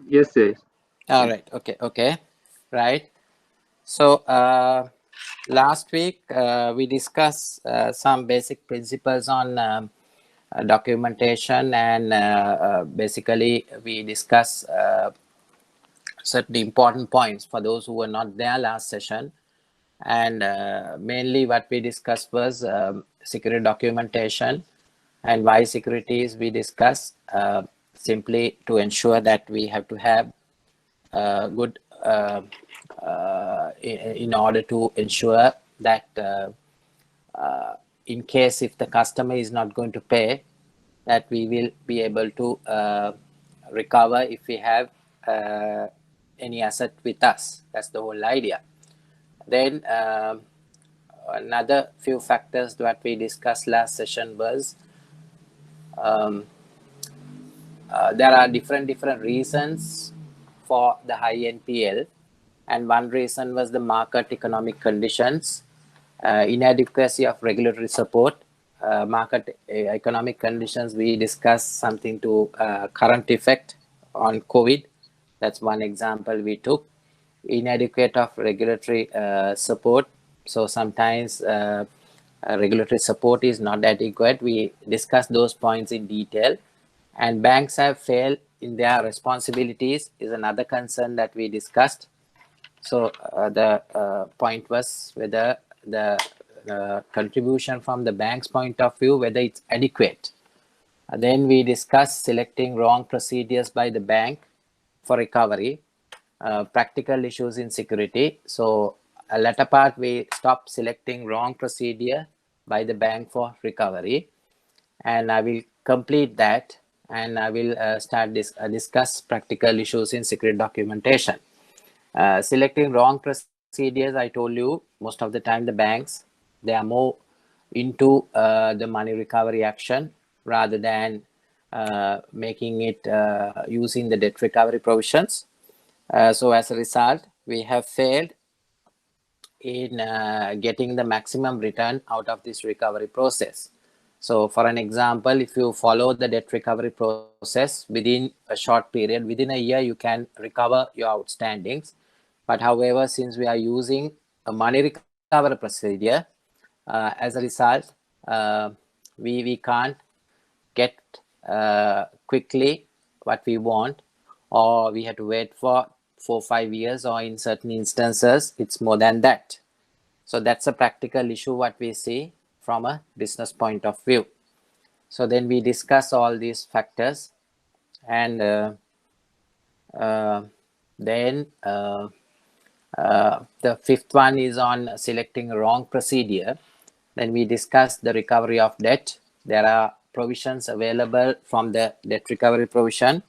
Yes, yes. All Yes. right. Okay. Right. So last week we discussed some basic principles on documentation, and basically we discussed certain important points for those who were not there last session. And mainly what we discussed was security documentation, and why security is we discussed simply to ensure that we have to have good in order to ensure that in case if the customer is not going to pay, that we will be able to recover if we have any asset with us. That's the whole idea. Then another few factors that we discussed last session was um, there are different reasons for the high NPL, and one reason was the market economic conditions, inadequacy of regulatory support, market economic conditions. We discussed something to current effect on COVID. That's one example we took. Inadequate of regulatory support. So sometimes regulatory support is not adequate. We discussed those points in detail. And banks have failed in their responsibilities is another concern that we discussed. So the point was whether the contribution from the bank's point of view, whether it's adequate. Then we discussed selecting wrong procedures by the bank for recovery, practical issues in security. So a latter part, we stopped selecting wrong procedure by the bank for recovery. And I will complete that, and I will start discuss practical issues in security documentation. Selecting wrong procedures, I told you, most of the time the banks, they are more into the money recovery action rather than making it using the debt recovery provisions. So as a result, we have failed in getting the maximum return out of this recovery process. So for an example, if you follow the debt recovery process within a short period, within a year, you can recover your outstandings. But however, since we are using a money recovery procedure, as a result, uh, we can't get quickly what we want, or we have to wait for 4 or 5 years, or in certain instances, it's more than that. So that's a practical issue what we see from a business point of view. So then we discuss all these factors, and then the fifth one is on selecting a wrong procedure. Then we discuss the recovery of debt. There are provisions available from the debt recovery provision,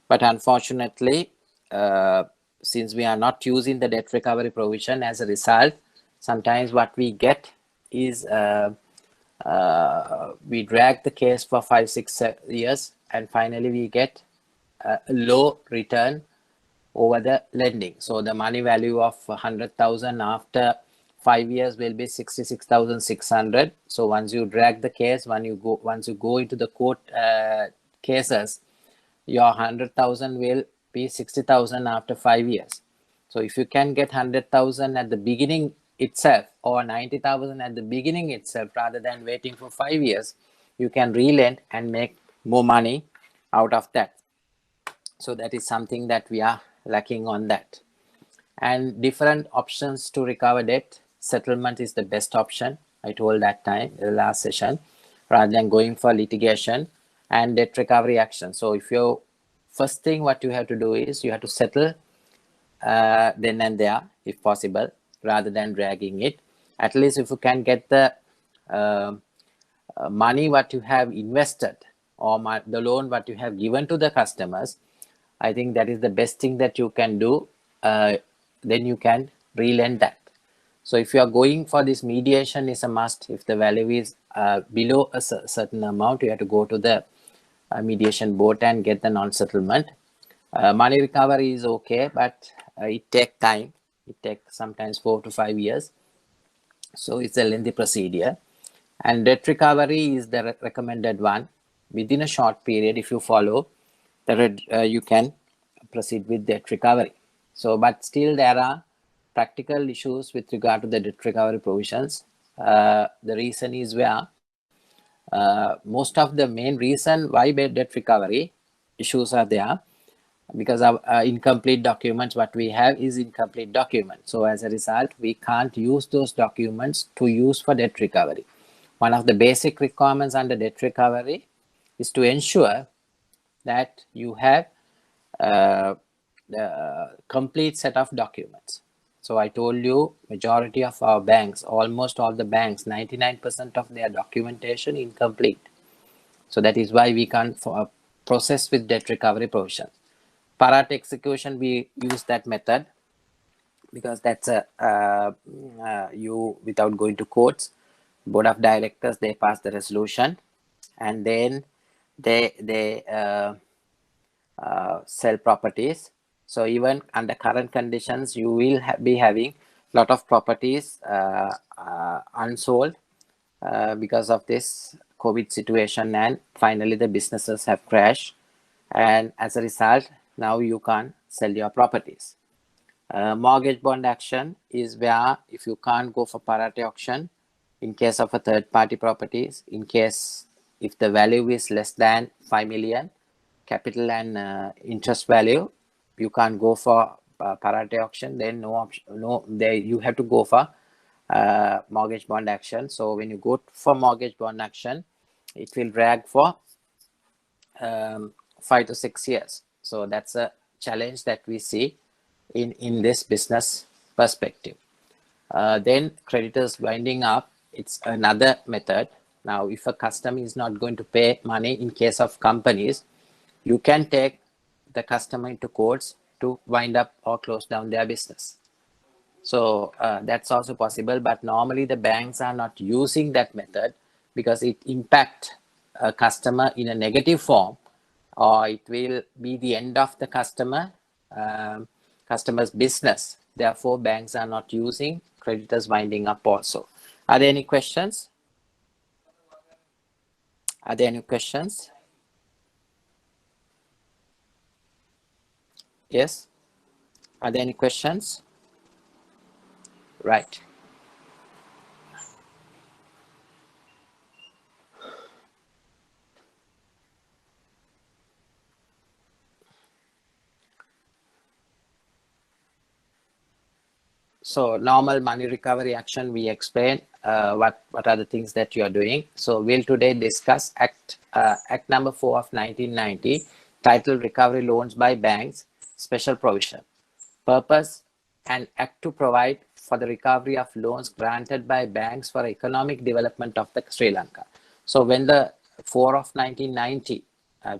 but unfortunately, since we are not using the debt recovery provision, as a result, sometimes what we get is we drag the case for 5-6 years, and finally we get a low return over the lending. So the money value of 100,000 after 5 years will be 66,600. So once you drag the case, once you go into the court cases, your 100,000 will be 60,000 after 5 years. So if you can get 100,000 at the beginning itself, or 90,000 at the beginning itself, rather than waiting for 5 years, you can relent and make more money out of that. So that is something that we are lacking on that. And different options to recover debt. Settlement is the best option. I told that time in the last session, rather than going for litigation and debt recovery action. So if you first thing what you have to do is you have to settle then and there if possible, rather than dragging it. At least if you can get the money what you have invested, or the loan what you have given to the customers, I think that is the best thing that you can do. Then you can relent that. So if you are going for this, mediation is a must. If the value is below a certain amount, you have to go to the mediation board and get the non-settlement. Money recovery is okay, but it takes time. It takes sometimes 4 to 5 years. So it's a lengthy procedure. And debt recovery is the recommended one. Within a short period, if you follow, you can proceed with debt recovery. So, but still there are practical issues with regard to the debt recovery provisions. The reason is where most of the main reason why debt recovery issues are there, because of incomplete documents. What we have is incomplete documents. So as a result, we can't use those documents to use for debt recovery. One of the basic requirements under debt recovery is to ensure that you have the complete set of documents. So I told you, majority of our banks, almost all the banks, 99% of their documentation incomplete. So that is why we can't process with debt recovery provisions. Parat execution, we use that method because that's you, without going to courts, board of directors, they pass the resolution, and then they sell properties. So even under current conditions, you will be having a lot of properties unsold because of this COVID situation, and finally the businesses have crashed, and as a result, now you can't sell your properties. Mortgage bond action is where if you can't go for parate auction in case of a third party properties, in case if the value is less than 5 million capital and interest value, you can't go for parate auction, then no option, you have to go for mortgage bond action. So when you go for mortgage bond action, it will drag for 5 to 6 years. So that's a challenge that we see in this business perspective. Then creditors winding up, it's another method. Now, if a customer is not going to pay money, in case of companies, you can take the customer into courts to wind up or close down their business. So that's also possible, but normally the banks are not using that method because it impacts a customer in a negative form, or it will be the end of the customer's business. Therefore, banks are not using creditors winding up also. Are there any questions? Are there any questions? Yes? Are there any questions? Right. So normal money recovery action, we explain what are the things that you are doing. So we'll today discuss Act number 4 of 1990, titled Recovery Loans by Banks, Special Provision. Purpose: an act to provide for the recovery of loans granted by banks for economic development of the Sri Lanka. So when the 4 of 1990,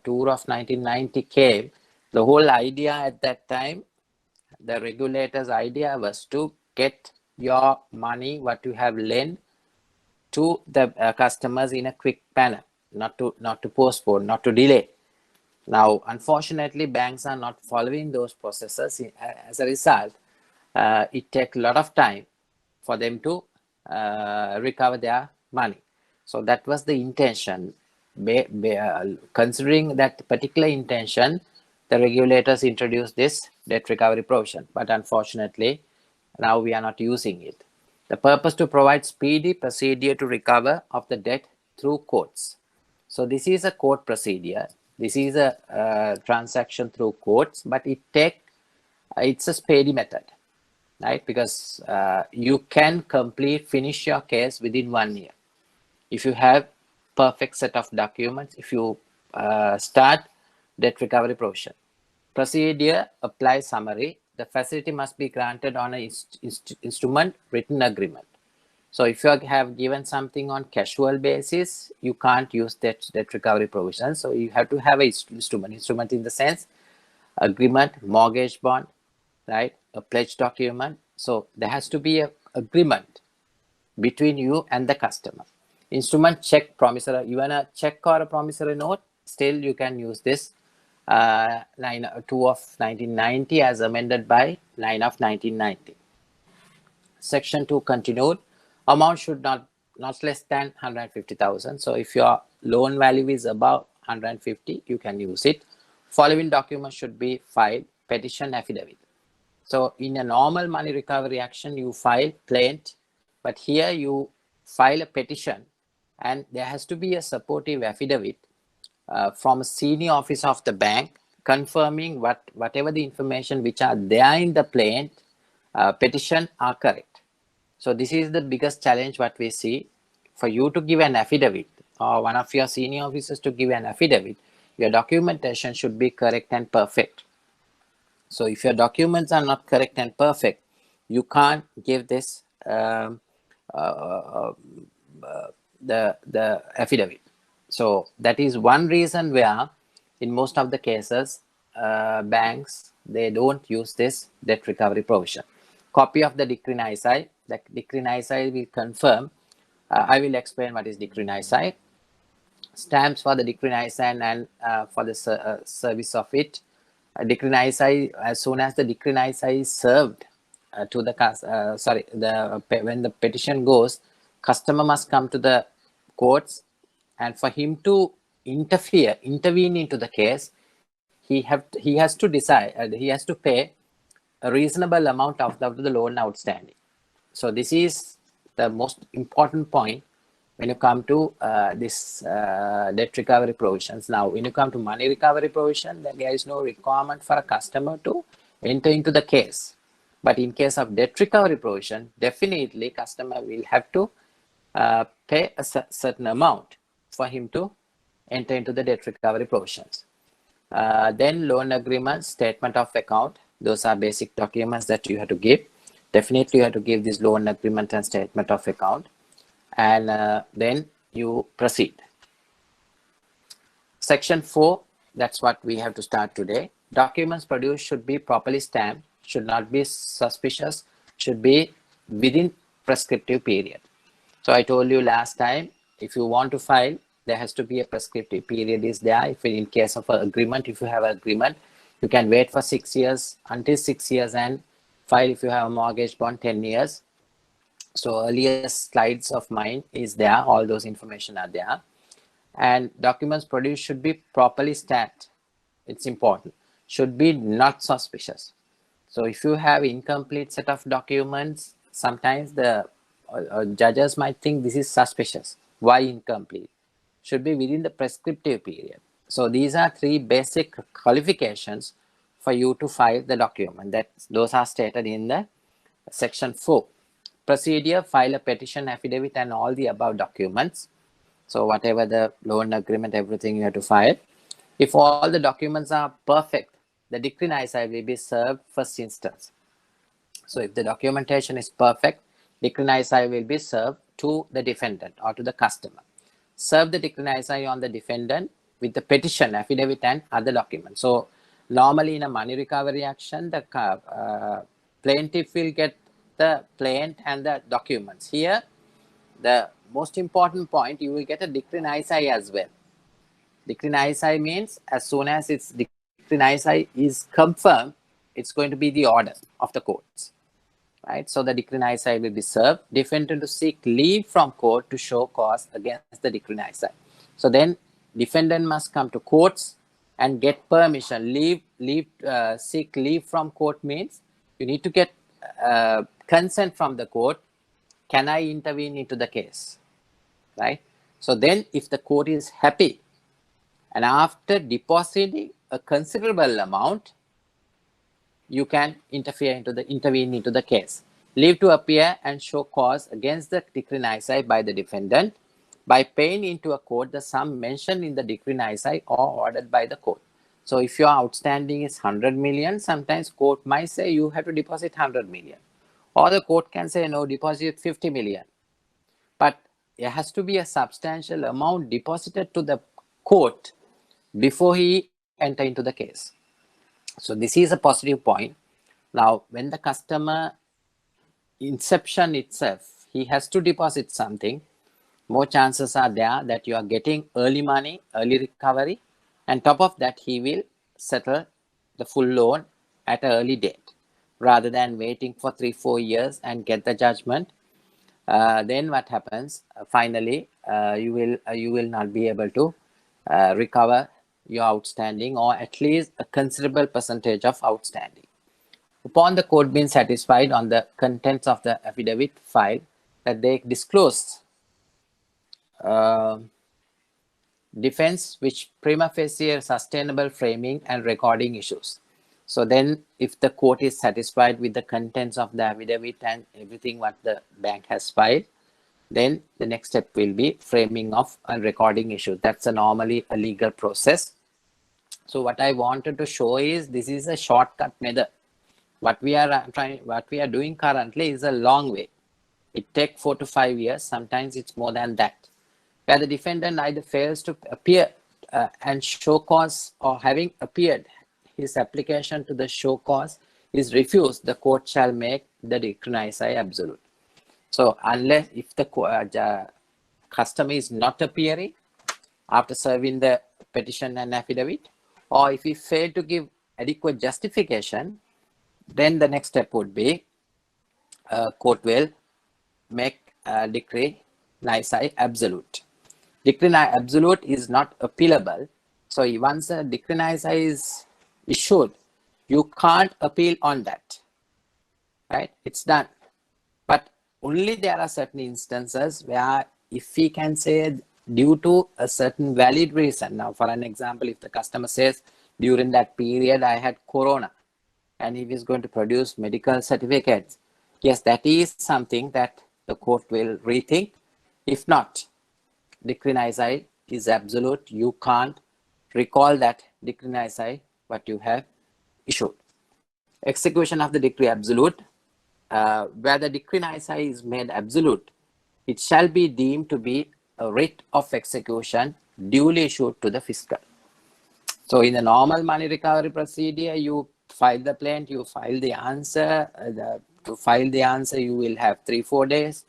tour of 1990 came, the whole idea at that time, the regulator's idea was to get your money, what you have lent, to the customers in a quick manner, not to postpone, not to delay. Now, unfortunately, banks are not following those processes. As a result, it takes a lot of time for them to recover their money. So that was the intention. Considering that particular intention, the regulators introduced this debt recovery provision, but unfortunately, now we are not using it. The purpose: to provide speedy procedure to recover of the debt through courts. So this is a court procedure. This is a transaction through courts, but it's a speedy method, right? Because you can finish your case within 1 year. If you have perfect set of documents, if you start debt recovery provision. Procedure: apply summary. The facility must be granted on an instrument written agreement. So if you have given something on casual basis, you can't use that recovery provision. So you have to have an instrument in the sense agreement, mortgage bond, right? A pledge document. So there has to be an agreement between you and the customer. Instrument, check, promissory, even a check or a promissory note, still you can use this 2 of 1990 as amended by 9 of 1990. Section 2 continued. Amount should not less than 150,000. So if your loan value is above 150, you can use it. Following documents should be filed: petition affidavit. So in a normal money recovery action, you file plaint, but here you file a petition, and there has to be a supportive affidavit from a senior officer of the bank confirming whatever the information which are there in the plaint petition are correct. So this is the biggest challenge what we see. For you to give an affidavit, or one of your senior officers to give an affidavit, your documentation should be correct and perfect. So if your documents are not correct and perfect, you can't give this the affidavit. So that is one reason where in most of the cases banks, they don't use this debt recovery provision. Copy of the decree nisi. The decree nisi will confirm. I will explain what is decree nisi. Stamps for the decree nisi and for the service of it. Decree nisi, as soon as the decree nisi is served to the when the petition goes, customer must come to the courts, and for him to intervene into the case, he has to decide, he has to pay a reasonable amount of the loan outstanding. So this is the most important point when you come to this debt recovery provisions. Now, when you come to money recovery provision, then there is no requirement for a customer to enter into the case. But in case of debt recovery provision, definitely customer will have to pay a certain amount for him to enter into the debt recovery provisions. Then loan agreement, statement of account. Those are basic documents that you have to give. Definitely you have to give this loan agreement and statement of account. And then you proceed. Section 4, that's what we have to start today. Documents produced should be properly stamped, should not be suspicious, should be within prescriptive period. So I told you last time, if you want to file, there has to be a prescriptive period is there. If in case of an agreement, if you have an agreement, you can wait for 6 years, until 6 years, and file if you have a mortgage bond 10 years. So earlier slides of mine is there, all those information are there. And documents produced should be properly stamped. It's important. Should be not suspicious. So if you have incomplete set of documents, sometimes the judges might think this is suspicious. Why incomplete? Should be within the prescriptive period. So these are 3 basic qualifications for you to file the document. Those are stated in the section 4. Procedure, file a petition, affidavit, and all the above documents. So whatever the loan agreement, everything you have to file. If all the documents are perfect, the decree nisi will be served first instance. So if the documentation is perfect, decree nisi will be served to the defendant or to the customer. Serve the decree nisi on the defendant with the petition, affidavit, and other documents. So normally in a money recovery action, the plaintiff will get the plaint and the documents. Here, the most important point, you will get a decree nisi as well. Decree nisi means as soon as its decree nisi is confirmed, it's going to be the order of the courts, right? So the decree nisi will be served. Defendant to seek leave from court to show cause against the decree nisi. So then defendant must come to courts and get permission. Seek leave from court means you need to get consent from the court. Can I intervene into the case, right? So then if the court is happy, and after depositing a considerable amount, you can intervene into the case. Leave to appear and show cause against the decree nisi by the defendant by paying into a court the sum mentioned in the decree nisi or ordered by the court. So if your outstanding is 100 million, sometimes court might say you have to deposit 100 million. Or the court can say, no, deposit 50 million. But there has to be a substantial amount deposited to the court before he enter into the case. So this is a positive point. Now, when the customer inception itself, he has to deposit something, more chances are there that you are getting early money, early recovery, and top of that, he will settle the full loan at an early date rather than waiting for 3-4 years and get the judgment. Then what happens? Finally, you will not be able to recover your outstanding, or at least a considerable percentage of outstanding. Upon the court being satisfied on the contents of the affidavit file that they disclose defense which prima facie sustainable framing and recording issues. So then if the court is satisfied with the contents of the affidavit and everything what the bank has filed, then the next step will be framing of and recording issue. That's normally a legal process. So what I wanted to show is this is a shortcut method. What we are doing currently is a long way. It takes 4 to 5 years. Sometimes it's more than that, where the defendant either fails to appear and show cause, or having appeared, his application to the show cause is refused, the court shall make the decree nisi absolute. So unless if the customer is not appearing after serving the petition and affidavit, or if he failed to give adequate justification, then the next step would be court will make decree nisi absolute. Decree absolute is not appealable. So once a decree nisi is issued, you can't appeal on that, right? It's done. But only there are certain instances where if we can say due to a certain valid reason. Now, for an example, if the customer says during that period I had corona, and he is going to produce medical certificates, yes, that is something that the court will rethink. If not, decree nisi is absolute. You can't recall that decree nisi what you have issued. Execution of the decree absolute, where the decree nisi is made absolute, it shall be deemed to be a writ of execution duly issued to the fiscal. So in the normal money recovery procedure, you file the plaint, you file the answer. To file the answer, you will have 3-4 days.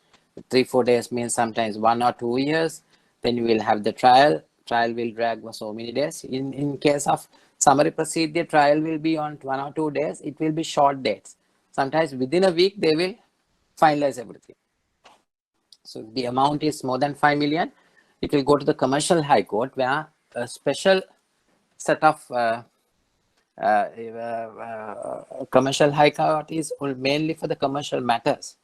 3-4 days means sometimes 1 or 2 years. Then you will have the trial. Trial will drag for so many days. In case of summary procedure, trial will be on 1 or 2 days. It will be short dates. Sometimes within a week, they will finalize everything. So if the amount is more than 5 million, it will go to the commercial high court, where a special set of commercial high court is mainly for the commercial matters.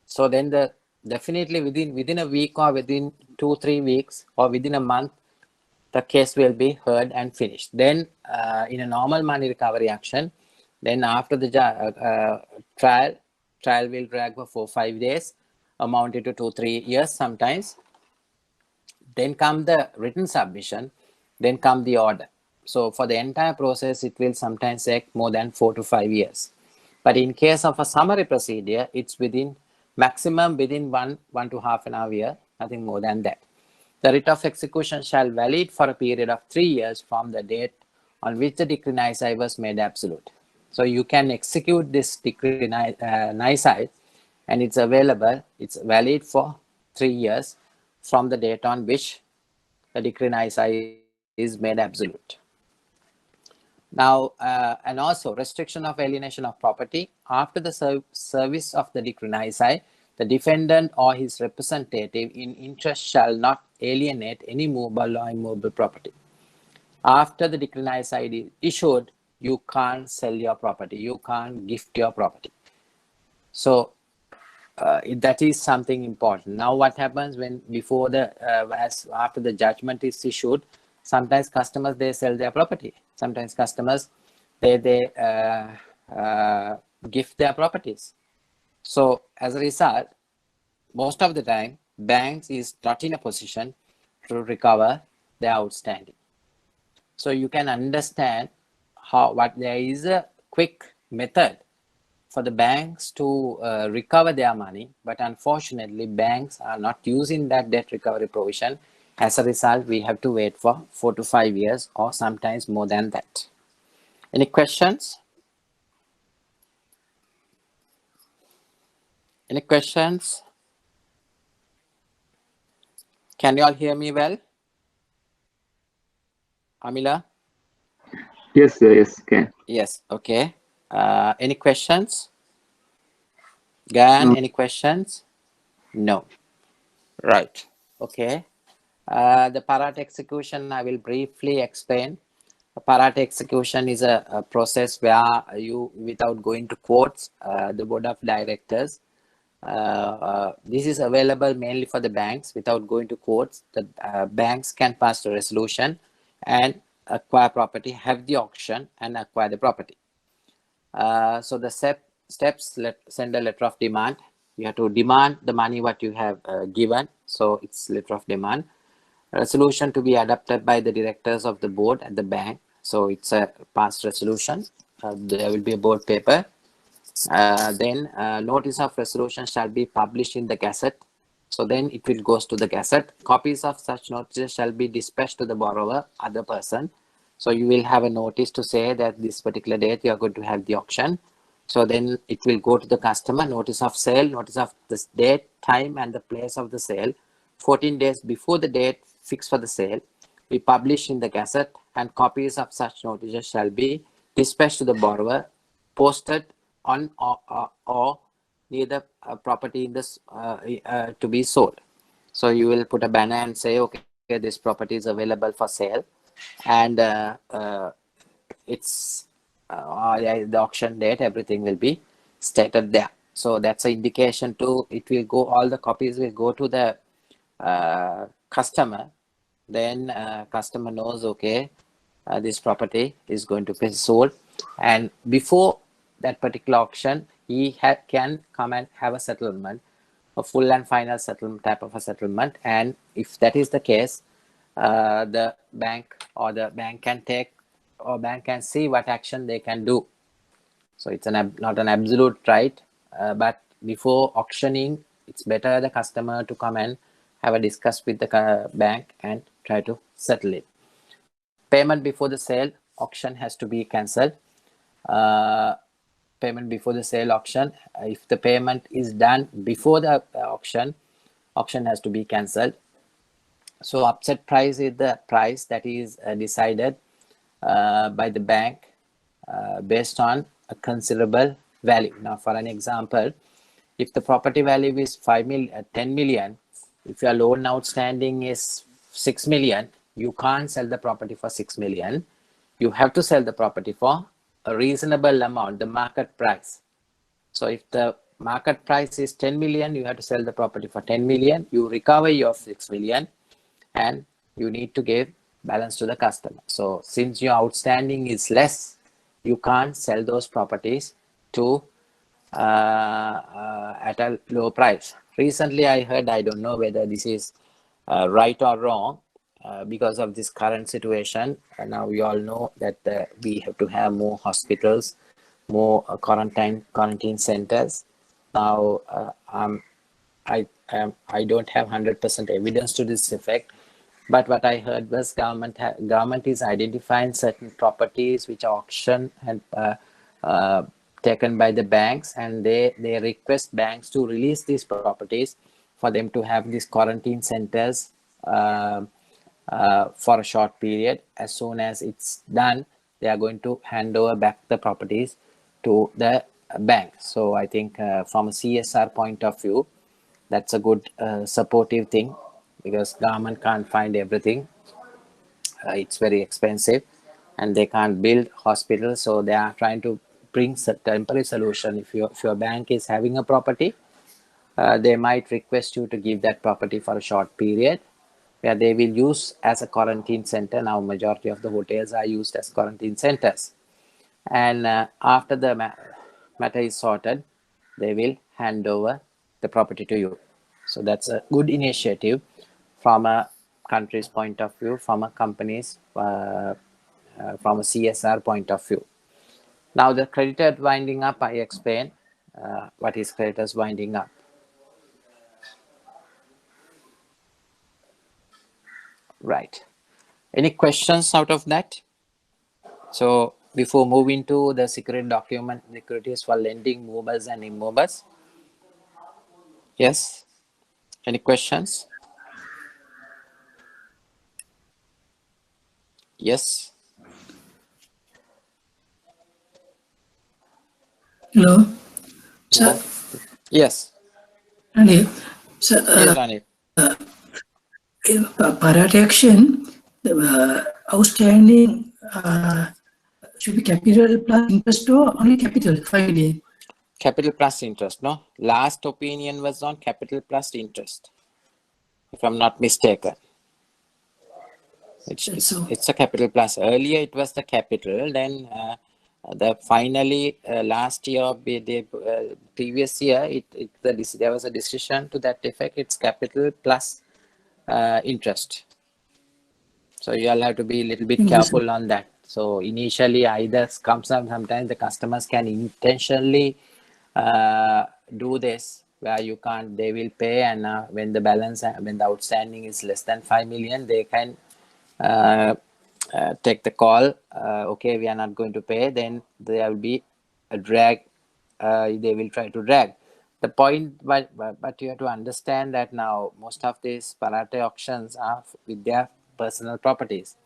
So then definitely within a week, or within 2-3 weeks, or within a month, the case will be heard and finished. Then in a normal money recovery action, then after the trial will drag for 4-5 days, amounted to 2-3 years sometimes. Then come the written submission, then come the order. So for the entire process, it will sometimes take more than 4 to 5 years. But in case of a summary procedure, it's maximum within one to half an hour year, nothing more than that. The writ of execution shall valid for a period of 3 years from the date on which the decree nisi was made absolute. So you can execute this decree nisi, and it's available, it's valid for 3 years from the date on which the decree nisi is made absolute. Now, and also restriction of alienation of property. After the service of the decree nisi, the defendant or his representative in interest shall not alienate any movable or immovable property. After the decree nisi is issued, you can't sell your property, you can't gift your property. So that is something important. Now, what happens when after the judgment is issued, sometimes customers, they sell their property. Sometimes customers, they gift their properties. So as a result, most of the time, banks is not in a position to recover their outstanding. So you can understand there is a quick method for the banks to recover their money, but unfortunately, banks are not using that debt recovery provision. As a result, we have to wait for 4 to 5 years, or sometimes more than that. Any questions? Any questions? Can you all hear me well? Amila? Yes, sir. Yes, can. Yes, okay. Any questions? Gan, No. any questions? No. Right, okay. The Parat execution, I will briefly explain. Parate execution is a process where you, without going to courts, the board of directors, this is available mainly for the banks. Without going to courts, the banks can pass the resolution and acquire property, have the auction and acquire the property. So the steps, send a letter of demand. You have to demand the money what you have given. So it's letter of demand. Resolution to be adopted by the directors of the board at the bank. So it's a past resolution. There will be a board paper. Then notice of resolution shall be published in the Gazette. So then it will goes to the Gazette. Copies of such notices shall be dispatched to the borrower, other person. So you will have a notice to say that this particular date you are going to have the auction. So then it will go to the customer, notice of sale, notice of this date, time and the place of the sale. 14 days before the date fixed for the sale, we publish in the Gazette, and copies of such notices shall be dispatched to the borrower, posted on or near the property in this to be sold. So you will put a banner and say, okay, this property is available for sale, and it's the auction date, everything will be stated there. So that's an indication to, it will go, all the copies will go to the customer. Then customer knows, okay, this property is going to be sold, and before that particular auction he can come and have a settlement, a full and final settlement, type of a settlement. And if that is the case, the bank can take, or bank can see what action they can do. So it's not an absolute right, but before auctioning, it's better the customer to come and have a discuss with the bank and try to settle it. Payment before the sale, auction has to be cancelled. Payment before the sale auction, if the payment is done before the auction has to be cancelled. So upset price is the price that is decided by the bank based on a considerable value. Now for an example, if the property value is 10 million, if your loan outstanding is 6 million, you can't sell the property for 6 million. You have to sell the property for a reasonable amount, the market price. So if the market price is 10 million, you have to sell the property for 10 million. You recover your 6 million and you need to give balance to the customer. So since your outstanding is less, you can't sell those properties to at a low price. Recently I heard, I don't know whether this is right or wrong, because of this current situation. Now we all know that we have to have more hospitals, more quarantine centers. Now I don't have 100% evidence to this effect, but what I heard was government is identifying certain properties which are auctioned and taken by the banks, and they request banks to release these properties for them to have these quarantine centers for a short period. As soon as it's done, they are going to hand over back the properties to the bank. So I think from a CSR point of view, that's a good supportive thing, because government can't find everything. It's very expensive and they can't build hospitals, so they are trying to bring a temporary solution. If your bank is having a property, they might request you to give that property for a short period, where they will use as a quarantine center. Now majority of the hotels are used as quarantine centers, and after the matter is sorted, they will hand over the property to you. So that's a good initiative from a country's point of view, from a company's from a CSR point of view. Now the creditor winding up, I explain what is creditors winding up. Right. Any questions out of that? So before moving to the security document, securities for lending, movers and immovers. Yes. Any questions? Yes. Hello, sir. Hello? Yes. Ranip. Sir, Yes, Ranip. in Parate action, the outstanding should be capital plus interest or only capital, 5 million? Capital plus interest, no? Last opinion was on capital plus interest, if I'm not mistaken. It's a capital plus. Earlier it was the capital, then finally last year, previous year, there was a decision to that effect. It's capital plus interest. So you'll have to be a little bit careful on that. So initially either sometimes the customers can intentionally do this where you can't, they will pay, and when the outstanding is less than 5 million, they can take the call, okay, we are not going to pay, then there will be a drag, they will try to drag. The point, but you have to understand that now most of these parate auctions are with their personal properties.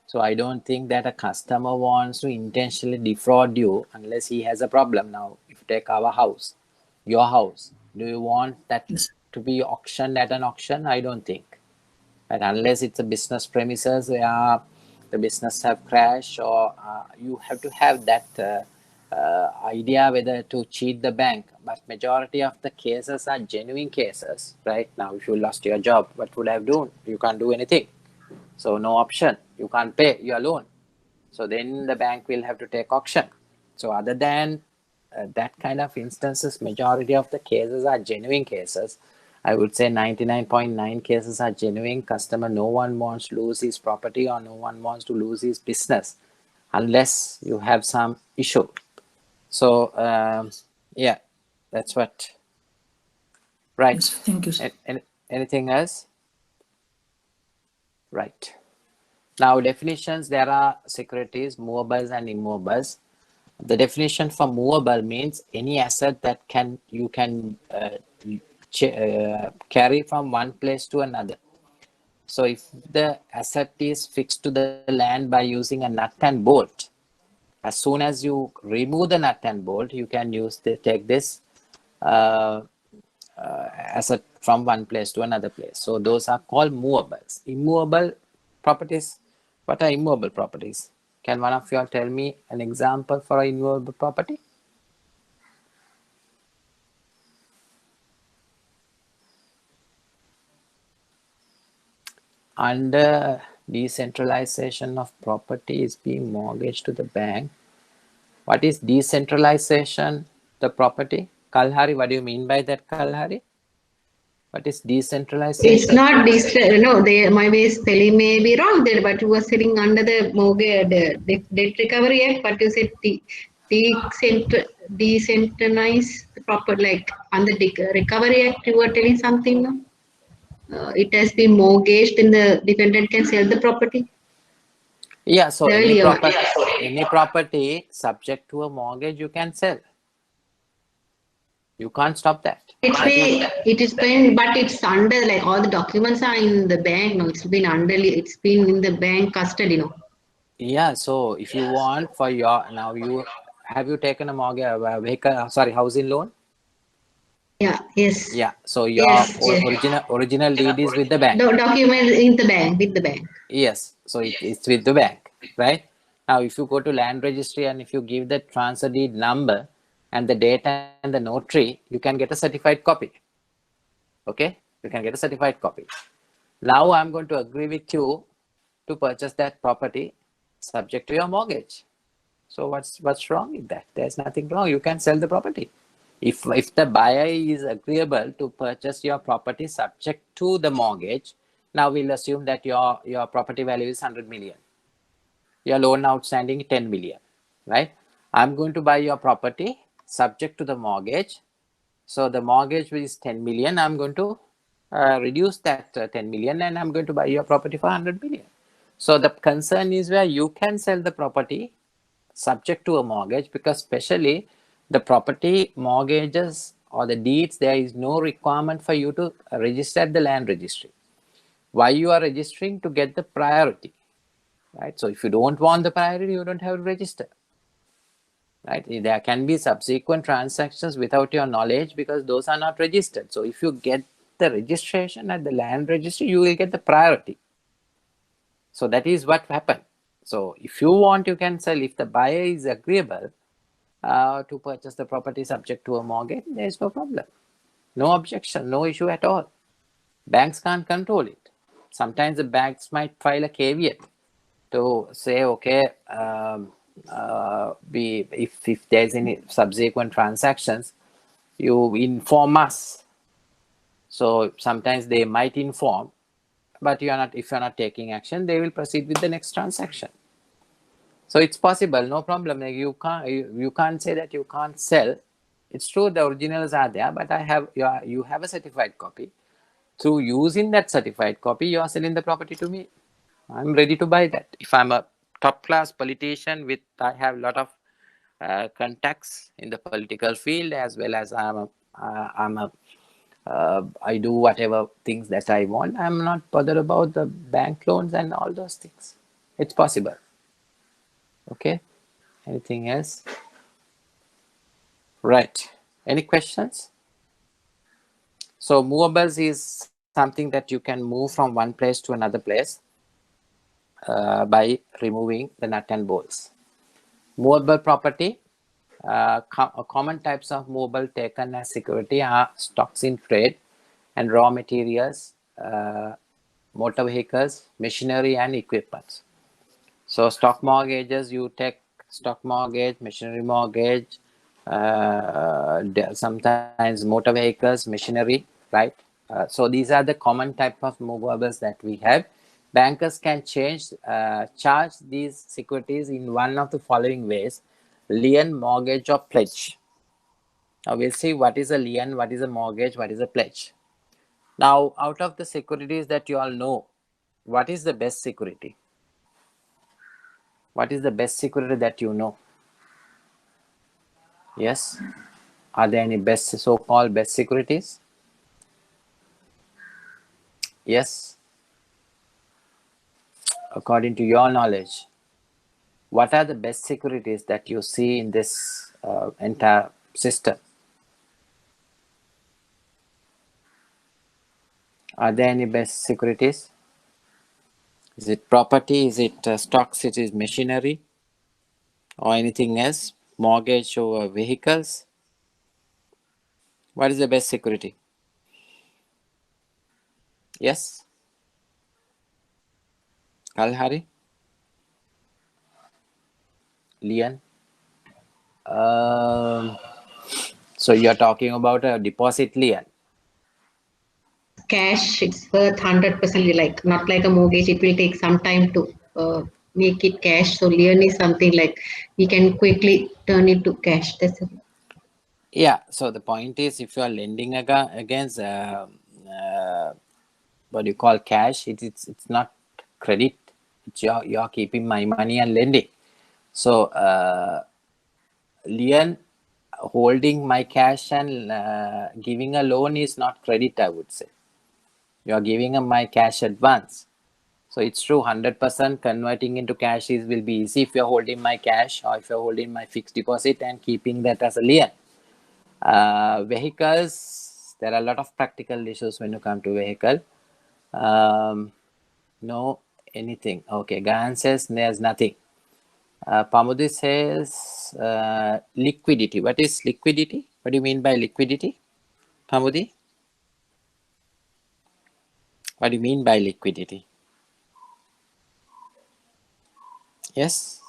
So I don't think that a customer wants to intentionally defraud you unless he has a problem. Now, if you take our house, your house, do you want that to be auctioned at an auction? I don't think. And unless it's a business premises where the business have crashed, or you have to have that idea whether to cheat the bank. But majority of the cases are genuine cases. Right now, if you lost your job, what would I have done? You can't do anything. So no option. You can't pay your loan. So then the bank will have to take auction. So other than that kind of instances, majority of the cases are genuine cases. I would say 99.9 cases are genuine. Customer, no one wants to lose his property, or no one wants to lose his business unless you have some issue. So yeah, that's what. Right. Yes, thank you, sir. Anything else? Right. Now definitions, there are securities, movables and immovables. The definition for movable means any asset that you can carry from one place to another. So if the asset is fixed to the land by using a nut and bolt, as soon as you remove the nut and bolt, you can take this asset from one place to another place. So those are called movables. Immovable properties. What are immovable properties? Can one of you all tell me an example for an immovable property? Under decentralization of property is being mortgaged to the bank. What is decentralization, the property? Kalhari, what do you mean by that, Kalhari? What is decentralization? It's not no, my way spelling may be wrong there, but you were sitting under the mortgage, debt recovery act, but you said decentralize the proper, like under the recovery act, you were telling something, no? It has been mortgaged, and the defendant can sell the property. Yeah, so any property subject to a mortgage you can sell. You can't stop that. It is been, but it's under, like all the documents are in the bank. No, it's been in the bank custody. No. Yeah, so if you want for your, now have you taken a mortgage, housing loan? Yeah. Yes. Yeah. So your original deed is with the bank. The document in the bank, with the bank. Yes. So it's with the bank, right? Now, if you go to land registry and if you give the transfer deed number and the date and the notary, you can get a certified copy. Okay, you can get a certified copy. Now I'm going to agree with you to purchase that property subject to your mortgage. So what's wrong with that? There's nothing wrong. You can sell the property. If the buyer is agreeable to purchase your property subject to the mortgage, now we'll assume that your property value is 100 million. Your loan outstanding is 10 million, right? I'm going to buy your property subject to the mortgage. So the mortgage is 10 million. I'm going to reduce that 10 million and I'm going to buy your property for 100 million. So the concern is where you can sell the property subject to a mortgage, because especially the property mortgages or the deeds, there is no requirement for you to register at the land registry. Why you are registering? To get the priority, right? So if you don't want the priority, you don't have to register, right? There can be subsequent transactions without your knowledge because those are not registered. So if you get the registration at the land registry, you will get the priority. So that is what happened. So if you want, you can sell. If the buyer is agreeable to purchase the property subject to a mortgage, there is no problem. No objection, no issue at all. Banks can't control it. Sometimes the banks might file a caveat to say, okay, if there's any subsequent transactions, you inform us. So sometimes they might inform, but if you're not taking action, they will proceed with the next transaction. So it's possible, no problem. Like you can't say that you can't sell. It's true the originals are there, but you have a certified copy. Through using that certified copy, you are selling the property to me. I'm ready to buy that. If I'm a top class politician I have a lot of contacts in the political field, as well as I do whatever things that I want. I'm not bothered about the bank loans and all those things. It's possible. Okay. Anything else? Right. Any questions? So movables is something that you can move from one place to another place by removing the nut and bolts. Movable property, common types of movable taken as security are stocks in trade and raw materials, motor vehicles, machinery and equipment. So stock mortgages, you take stock mortgage, machinery mortgage, sometimes motor vehicles, machinery, right? So these are the common type of movables that we have. Bankers can charge these securities in one of the following ways: lien, mortgage, or pledge. Now we'll see what is a lien, what is a mortgage, what is a pledge. Now, out of the securities that you all know, what is the best security? What is the best security that you know? Yes. Are there any so-called best securities? Yes. According to your knowledge, what are the best securities that you see in this entire system? Are there any best securities? Is it property? Is it stocks? It is machinery? Or anything else? Mortgage or vehicles? What is the best security? Yes? Kalhari? Lian? So you're talking about a deposit lien. Cash, it's worth 100%, like not like a mortgage. It will take some time to make it cash. So lien is something like we can quickly turn it to cash. That's it. Yeah, so the point is, if you are lending against what you call cash, it's not credit. It's you're keeping my money and lending. So lien, holding my cash and giving a loan is not credit, I would say. You are giving my cash advance. So it's true, 100% converting into cash will be easy if you're holding my cash, or if you're holding my fixed deposit and keeping that as a lien. Vehicles, there are a lot of practical issues when you come to vehicle. No, anything. Okay, Gahan says there's nothing. Pamudi says liquidity. What is liquidity? What do you mean by liquidity? Pamudi? What do you mean by liquidity? Yes?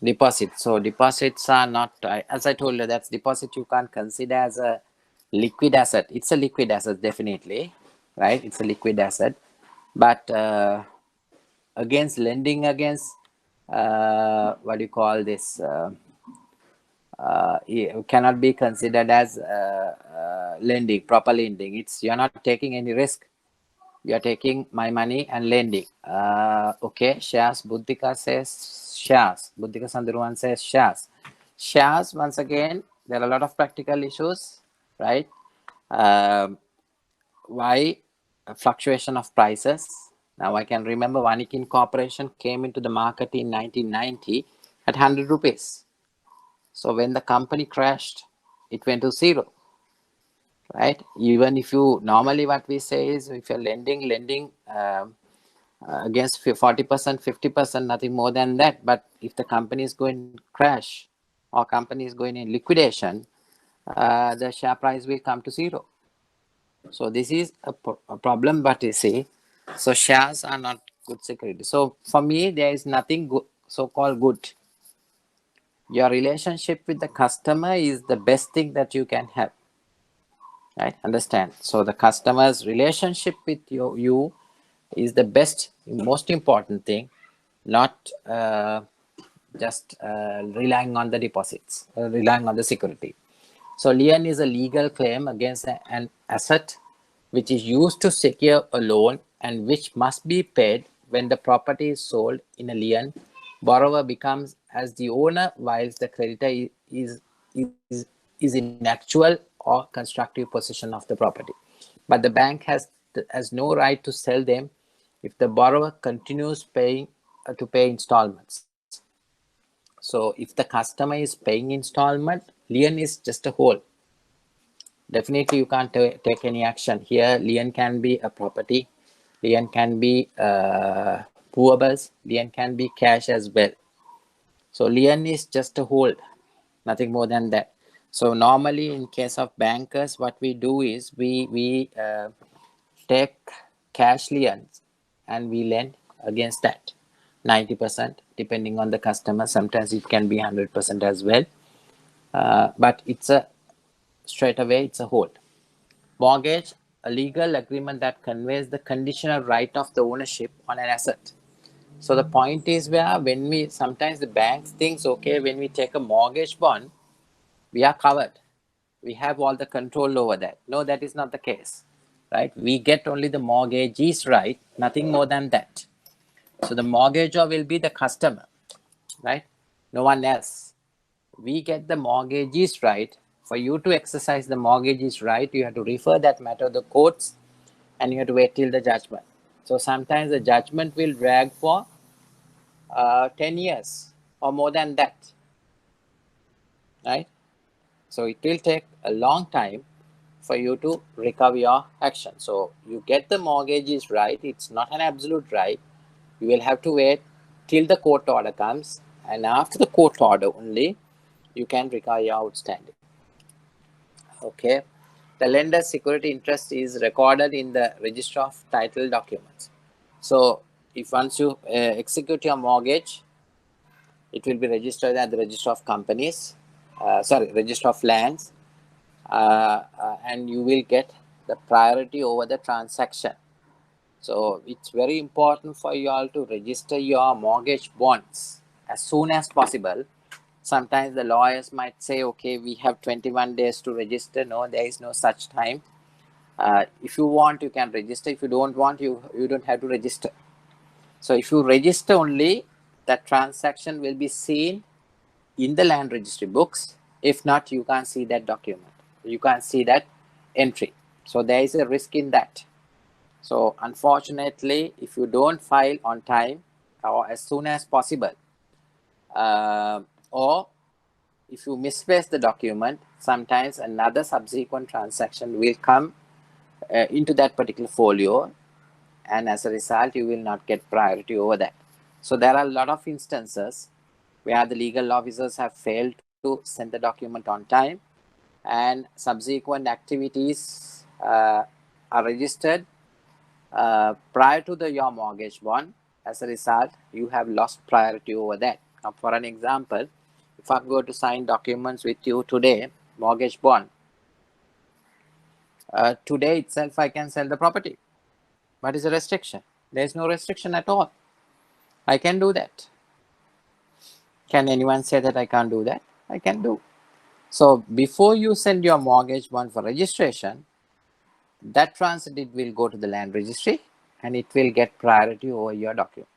Deposit. So deposits are not, as I told you, that's deposit you can't consider as a liquid asset. It's a liquid asset, definitely, right? It's a liquid asset. But against lending against, what do you call this? It cannot be considered as lending, proper lending. You're not taking any risk. You're taking my money and lending. Okay, shares. Buddhika says shares. Buddhika Sandurwan says shares. Shares, once again, there are a lot of practical issues, right? Why fluctuation of prices? Now I can remember Vanikin Corporation came into the market in 1990 at 100 rupees. So when the company crashed, it went to zero, right? Even if you, normally what we say is, if you're lending, against 40%, 50%, nothing more than that. But if the company is going to crash or company is going in liquidation, the share price will come to zero. So this is a problem, but you see, so shares are not good security. So for me, there is nothing good, so-called good. Your relationship with the customer is the best thing that you can have, right? Understand? So the customer's relationship with you is the best, most important thing, not just relying on the deposits, relying on the security. So lien is a legal claim against an asset which is used to secure a loan and which must be paid when the property is sold. In a lien, borrower becomes as the owner whilst the creditor is in actual or constructive possession of the property. But the bank has no right to sell them if the borrower continues paying to pay installments. So if the customer is paying installment, lien is just a hold. Definitely you can't take any action here. Lien can be a property, lien can be poor bills, lien can be cash as well. So lien is just a hold, nothing more than that. So normally in case of bankers, what we do is we take cash liens and we lend against that 90%, depending on the customer. Sometimes it can be 100% as well, but it's a straight away, it's a hold. Mortgage, a legal agreement that conveys the conditional right of the ownership on an asset. So the point is where when we, sometimes the banks thinks, okay, when we take a mortgage bond, we are covered. We have all the control over that. No, that is not the case, right? We get only the mortgagee's right, nothing more than that. So the mortgagor will be the customer, right? No one else. We get the mortgagee's right. For you to exercise the mortgagee's right, you have to refer that matter to the courts and you have to wait till the judgment. So sometimes the judgment will drag for 10 years or more than that, right? So it will take a long time for you to recover your action. So you get the mortgagee's right. It's not an absolute right. You will have to wait till the court order comes, and after the court order only, you can recover your outstanding. Okay. The lender's security interest is recorded in the register of title documents. So if once you execute your mortgage, it will be registered at the register of companies, register of lands, and you will get the priority over the transaction. So it's very important for you all to register your mortgage bonds as soon as possible. Sometimes the lawyers might say, okay, we have 21 days to register. No, there is no such time. If you want, you can register. If you don't want, you don't have to register. So if you register only, that transaction will be seen in the land registry books. If not, you can't see that document. You can't see that entry. So there is a risk in that. So unfortunately, if you don't file on time or as soon as possible, or if you misplace the document, sometimes another subsequent transaction will come into that particular folio, and as a result, you will not get priority over that. So there are a lot of instances where the legal officers have failed to send the document on time, and subsequent activities are registered prior to your mortgage bond. As a result, you have lost priority over that. Now, for an example, if I'm going to sign documents with you today, mortgage bond, today itself I can sell the property. What is the restriction? There is no restriction at all. I can do that. Can anyone say that I can't do that? I can do. So before you send your mortgage bond for registration, that transit will go to the land registry and it will get priority over your document.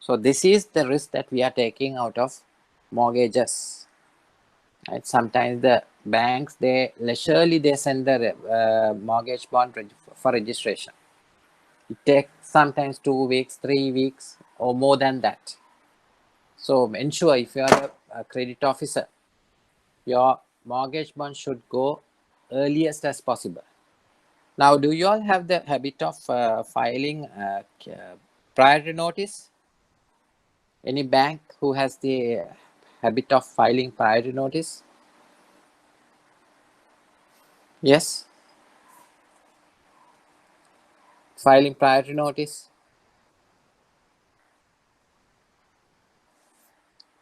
So this is the risk that we are taking out of mortgages. Right? Sometimes the banks, they leisurely they send the mortgage bond for registration. It takes sometimes 2 weeks, 3 weeks, or more than that. So ensure if you are a credit officer, your mortgage bond should go earliest as possible. Now, do you all have the habit of filing priority notice? Any bank who has the habit of filing priority notice? Yes? Filing priority notice.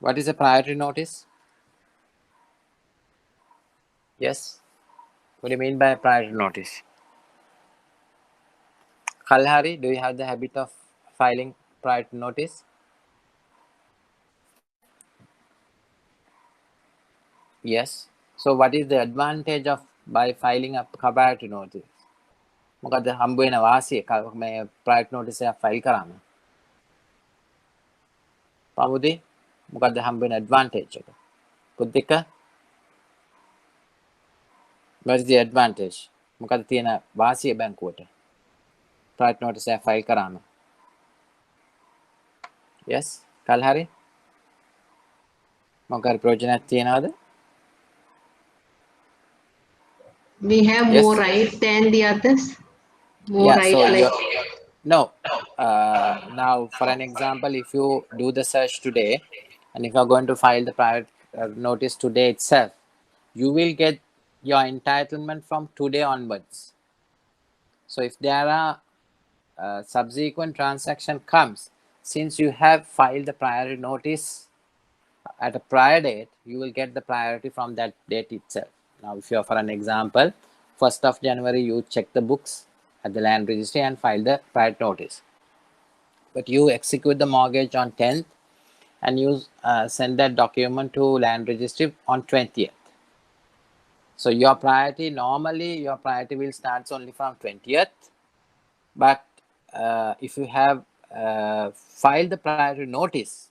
What is a priority notice? Yes? What do you mean by priority notice? Kalhari, do you have the habit of filing priority notice? Yes. So what is the advantage of by filing a priority notice? මොකද හම්බ වෙන වාසිය මේ priority notice එක file කරාම? පමුදි මොකද හම්බ වෙන advantage එක? පුද්දික, what is the advantage? මොකද තියෙන වාසිය බැංකුවට? priority notice එක ෆයිල් කරාම? Yes? කල්හරි? මොකද ප්‍රයෝජනයක් තියෙනවද? We have Yes. more rights than the others. More Yeah, rights so like no. Now, for an example, if you do the search today, and if you're going to file the private notice today itself, you will get your entitlement from today onwards. So if there are subsequent transaction comes, since you have filed the priority notice at a prior date, you will get the priority from that date itself. Now, if you're, for an example, 1st of January, you check the books at the land registry and file the priority notice. But you execute the mortgage on 10th and you send that document to land registry on 20th. So your priority, normally your priority will start only from 20th. But if you have filed the priority notice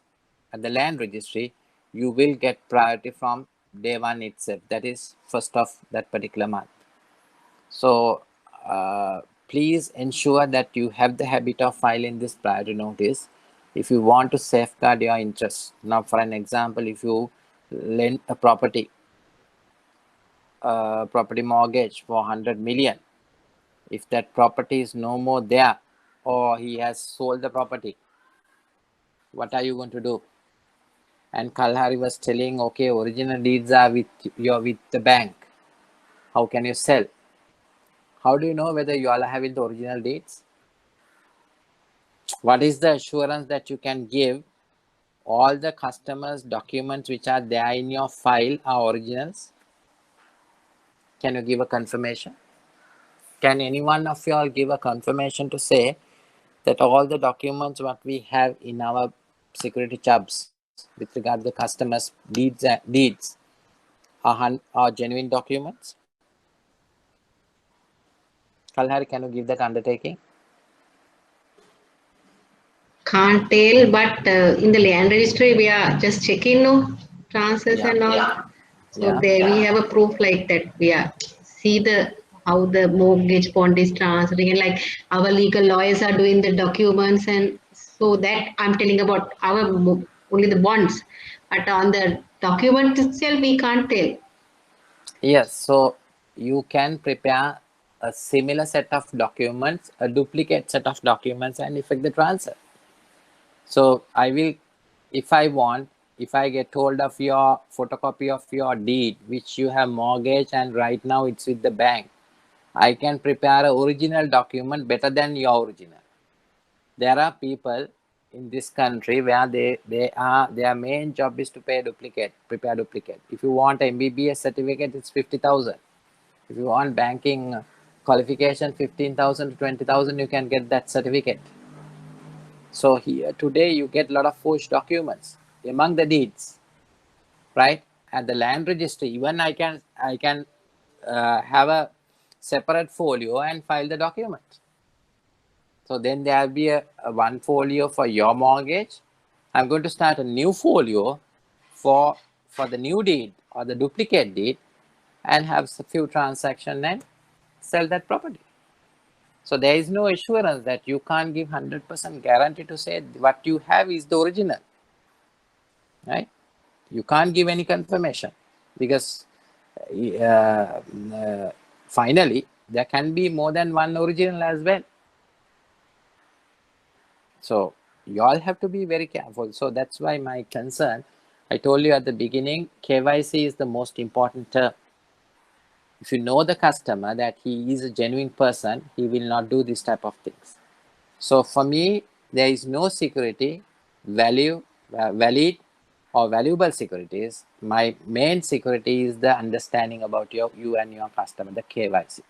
at the land registry, you will get priority from day one itself. That is 1st of that particular month. So please ensure that you have the habit of filing this priority notice if you want to safeguard your interest. Now, for an example, if you lend a property mortgage for 100 million, if that property is no more there or he has sold the property, what are you going to do? And Kalhari was telling, okay, original deeds are with the bank. How can you sell? How do you know whether you all are having the original deeds? What is the assurance that you can give all the customers' documents which are there in your file are originals? Can you give a confirmation? Can any one of you all give a confirmation to say that all the documents what we have in our security chubs with regard to the customers' deeds are genuine documents? Kalhari, can you give that undertaking? can't tell, but in the land registry we are just checking no transfers Yeah. and all. So Yeah. there we have a proof like that. We are see the how the mortgage bond is transferring, and like our legal lawyers are doing the documents, and so that I'm telling about our only the bonds, but on the document itself we can't tell. Yes, so you can prepare a similar set of documents, a duplicate set of documents, and effect the transfer. So I will, if I get hold of your photocopy of your deed, which you have mortgage and right now it's with the bank, I can prepare an original document better than your original. There are people in this country where their main job is to prepare duplicate. If you want an MBBS certificate, it's 50,000. If you want banking qualification, 15,000 to 20,000, you can get that certificate. So here today you get a lot of forged documents among the deeds, right? At the land registry, even I can have a separate folio and file the document. So then there will be a one folio for your mortgage. I'm going to start a new folio for the new deed or the duplicate deed and have a few transactions and sell that property. So there is no assurance that you can't give 100% guarantee to say what you have is the original, right? You can't give any confirmation because finally there can be more than one original as well. So you all have to be very careful. So that's why my concern, I told you at the beginning, KYC is the most important term. If you know the customer that he is a genuine person, he will not do this type of things. So for me, there is no security, valid or valuable securities. My main security is the understanding about you and your customer, the KYC.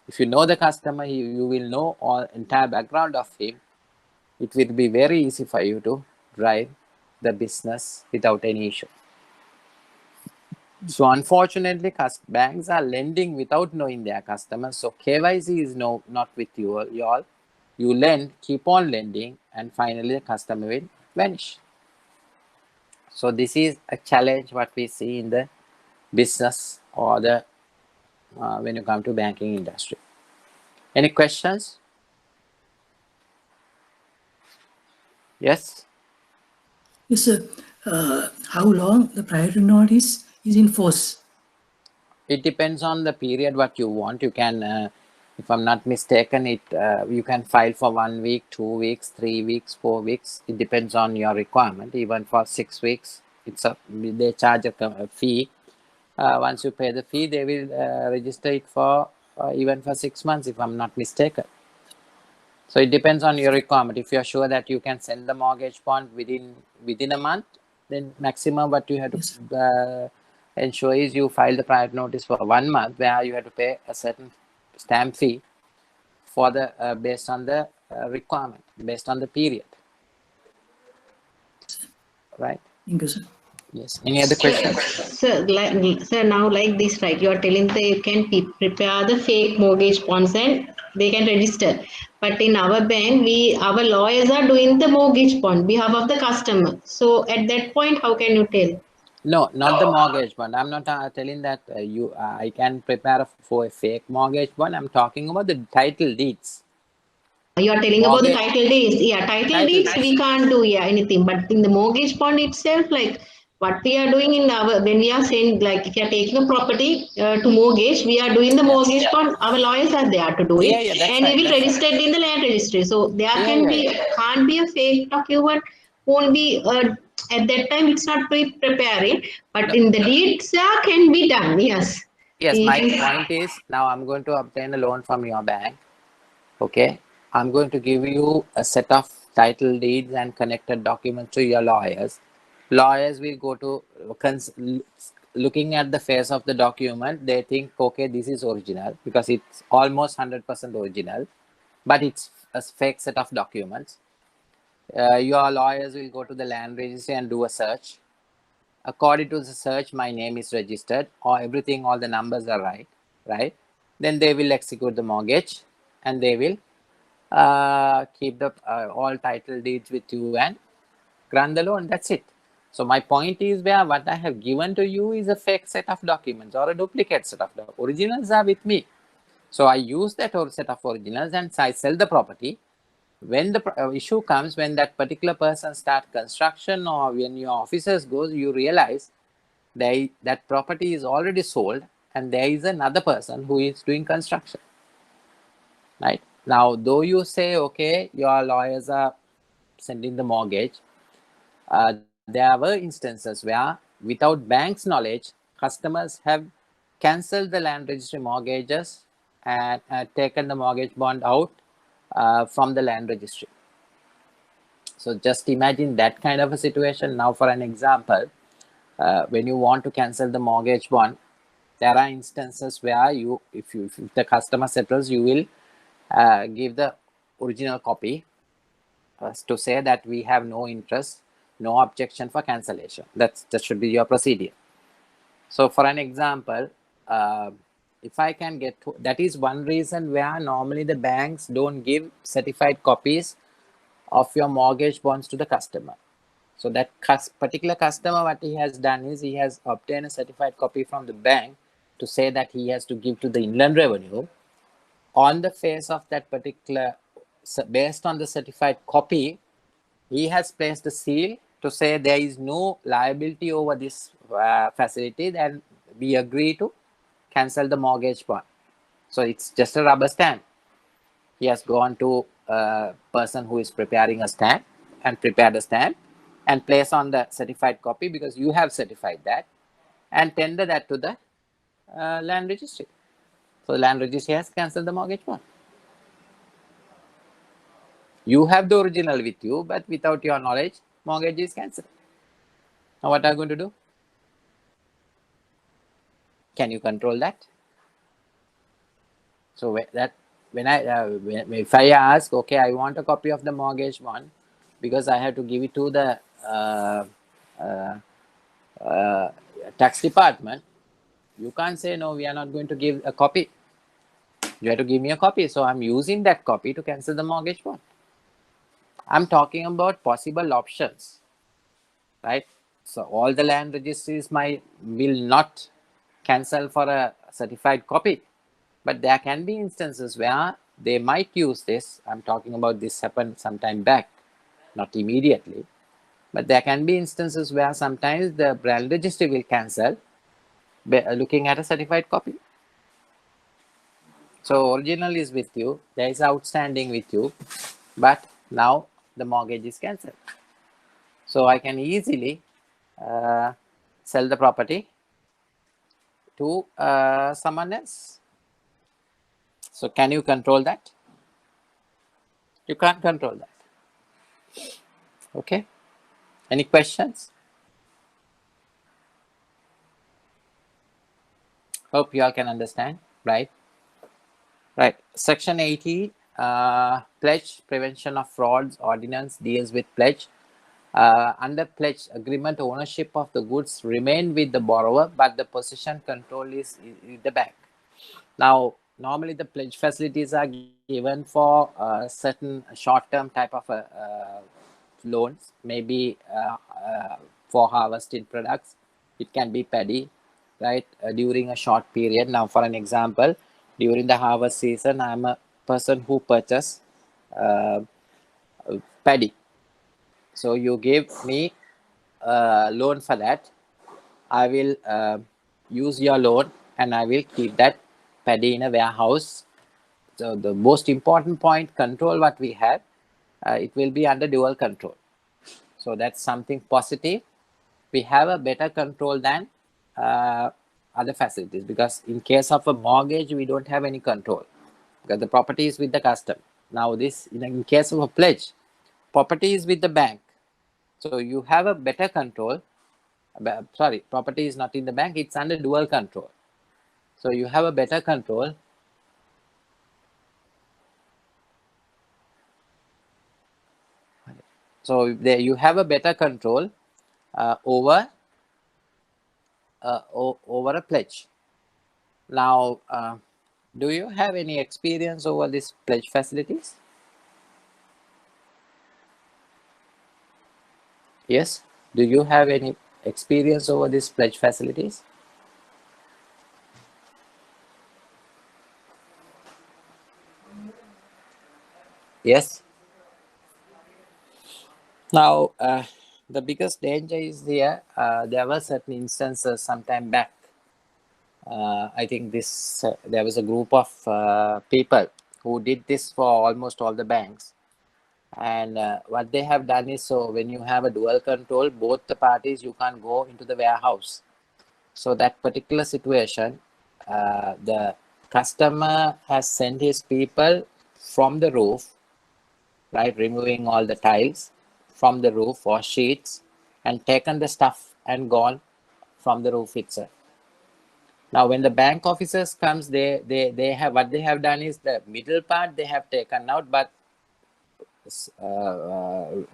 If you know the customer, you will know all entire background of him. It will be very easy for you to drive the business without any issue. So unfortunately, banks are lending without knowing their customers. So KYC is not with you all. You lend, keep on lending, and finally the customer will vanish. So this is a challenge what we see in the business or the when you come to banking industry. Any questions? Yes. Yes, sir. How long the priority notice is in force? It depends on the period what you want. You can, if I'm not mistaken, you can file for 1 week, 2 weeks, 3 weeks, 4 weeks. It depends on your requirement. Even for 6 weeks, they charge a fee. Once you pay the fee, they will register it for even for 6 months, if I'm not mistaken. So it depends on your requirement. If you're sure that you can send the mortgage bond within a month, then maximum what you have to ensure is you file the prior notice for 1 month, where you have to pay a certain stamp fee for the based on the requirement, based on the period. Right? Thank you, sir. Yes. Any other questions? Sir, now like this, right? You are telling they can prepare the fake mortgage bonds and they can register. But in our bank, our lawyers are doing the mortgage bond behalf of the customer. So at that point, how can you tell? No, not the mortgage bond. I'm not telling that I can prepare for a fake mortgage bond. I'm talking about the title deeds. You are telling about the title deeds. Yeah, title deeds we can't do anything. But in the mortgage bond itself, like what we are doing when we are saying, like if you are taking a property to mortgage, we are doing the mortgage bond. Our lawyers are there to do it, and we will register it in the land registry. So there can't be a fake document. Won't be at that time. It's not preparing, but in the deeds, can be done. Yes. Yes, my point is now I'm going to obtain a loan from your bank. Okay, I'm going to give you a set of title deeds and connected documents to your lawyers. Lawyers will go to looking at the face of the document. They think, okay, this is original because it's almost 100% original, but it's a fake set of documents. Your lawyers will go to the land registry and do a search. According to the search, my name is registered, or everything, all the numbers are right? Then they will execute the mortgage, and they will keep the all title deeds with you and grant the loan. That's it. So my point is, where what I have given to you is a fake set of documents or a duplicate set of documents. Originals are with me. So I use that set of originals and I sell the property. When the issue comes, when that particular person start construction or when your officers goes, you realize that property is already sold and there is another person who is doing construction. Right? Now, though you say, okay, your lawyers are sending the mortgage, there were instances where without bank's knowledge, customers have cancelled the land registry mortgages and taken the mortgage bond out from the land registry. So just imagine that kind of a situation. Now, for an example, when you want to cancel the mortgage bond, there are instances where if the customer settles, you will give the original copy to say that we have no interest, no objection for cancellation. That should be your procedure. So for an example, if I can get to, that is one reason where normally the banks don't give certified copies of your mortgage bonds to the customer. So that particular customer, what he has done is he has obtained a certified copy from the bank to say that he has to give to the Inland Revenue. On the face of that particular, based on the certified copy, he has placed a seal to say there is no liability over this facility, and we agree to cancel the mortgage bond. So it's just a rubber stamp. He has gone to a person who is preparing a stamp and prepared a stamp and place on the certified copy because you have certified that, and tender that to the land registry. So the land registry has cancelled the mortgage bond. You have the original with you, but without your knowledge, mortgage is cancelled. Now what are you going to do? Can you control that? So if I ask, okay, I want a copy of the mortgage bond because I have to give it to the tax department, you can't say no, we are not going to give a copy. You have to give me a copy. So I'm using that copy to cancel the mortgage bond. I'm talking about possible options, right? So all the land registries will not cancel for a certified copy, but there can be instances where they might use this. I'm talking about this happened sometime back, not immediately, but there can be instances where sometimes the land registry will cancel looking at a certified copy. So original is with you, there is outstanding with you, but now the mortgage is cancelled. So I can easily sell the property to someone else. So can you control that? You can't control that. Okay. Any questions? Hope you all can understand, right? Right. Section 80, Pledge Prevention of Frauds Ordinance deals with pledge. Under pledge agreement, ownership of the goods remain with the borrower, but the possession control is with the bank. Now, normally the pledge facilities are given for certain short-term type of loans, maybe for harvesting products. It can be paddy, right, during a short period. Now, for an example, during the harvest season, I'm a person who purchase paddy. So you give me a loan for that. I will use your loan and I will keep that paddy in a warehouse. So the most important point, control what we have, it will be under dual control. So that's something positive. We have a better control than other facilities, because in case of a mortgage, we don't have any control because the property is with the customer. Now this, in case of a pledge, property is with the bank. So you have a better control. Sorry, property is not in the bank, it's under dual control. So you have a better control. So there you have a better control over a pledge. Now, do you have any experience over these pledge facilities? Yes. Do you have any experience over these pledge facilities? Yes. Now, the biggest danger is there. There were certain instances sometime back. I think there was a group of people who did this for almost all the banks. And what they have done is, so when you have a dual control, both the parties, you can't go into the warehouse. So that particular situation, the customer has sent his people from the roof, right, removing all the tiles from the roof or sheets, and taken the stuff and gone from the roof itself. Now, when the bank officers comes, they have, what they have done is the middle part they have taken out, but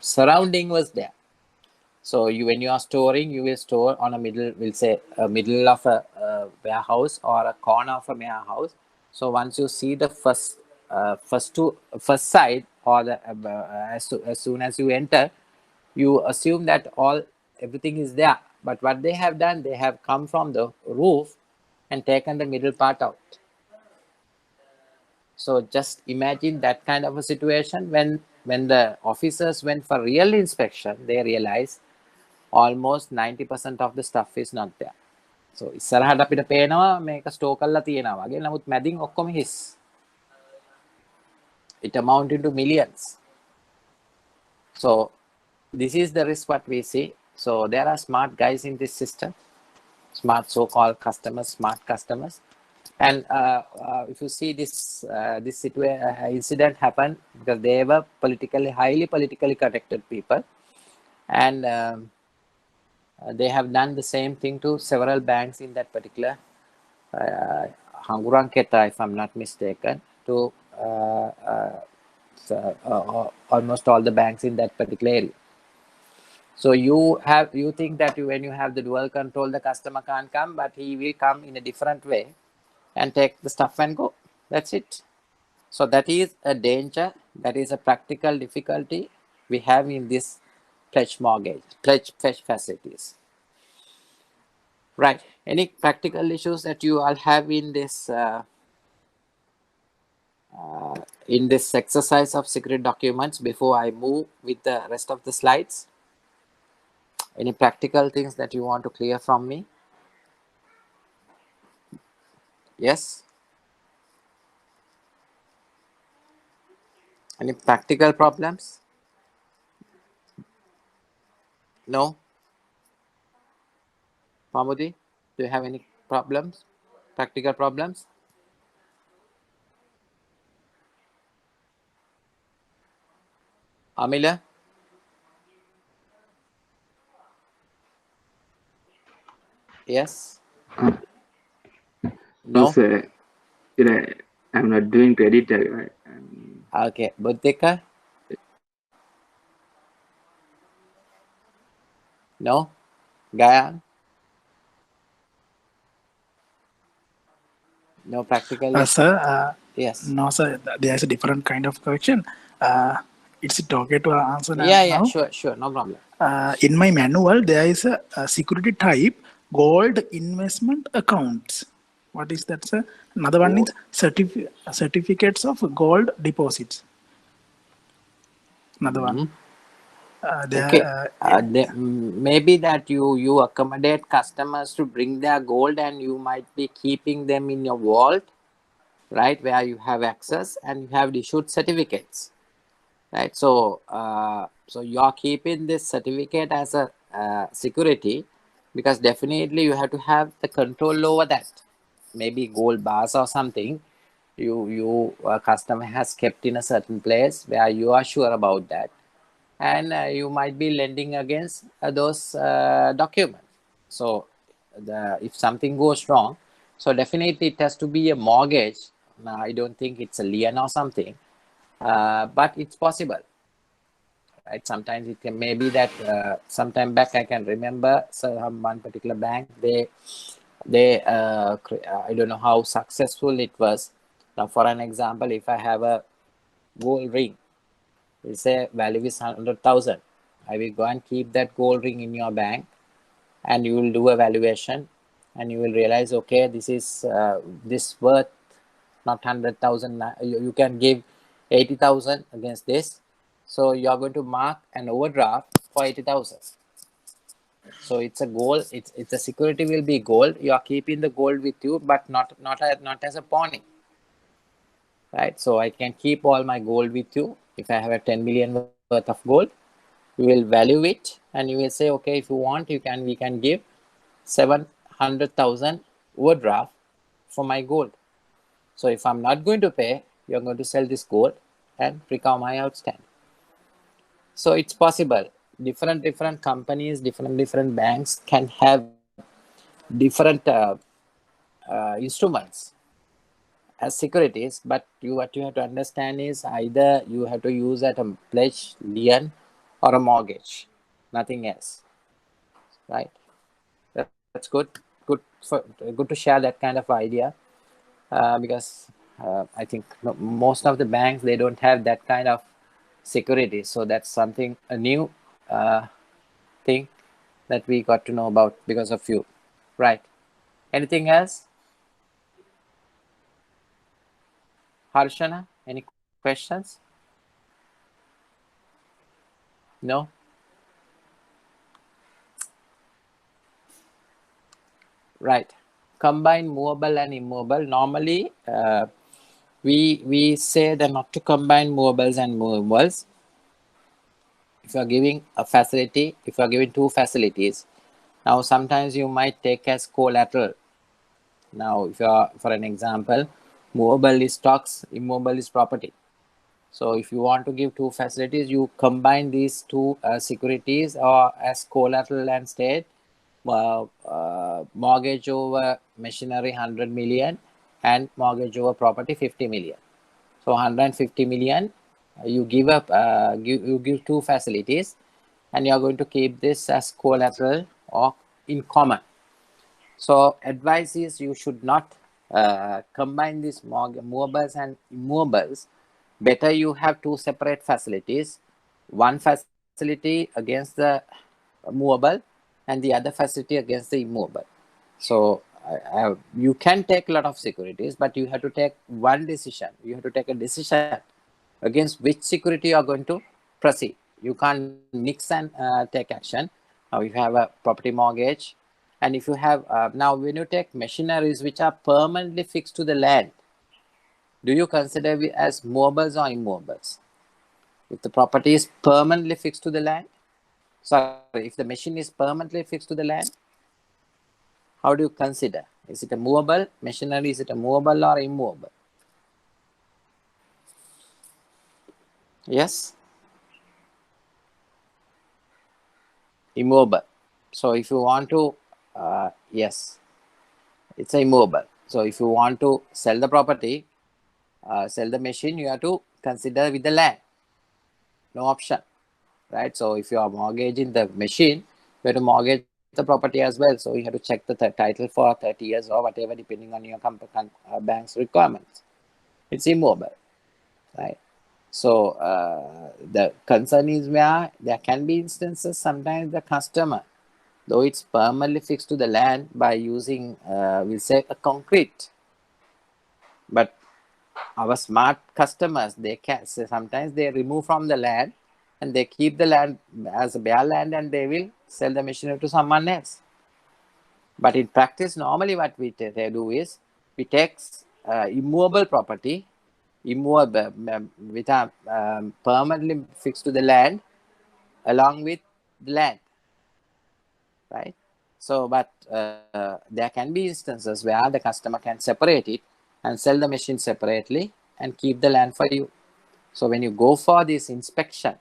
surrounding was there. So when you are storing, you will store on a middle, we'll say a middle of a warehouse or a corner of a warehouse. So once you see the first side, or as soon as you enter, you assume that everything is there. But what they have done, they have come from the roof and taken the middle part out. So just imagine that kind of a situation. When the officers went for real inspection, they realized almost 90% of the stuff is not there. So ඉස්සරහට අපිට පේනවා මේක store කරලා තියෙනවා වගේ. නමුත් මැදින් ඔක්කොම හිස්. It amounted to millions. So this is the risk what we see. So there are smart guys in this system, smart so-called customers, smart customers. And if you see this incident happened because they were highly politically connected people, and they have done the same thing to several banks in that particular Hanguran Keta, if I'm not mistaken, to almost all the banks in that particular area. So you think that when you have the dual control, the customer can't come, but he will come in a different way and take the stuff and go. That's it. So that is a danger. That is a practical difficulty we have in this pledge facilities. Right. Any practical issues that you all have in this exercise of secret documents before I move with the rest of the slides? Any practical things that you want to clear from me? Yes? Any practical problems? No? Pamudi, do you have any problems? Practical problems? Amila? Yes? No? sir. I'm not doing credit. Okay. Buddhika? No? Gayan? No practical issue? Sir, Yes. no, sir. There's a different kind of question. It's okay to answer now. Yeah, sure, no problem. In my manual, there is a security type gold investment accounts. What is that, sir? Another one is certificates of gold deposits. Another one. Okay. Maybe that you accommodate customers to bring their gold and you might be keeping them in your vault, right, where you have access and you have issued certificates, right? So so you are keeping this certificate as a security because definitely you have to have the control over that. Maybe gold bars or something you customer has kept in a certain place where you are sure about that, and you might be lending against those documents. So if something goes wrong, so definitely it has to be a mortgage. I don't think it's a lien or something, but it's possible, right? Sometimes it can, maybe that sometime back I can remember one particular bank, they I don't know how successful it was. Now for an example, if I have a gold ring, we say value is 100,000. I will go and keep that gold ring in your bank, and you will do a valuation, and you will realize, okay, this is this worth not 100,000. You can give 80,000 against this, so you are going to mark an overdraft for 80,000. So it's a gold. It's a security will be gold. You are keeping the gold with you, but not as a pawning. Right, so I can keep all my gold with you. If I have a 10 million worth of gold, you will value it and you will say, okay, if you want, we can give 700,000 overdraft for my gold. So if I'm not going to pay, you're going to sell this gold and recover my outstanding. So it's possible. Different companies, different banks can have different instruments as securities, but what you have to understand is either you have to use at a pledge, lien, or a mortgage, nothing else, right? That's good to share that kind of idea, because I think most of the banks, they don't have that kind of security. So that's something, a new thing that we got to know about because of you, right? Anything else? Harshana, any questions? No? right? Combine movable and immovable. Normally, we say that not to combine movables and movables. If you are giving a facility, if you are giving two facilities, now sometimes you might take as collateral. Now, if you are, for an example, movable is stocks, immovable is property. So if you want to give two facilities, you combine these two securities or as collateral and state mortgage over machinery 100 million and mortgage over property 50 million. So 150 million, you give up, you give two facilities, and you are going to keep this as collateral or in common. So advice is you should not combine these movables and immovables. Better you have two separate facilities, one facility against the movable and the other facility against the immovable. So you can take a lot of securities, but you have to take one decision. You have to take a decision against which security you are going to proceed. You can't mix and take action. Now, if you have a property mortgage, and if you have, now when you take machineries which are permanently fixed to the land, do you consider it as movables or immovables? If the property is permanently fixed to the land, sorry, if the machine is permanently fixed to the land, how do you consider? Is it a movable machinery? Is it a movable or immovable? Yes? Immobile. So if you want to, yes, it's a immobile. So if you want to sell the property, sell the machine, you have to consider with the land. No option, right? So if you are mortgaging the machine, you have to mortgage the property as well. So you have to check the title for 30 years or whatever, depending on your bank's requirements. It's immobile, right? So the concern is where there can be instances sometimes the customer, though it's permanently fixed to the land by using, we'll say, a concrete, but our smart customers, they can sometimes they remove from the land and they keep the land as a bare land and they will sell the machinery to someone else. But in practice, normally what we do is we take immovable property, immovable which are permanently fixed to the land along with the land, right? So, but there can be instances where the customer can separate it and sell the machine separately and keep the land for you. So when you go for this inspection,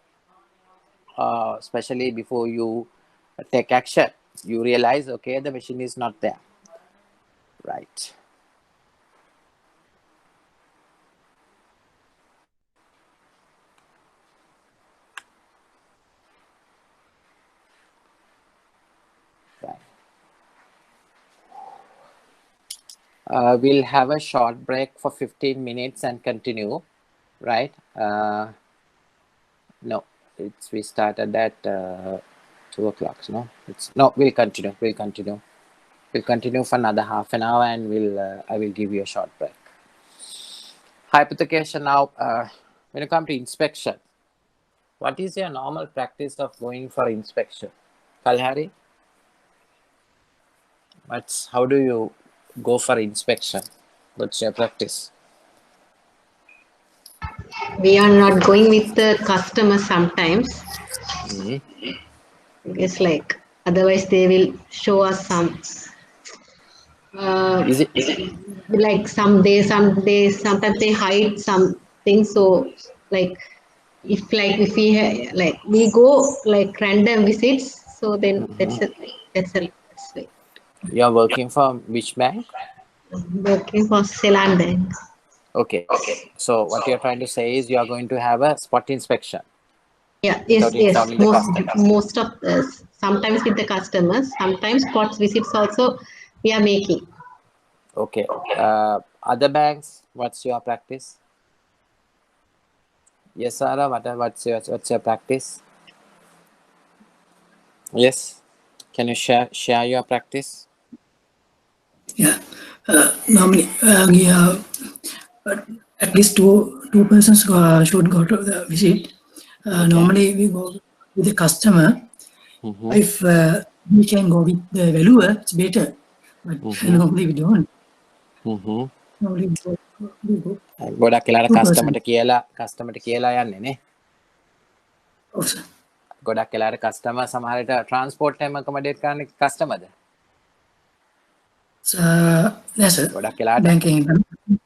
especially before you take action, you realize, okay, the machine is not there, right? We'll have a short break for 15 minutes and continue, right? No, we started at 2 o'clock. No, we'll continue. We'll continue for another half an hour, and I will give you a short break. Hypothecation now. When you come to inspection, what is your normal practice of going for inspection, Kalhari? How do you go for inspection? What's your practice? We are not going with the customer sometimes. It's like otherwise they will show us some. Is it like sometimes they hide some things. So like if we go like random visits. So then that's it. You are working for which bank? Working for Ceylon Bank. Okay. So what you're trying to say is you are going to have a spot inspection. Yeah, yes. Most of this, sometimes with the customers, sometimes spot visits also we are making. Okay. Other banks, what's your practice? Yes, Sarah, what's your practice? Yes. Can you share your practice? Yeah. Normally, at least two persons should go to the visit. Okay. Normally, we go with the customer. If we can go with the valuer, it's better. but normally we don't. Normally we go ගොඩක් වෙලාට two කස්ටමර්ට person. කියලා යන්නේ නේ. Oh, sir. ගොඩක් වෙලාට customer සමහරට transport එකම accommodate කරන්නේ කස්ටමර්ද? So, yes, sir. ගොඩක් වෙලාට Banking.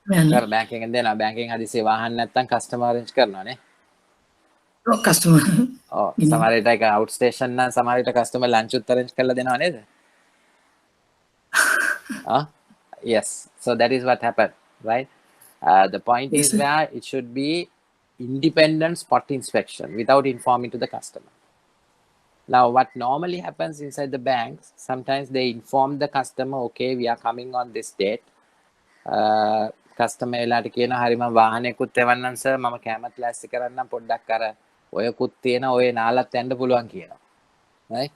බෑන්කින් එකෙන් දෙනවා. බෑන්කින් හදිසියේ වාහන නැත්තම් කස්ටමර් අරේන්ජ් කරනවා නේ. Customer. ඔව් සමහර විට ඒක අවුට් ස්ටේෂන් නම් සමහර විට කස්ටමර් ලන්ච් උත් අරේන්ජ් කරලා දෙනවා නේද? Yes, so that is what happened, right? The point Yes, is sir. where it should be independent spot inspection without informing to the customer. Now, what normally happens inside the banks, sometimes they inform the customer, okay, we are coming on this date. Customer එලාට කියන හරි මම වාහනයකුත් එවන්නම් sir මම camera class එක කරන්නම් පොඩ්ඩක් අර ඔයකුත් තියෙන ඔය නාලත් යන්න පුළුවන් කියනවා. Right?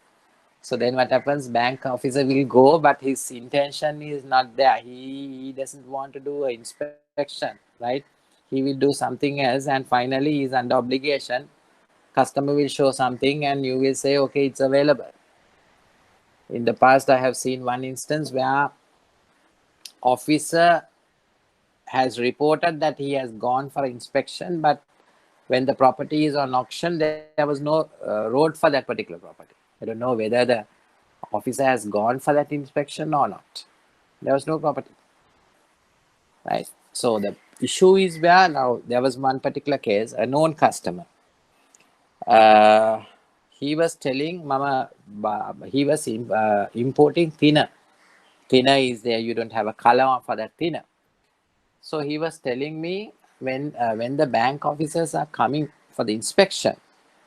So then what happens, bank officer will go, but his intention is not there. He doesn't want to do an inspection, right? He will do something else, and finally he is under obligation. Customer will show something and you will say, okay, it's available. In the past, I have seen one instance where officer has reported that he has gone for inspection, but when the property is on auction, there was no road for that particular property. I don't know whether the officer has gone for that inspection or not. There was no property, right? So the issue is where now there was one particular case, a known customer. He was telling Mama, he was importing thinner. Thinner is there, you don't have a color for that thinner. So he was telling me when the bank officers are coming for the inspection,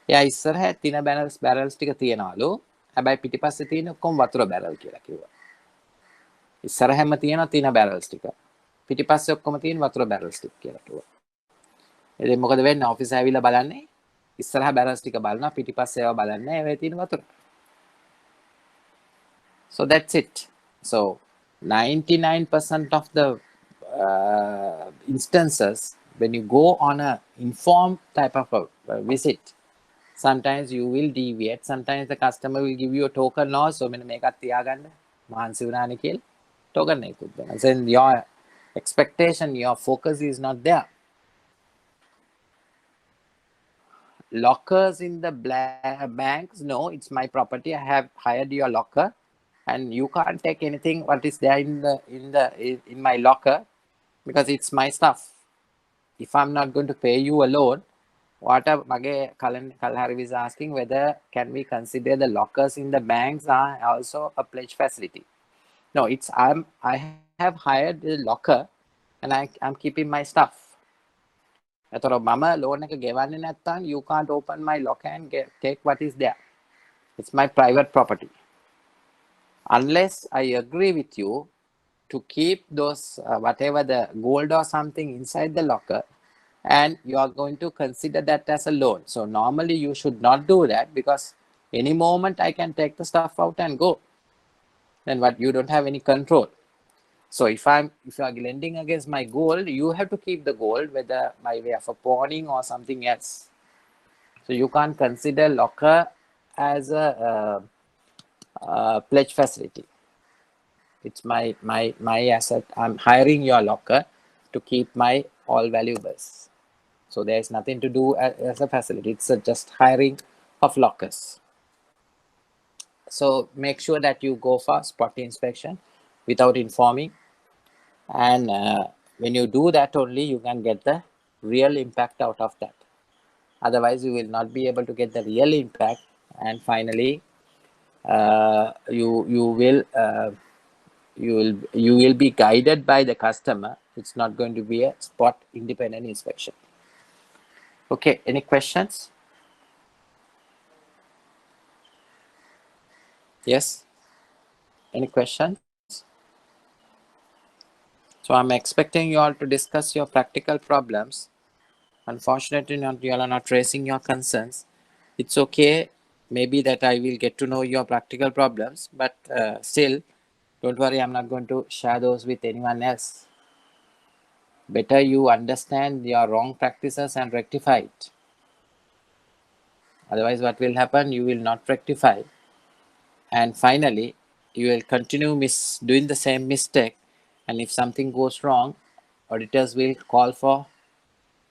එයා ඉස්සරහ thinner barrels ටික තියනවලු. හැබැයි පිටිපස්සේ තියෙන ඔක්කොම වතුර barrel කියලා කිව්වා. ඉස්සරහම තියෙන thinner barrels ටික. පිටිපස්සේ ඔක්කොම තියෙන වතුර barrels ටික කියලා කිව්වා. ඉතින් මොකද වෙන්නේ? ඔෆිස් ඇවිල්ලා බලන්නේ ඉස්සරහ barrels ටික බලනවා පිටිපස්සේ ඒවා බලන්නේ ඒවේ තියෙන වතුර. So that's it. So 99% of the instances when you go on a informed type of a visit, sometimes you will deviate. Sometimes the customer will give you a token also. මෙන්න මේකත් තියාගන්න මහන්සි වුණානේ කියලා token එකකුත් දෙනවා. Then your expectation, your focus is not there. Lockers in the banks, no, it's my property. I have hired your locker, and you can't take anything what is there in my locker because it's my stuff. If I'm not going to pay you a loan, Mage Kalhari is asking whether can we consider the lockers in the banks are also a pledge facility. No, it's I have hired the locker and I'm keeping my stuff. එතකොට මම loan එක ගෙවන්නේ නැත්නම් you can't open my locker and take what is there. It's my private property. Unless I agree with you to keep those whatever the gold or something inside the locker, and you are going to consider that as a loan. So normally you should not do that because any moment I can take the stuff out and go. Then what, you don't have any control. So if you are lending against my gold, you have to keep the gold whether by way of a pawning or something else. So you can't consider locker as a pledge facility. It's my asset. I'm hiring your locker to keep my all valuables. So there's nothing to do as a facility. It's just hiring of lockers. So make sure that you go for spot inspection without informing. And when you do that only, you can get the real impact out of that. Otherwise, you will not be able to get the real impact. And finally, you will be guided by the customer. It's not going to be a spot independent inspection. Okay, any questions? Yes? Any questions? So I'm expecting you all to discuss your practical problems. Unfortunately, you all are not raising your concerns. It's okay. Maybe that I will get to know your practical problems, but still, don't worry, I'm not going to share those with anyone else. Better you understand your wrong practices and rectify it. Otherwise, what will happen? You will not rectify. And finally, you will continue doing the same mistake, and if something goes wrong, auditors will call for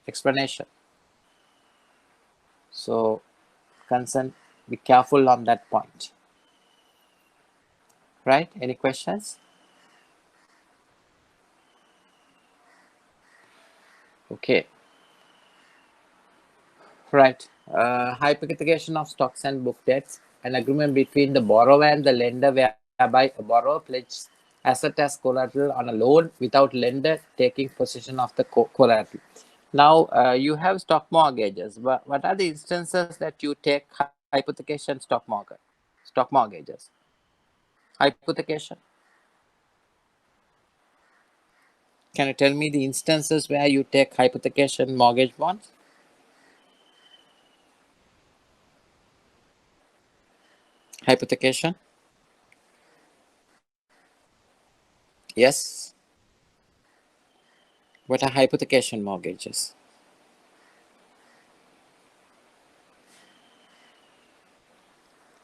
explanation. So be careful on that point. Right? Any questions? Okay. Right. Hypothecation of stocks and book debts, an agreement between the borrower and the lender whereby a borrower pledges asset as collateral on a loan without lender taking possession of the collateral. Now, you have stock mortgages, but what are the instances that you take hypothecation stock mortgages? Hypothecation. Can you tell me the instances where you take hypothecation mortgage bonds? Hypothecation? Yes. What are hypothecation mortgages?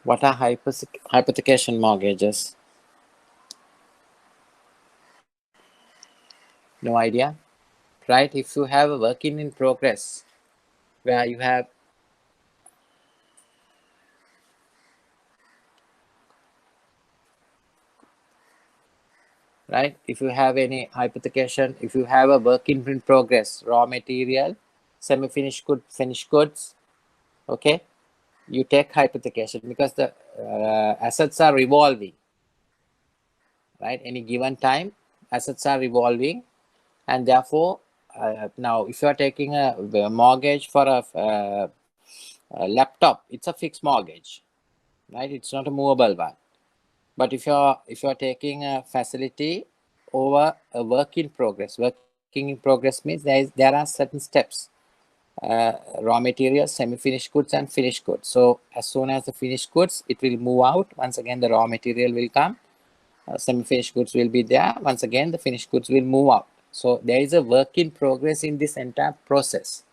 What are hypothecation mortgages? No idea, right? If you have a working in progress where you have right, if you have any hypothecation, if you have a working in progress, raw material, semi-finished good, finished goods, okay, you take hypothecation because the assets are revolving, right? Any given time, assets are revolving, and therefore, now if you are taking a mortgage for a laptop, it's a fixed mortgage, right? It's not a movable one. But if you're taking a facility over a work in progress, working in progress means there are certain steps, raw materials, semi-finished goods, and finished goods. So as soon as the finished goods, it will move out. Once again, the raw material will come. Semi-finished goods will be there. Once again, the finished goods will move out. So there is a work in progress in this entire process,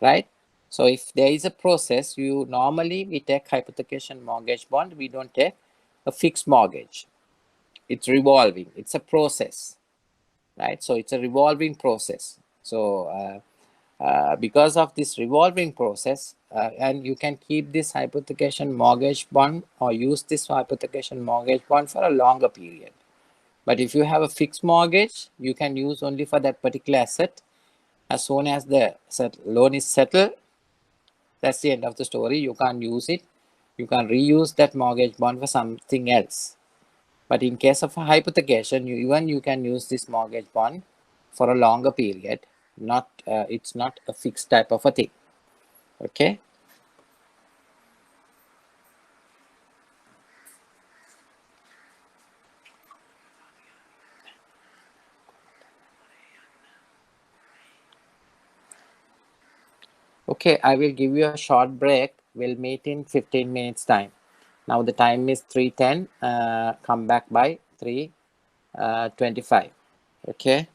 right? So if there is a process, we take hypothecation mortgage bond. We don't take a fixed mortgage. It's revolving. It's a process, right? So it's a revolving process. So because of this revolving process, and you can keep this hypothecation mortgage bond or use this hypothecation mortgage bond for a longer period. But if you have a fixed mortgage, you can use only for that particular asset. As soon as the loan is settled, that's the end of the story. You can't use it. You can reuse that mortgage bond for something else. But in case of a hypothecation, you can use this mortgage bond for a longer period. It's not a fixed type of a thing. Okay. Okay, I will give you a short break. We'll meet in 15 minutes time. Now the time is 3:10. Come back by 3:25. Okay.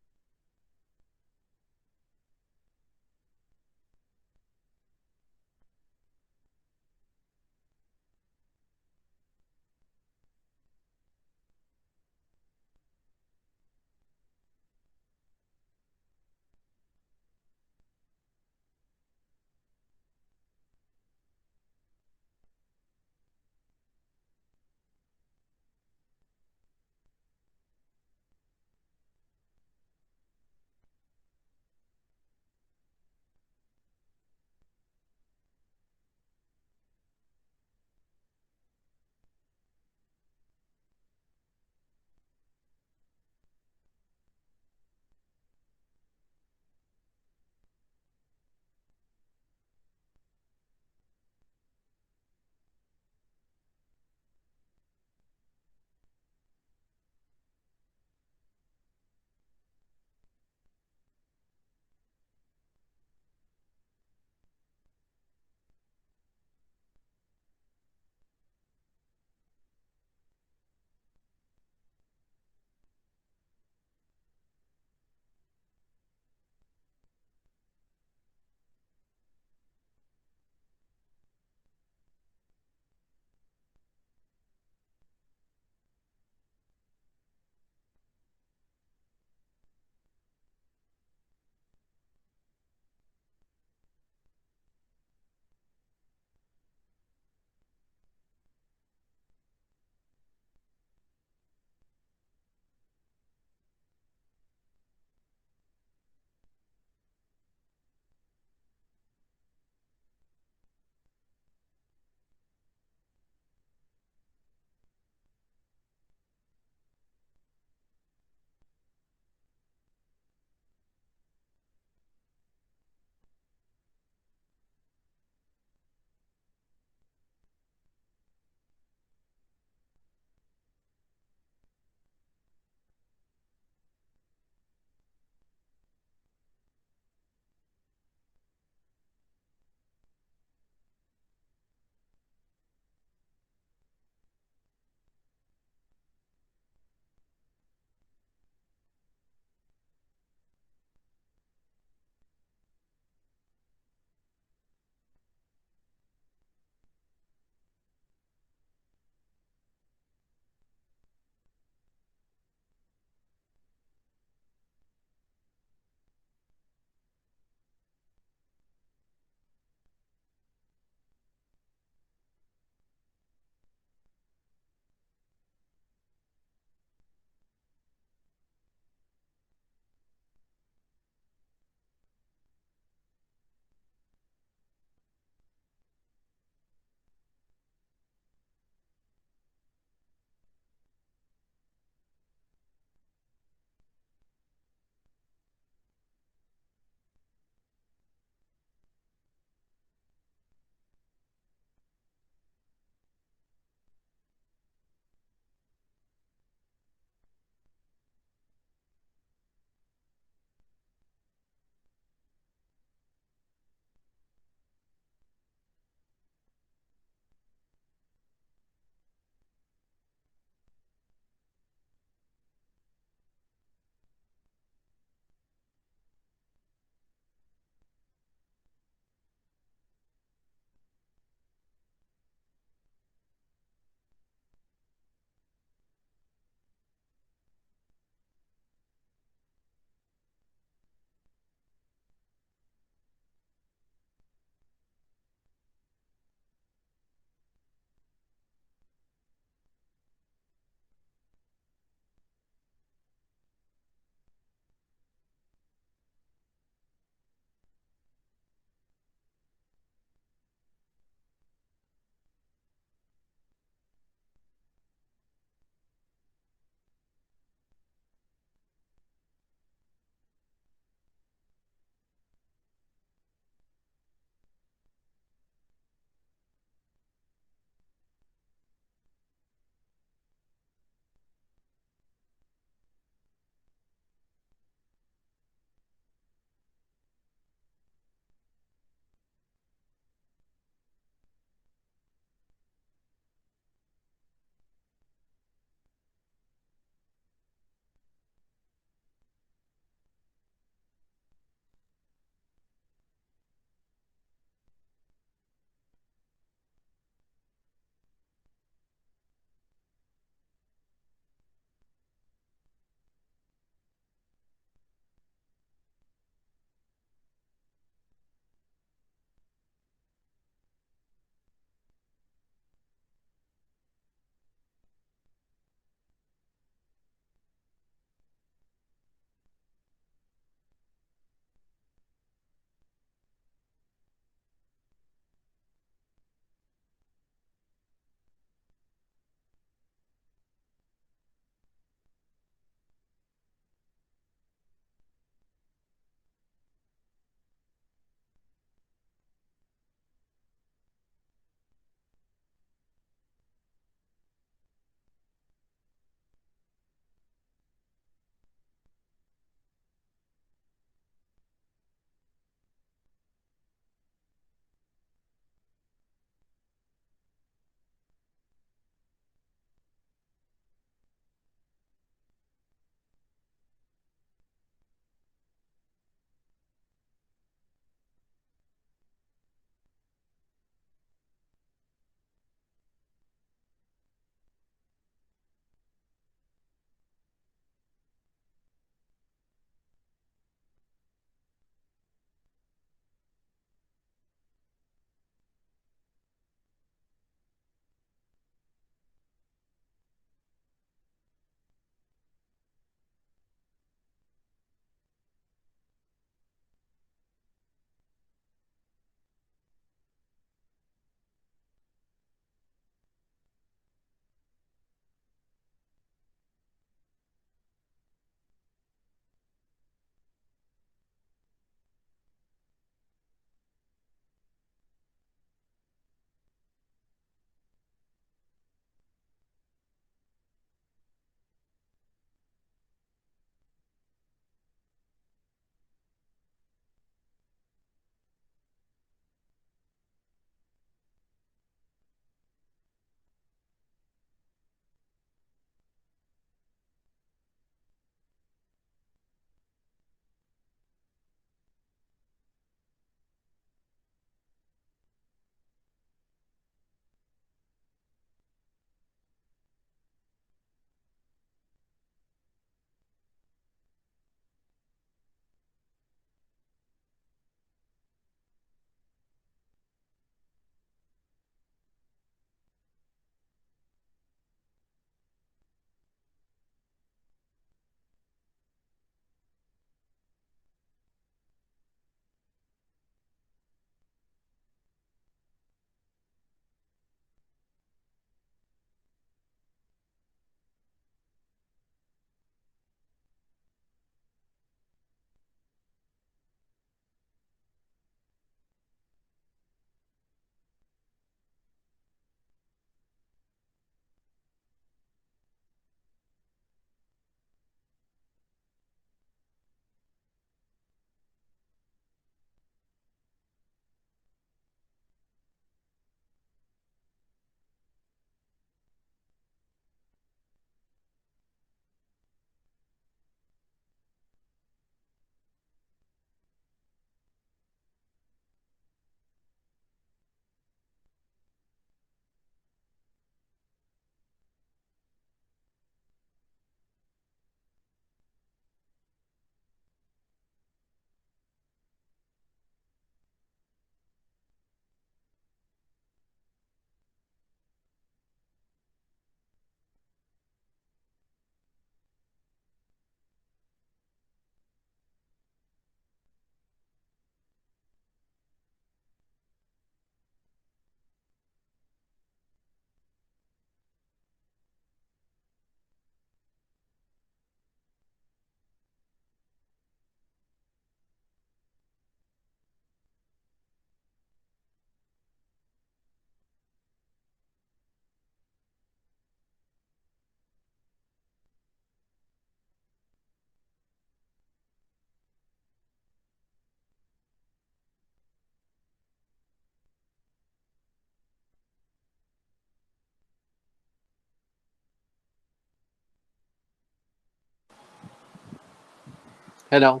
Hello.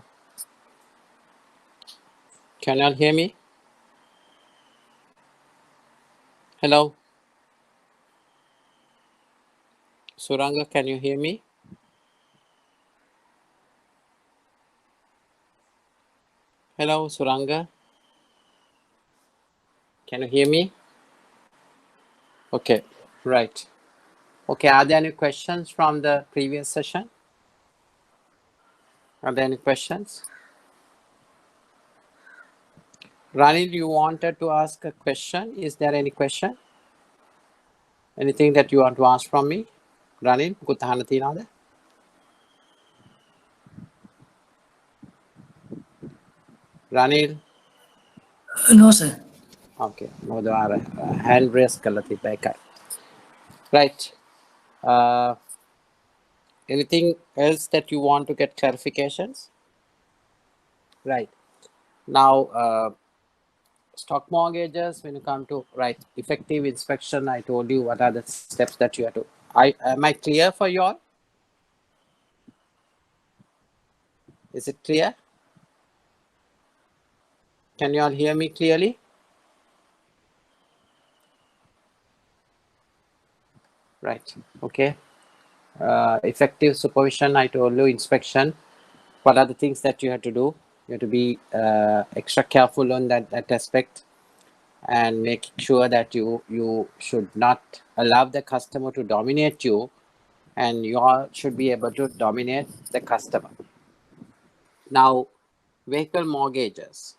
Can you all hear me? Hello. Suranga, can you hear me? Hello, Suranga. Can you hear me? Okay, right. Okay, are there any questions from the previous session? Are there any questions? Ranil, you wanted to ask a question. Is there any question? Anything that you want to ask from me? Ranil, Gutahana Tinada? Ranil? No, sir. Okay, hand raise kalati back. Right. Anything else that you want to get clarifications? Right. Now, stock mortgages, when you come to effective inspection, I told you what are the steps that you have to. Am I clear for you all? Is it clear? Can you all hear me clearly? Right. Okay. Effective supervision, I told you, inspection. What are the things that you have to do? You have to be extra careful on that aspect, and make sure that you should not allow the customer to dominate you, and you all should be able to dominate the customer. Now, vehicle mortgages.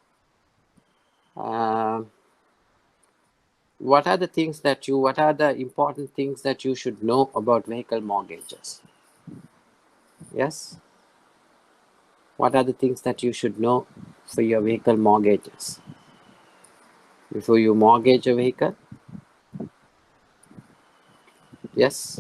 What are the important things that you should know about vehicle mortgages? Yes? What are the things that you should know for your vehicle mortgages? Before you mortgage a vehicle? Yes?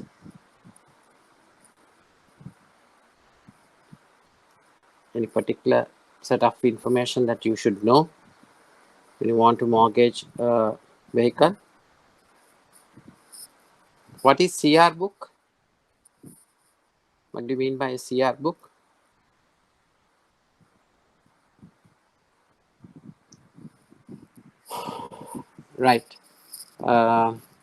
Any particular set of information that you should know when you want to mortgage a vehicle? What is CR book? What do you mean by a CR book? Right.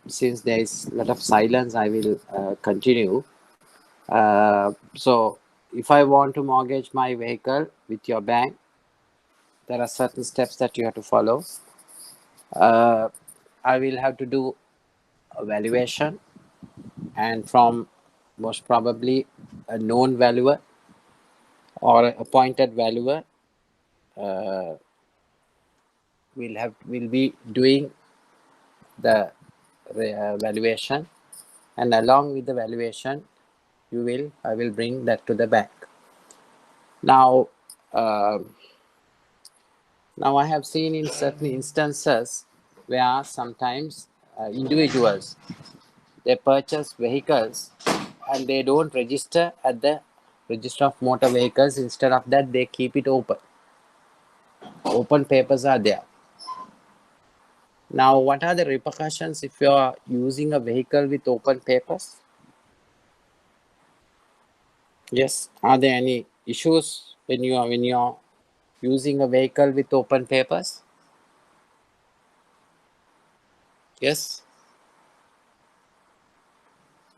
Since there is a lot of silence, I will continue. So if I want to mortgage my vehicle with your bank, there are certain steps that you have to follow. I will have to do a valuation, and from most probably a known valuer or an appointed valuer will be doing the valuation, and along with the valuation I will bring that to the bank. Now I have seen in certain instances where sometimes individuals, they purchase vehicles and they don't register at the register of motor vehicles. Instead of that, they keep it open. Open papers are there. Now, what are the repercussions if you are using a vehicle with open papers? Yes. Are there any issues when you are using a vehicle with open papers? Yes.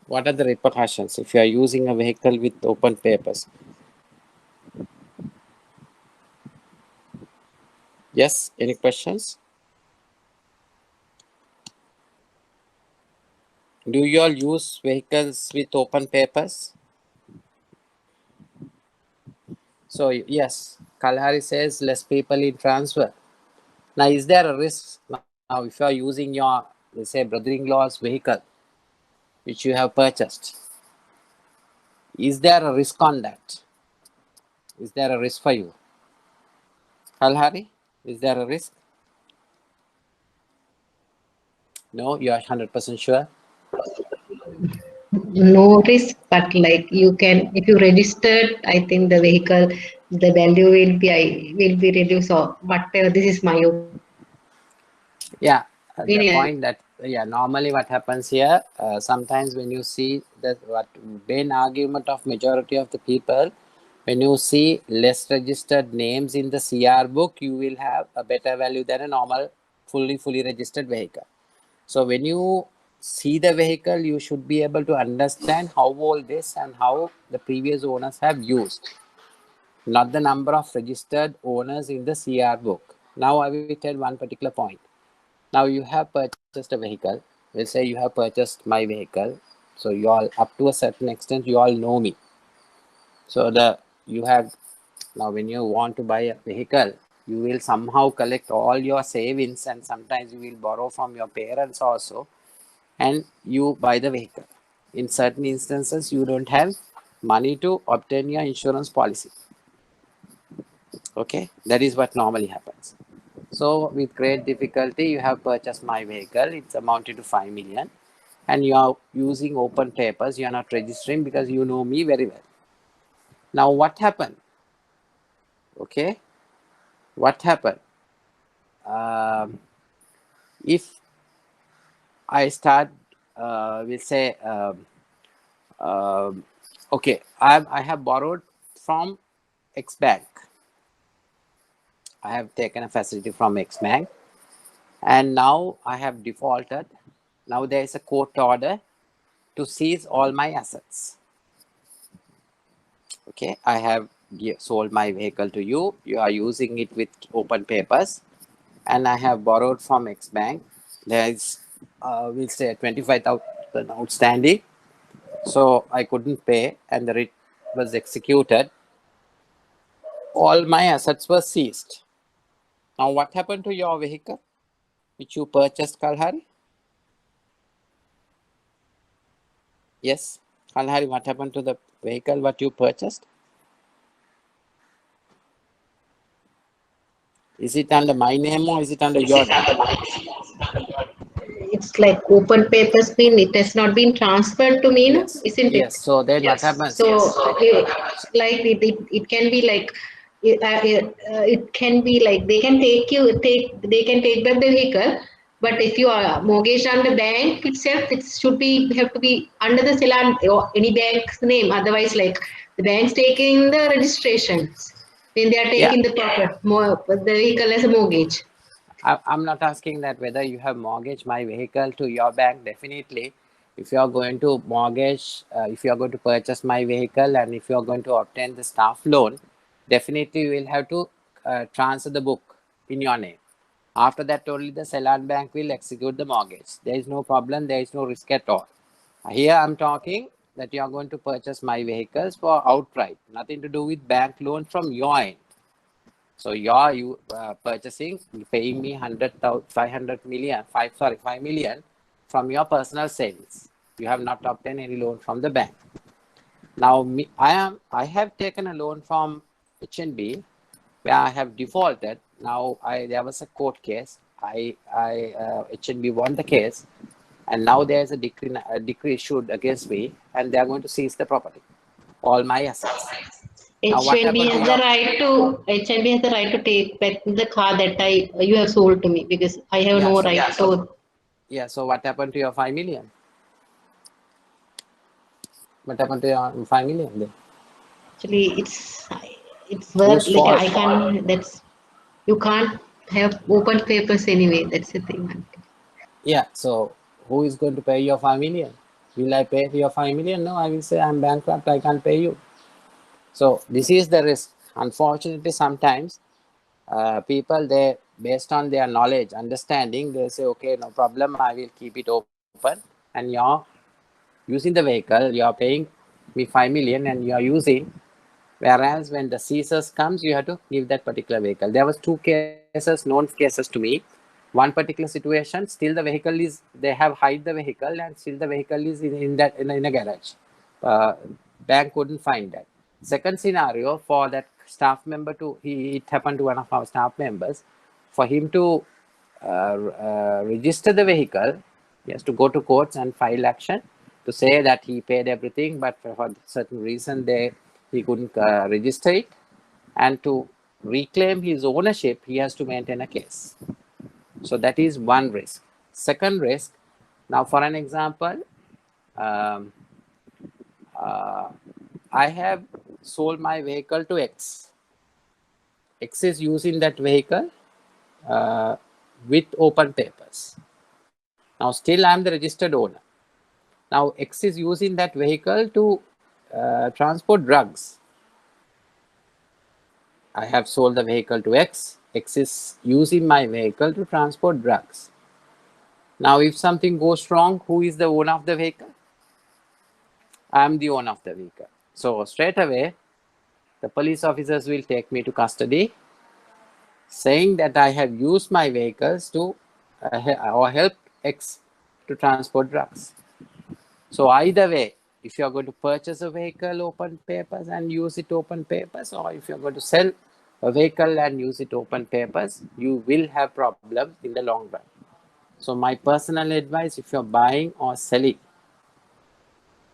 What are the repercussions if you are using a vehicle with open papers? Yes. Any questions? Do you all use vehicles with open papers? So yes, Kalhari says less people in transfer. Now, is there a risk now if you are using your, let's say, brother-in-law's vehicle, which you have purchased? Is there a risk on that? Is there a risk for you? Kalhari, is there a risk? No, you are 100% sure? No risk, but like you can, if you registered, I think the vehicle, the value will be reduced or whatever. This is my Yeah, the opinion. point that, normally what happens here, sometimes when you see that what main argument of majority of the people, When you see less registered names in the CR book, you will have a better value than a normal fully registered vehicle. So when you see the vehicle, you should be able to understand how old this and how the previous owners have used, not the number of registered owners in the CR book. Now I will tell one particular point. Now you have purchased a vehicle. We'll say you have purchased my vehicle. So you all, up to a certain extent, you all know me. So you have, now when you want to buy a vehicle, you will somehow collect all your savings, and sometimes you will borrow from your parents also, and you buy the vehicle. In certain instances, you don't have money to obtain your insurance policy. Okay, that is what normally happens. So with great difficulty, you have purchased my vehicle. It's amounted to 5 million, and you are using open papers. You are not registering because you know me very well. Now what happened? Okay, what happened? If I start, we'll say, okay, I have borrowed from X bank. I have taken a facility from X bank, and now I have defaulted. Now there is a court order to seize all my assets. Okay, I have sold my vehicle to you. You are using it with open papers, and I have borrowed from X bank. There is, we'll say, 25,000 outstanding. So I couldn't pay, and the writ was executed. All my assets were seized. Now, what happened to your vehicle, which you purchased, Kalhari? Yes, Kalhari, what happened to the vehicle what you purchased? Is it under my name or is it under your name? It's like open papers mean it has not been transferred to me, no? Yes. Isn't Yes. it? So then what happens? So like it can be like it can be like they can they can take back the vehicle, but if you are mortgaged on the bank itself, it should be have to be under the Ceylon or any bank's name. Otherwise, like the bank's taking the registrations when they are Yeah. taking the vehicle as a mortgage. I'm not asking that whether you have mortgaged my vehicle to your bank. Definitely, if you are going to mortgage, if you are going to purchase my vehicle, and if you are going to obtain the staff loan, definitely you will have to transfer the book in your name. After that, only the Ceylon bank will execute the mortgage. There is no problem. There is no risk at all. Here I'm talking that you are going to purchase my vehicles for outright, nothing to do with bank loan from your end. So you purchasing, paying me 500 million, 5 million from your personal savings. You have not obtained any loan from the bank. Now I have taken a loan from HNB where I have defaulted. Now there was a court case. HNB won the case, and now there is a decree issued against me, and they are going to seize the property, all my assets. Now what HNB happened to has your? the right to HNB has the right to take back the car that you have sold to me because I have Yeah, no so right to. yeah. So what happened to your 5 million? What happened to your 5 million then? Actually, it's worth Whose like fault? I can't. That's you can't have open papers anyway. That's the thing. Yeah. So who is going to pay your 5 million? Will I pay your 5 million? No, I will say I'm bankrupt. I can't pay you. So this is the risk. Unfortunately, sometimes people, they, based on their knowledge, understanding, they say, okay, no problem. I will keep it open, and you're using the vehicle. You are paying me 5 million, and you are using. Whereas when the seizures comes, you have to give that particular vehicle. There was 2 cases, known cases to me. One particular situation, still the vehicle is, they have hide the vehicle, and still the vehicle is in a garage. Uh, Bank couldn't find that. Second scenario, for that staff member to, it happened to one of our staff members, for him to register the vehicle, he has to go to courts and file action to say that he paid everything, but for certain reason he couldn't register it, and to reclaim his ownership, he has to maintain a case. So that is one risk. Second risk, now for an example, um, I have sold my vehicle to X. X is using that vehicle with open papers. Now still I am the registered owner. Now X is using that vehicle to transport drugs. I have sold the vehicle to X. X is using my vehicle to transport drugs. Now if something goes wrong, who is the owner of the vehicle? I am the owner of the vehicle. So straight away, the police officers will take me to custody, saying that I have used my vehicles to or help X to transport drugs. So either way, if you are going to purchase a vehicle, open papers and use it open papers, or if you are going to sell a vehicle and use it open papers, you will have problems in the long run. So my personal advice, if you're buying or selling,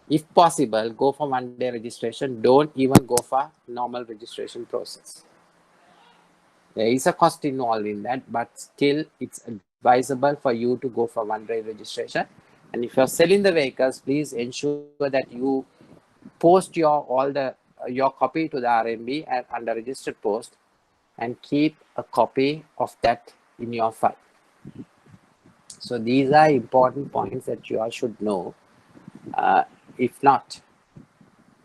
if possible, go for one-day registration. Don't even go for normal registration process. There is a cost involved in that, but still it's advisable for you to go for one-day registration. And if you're selling the vehicles, please ensure that you post your copy to the RMB and under registered post, and keep a copy of that in your file. So these are important points that you all should know. If not,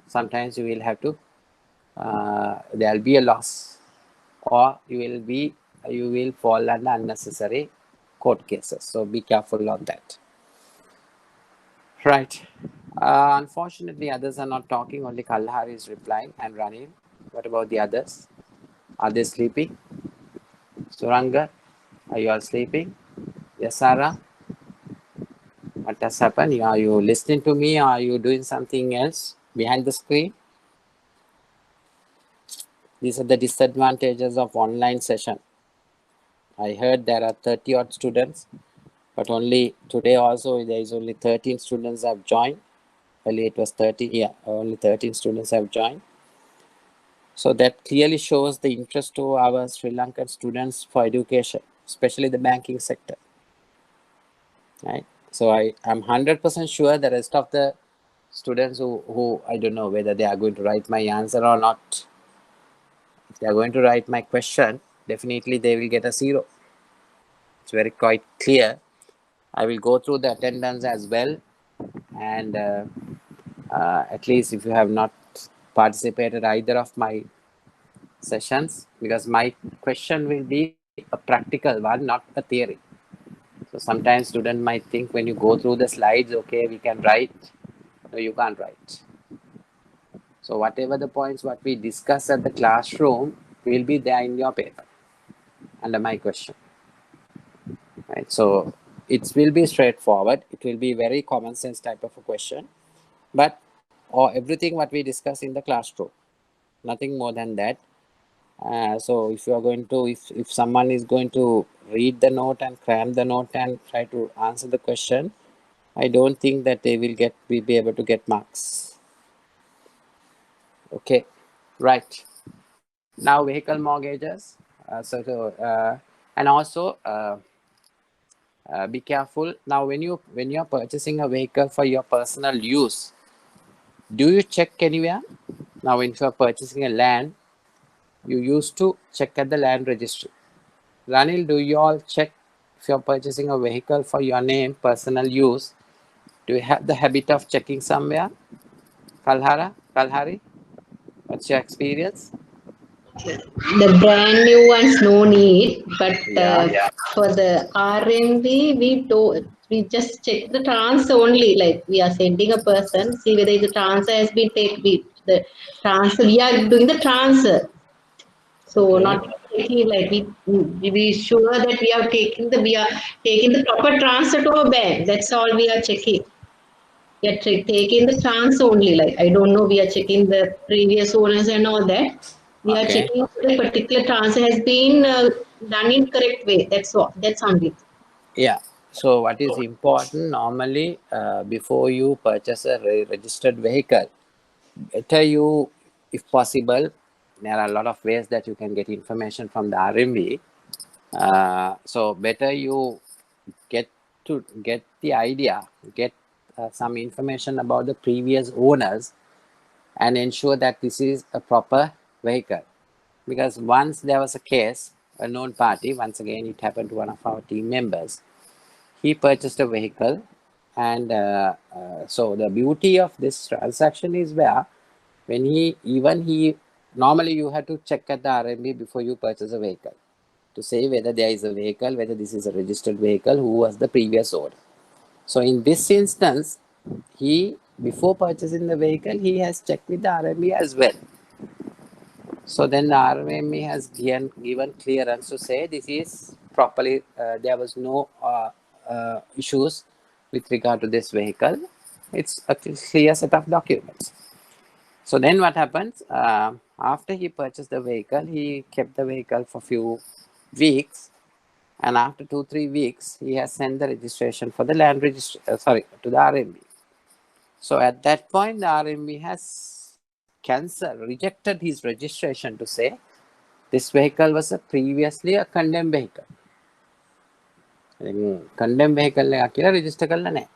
sometimes you will have to there will be a loss, or you will fall under unnecessary court cases. So be careful on that. Right. Unfortunately, others are not talking. Only Kalhari is replying and Ranil. What about the others? Are they sleeping? Suranga, are you all sleeping? Yes, Sarah. What has happened? Are you listening to me, or are you doing something else behind the screen? These are the disadvantages of online session. I heard there are 30 odd students, but only today also there is only 13 students have joined. Earlier it was 30, yeah, only 13 students have joined. So that clearly shows the interest to our Sri Lankan students for education, especially the banking sector. Right? So I am 100% sure the rest of the students who I don't know whether they are going to write my answer or not. If they are going to write my question, definitely they will get a 0. It's very quite clear. I will go through the attendance as well, and at least if you have not participated either of my sessions, because my question will be a practical one, not a theory. So sometimes student might think when you go through the slides, okay, we can write. No, you can't write. So whatever the points what we discuss at the classroom will be there in your paper under my question. Right? So it will be straightforward. It will be very common sense type of a question, but or everything what we discuss in the classroom, nothing more than that. So if you are going to, if someone is going to read the note and cram the note and try to answer the question, I don't think that they will be able to get marks. Okay, right. Now vehicle mortgages. And also be careful. Now when you are purchasing a vehicle for your personal use, do you check anywhere? Now when you are purchasing a land, you used to check at the land registry. Ranil, do you all check if you're purchasing a vehicle for your name, personal use? Do you have the habit of checking somewhere? Kalhari, what's your experience? The brand new ones, no need. But Yeah. for the RMB, we just check the transfer only. Like we are sending a person, see whether the transfer has been taken. The transfer, we are doing the transfer. So Okay. not taking like we sure that we are taking the proper transfer to our bank. That's all we are checking. We are taking the transfer only. Like I don't know, we are checking the previous owners and all that. We are Okay. checking if the particular transfer has been done in correct way. That's all. That's only. Yeah. So what is important normally before you purchase a registered vehicle, better you, if possible, there are a lot of ways that you can get information from the RMB. So better you get the idea, get some information about the previous owners, and ensure that this is a proper vehicle. Because once there was a case, a known party, once again it happened to one of our team members, he purchased a vehicle, and so the beauty of this transaction is where when he normally you have to check at the RMB before you purchase a vehicle to say whether there is a vehicle, whether this is a registered vehicle, who was the previous owner. So in this instance, he before purchasing the vehicle, he has checked with the RMB as well. So then the RMB has given clearance to say this is properly, there was no issues with regard to this vehicle. It's a clear set of documents. So then what happens, after he purchased the vehicle, he kept the vehicle for few weeks, and after 2-3 weeks, he has sent the registration for the land to the RMB. So at that point, the RMB has rejected his registration to say this vehicle was previously a condemned vehicle. Condemned vehicle register කරලා නැහැ.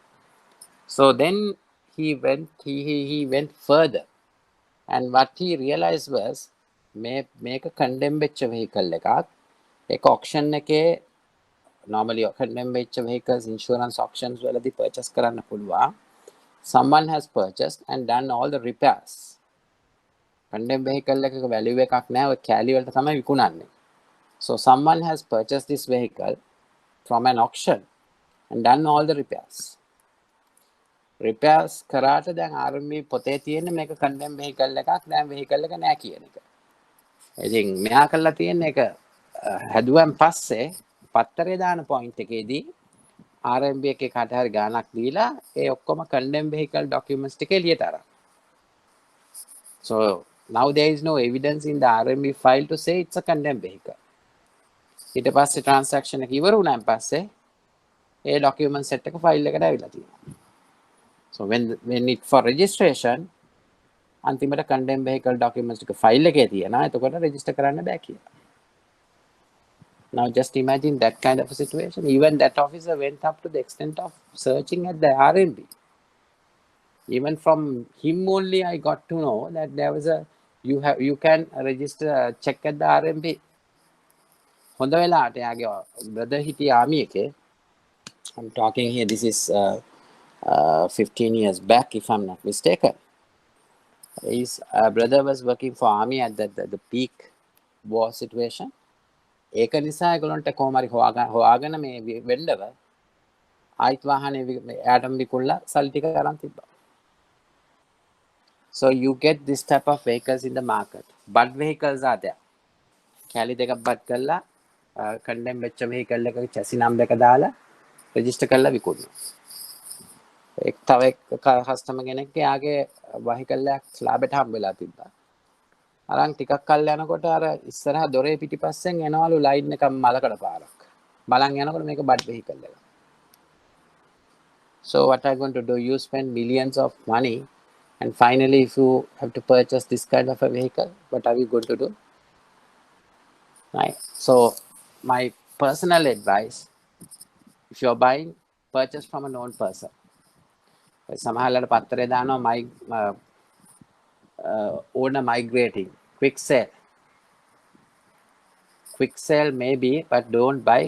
So then he went further, and what he realized was මේක condemned වෙච්ච vehicle එකක්. ඒක auction එකේ normally condemned වෙච්ච vehicles insurance auctions වලදී purchase කරන්න පුළුවන්. Someone has purchased and done all the repairs. Condemned vehicle එකක value එකක් නැහැ, ඔය කැලි වලට තමයි විකුණන්නේ. So someone has purchased this vehicle from an auction and done all the repairs. Repairs කරාට දැන් RMB පොතේ තියෙන්නේ මේක condemned vehicle එකක්, දැන් vehicle එක නැහැ කියන එක. ඉතින් මෙයා කළා තියෙන්නේ ඒක හැදුවන් පස්සේ පත්තරේ දාන point එකේදී RMB එකේ කාට හරි ගාණක් දීලා ඒ ඔක්කොම condemned vehicle documents ටික එළියට අරන්. So now there is no evidence in the RMB file to say it's a condemned vehicle. ඊට පස්සේ transaction එක ඉවර වුණාන් පස්සේ ඒ document set එක file එකට ඇවිල්ලා තියෙනවා. So when it for registration, අන්තිමට condemned vehicle documents ටික file එකේ තියෙනවා. එතකොට register කරන්න බෑ කියලා. Now just imagine that kind of a situation. Even that officer went up to the extent of searching at the RMB. Even from him only I got to know that there was you can register check at the RMB. හොඳ වෙලාවට යාගේ brother හිටිය army එකේ. I'm talking here, this is 15 years back if I'm not mistaken. His brother was working for army at the peak war situation. ඒක නිසා ඒගොල්ලන්ට කොහොමරි හොයාගෙන මේ වෙන්නව ආයිත් වාහනේ එයාටම විකුණලා සල්ලි ටික අරන් තිබ්බා. So you get this type of vehicles in the market. Bud vehicles are there. කැලි දෙකක් බත් කරලා condemn වෙච්ච vehicle එකක chassis number එක දාලා register කරලා විකුණනවා. තව එක් customer කෙනෙක්ගේ යාගේ vehicle එකක් ස්ලාබෙට හම්බ වෙලා තිබ්බා. අරන් ටිකක් කල් යනකොට අර ඉස්සරහා දොරේ පිටිපස්සෙන් එනවලු ලයින් එකක් මලකඩ පාරක්. බලන් යනකොට මේක බඩ් vehicle එක. So what are you going to do? You spend millions of money, and finally if you have to purchase this kind of a vehicle, what are you going to do? Right. So my personal advice, if you're buying, purchase from a known person. සමහරවල්ලාට පත්තරේ දානවා owner migrating, quick sale maybe, but don't buy.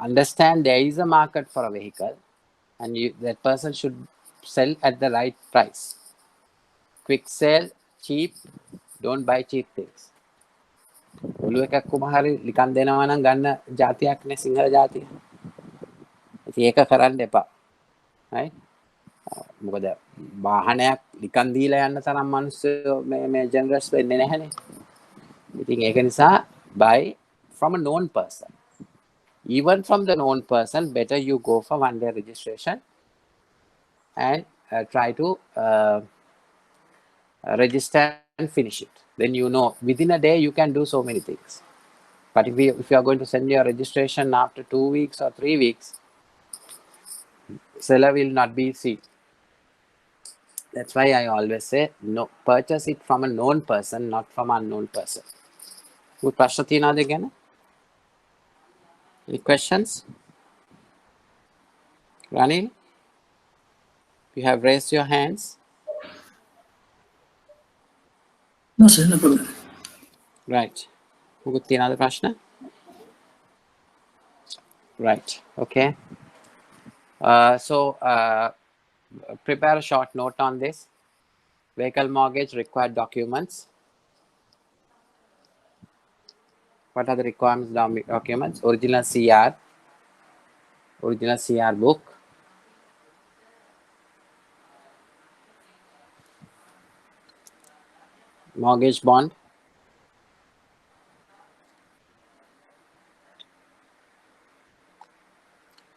Understand there is a market for a vehicle, and that person should sell at the right price. Quick sale, cheap, don't buy cheap things. ඔළුව එකක් කොහම හරි ලිකන් දෙනවා නම් ගන්න જાතියක් නේ සිංහල જાතිය. ඉතින් ඒක කරන්න එපා. right? මොකද වාහනයක් ලිකන් දීලා යන්න තරම් මිනිස්සු මේ ජෙනරස් වෙන්නේ නැහැනේ. ඉතින් ඒක නිසා buy from a known person. Even from the known person, better you go for 1-day registration and try to register and finish it. Then you know within a day you can do so many things. But if you are going to send your registration after 2 weeks or 3 weeks, seller will not be seen. That's why I always say no, purchase it from a known person, not from an unknown person. Good ප්‍රශ්න තියෙනවද ගැන? Any questions? Ranil, you have raised your hands. No, sir, no problem. Right. Mugut another prashna? Right. Okay. So prepare a short note on this. Vehicle mortgage required documents. What are the requirements documents? Original CR book, mortgage bond,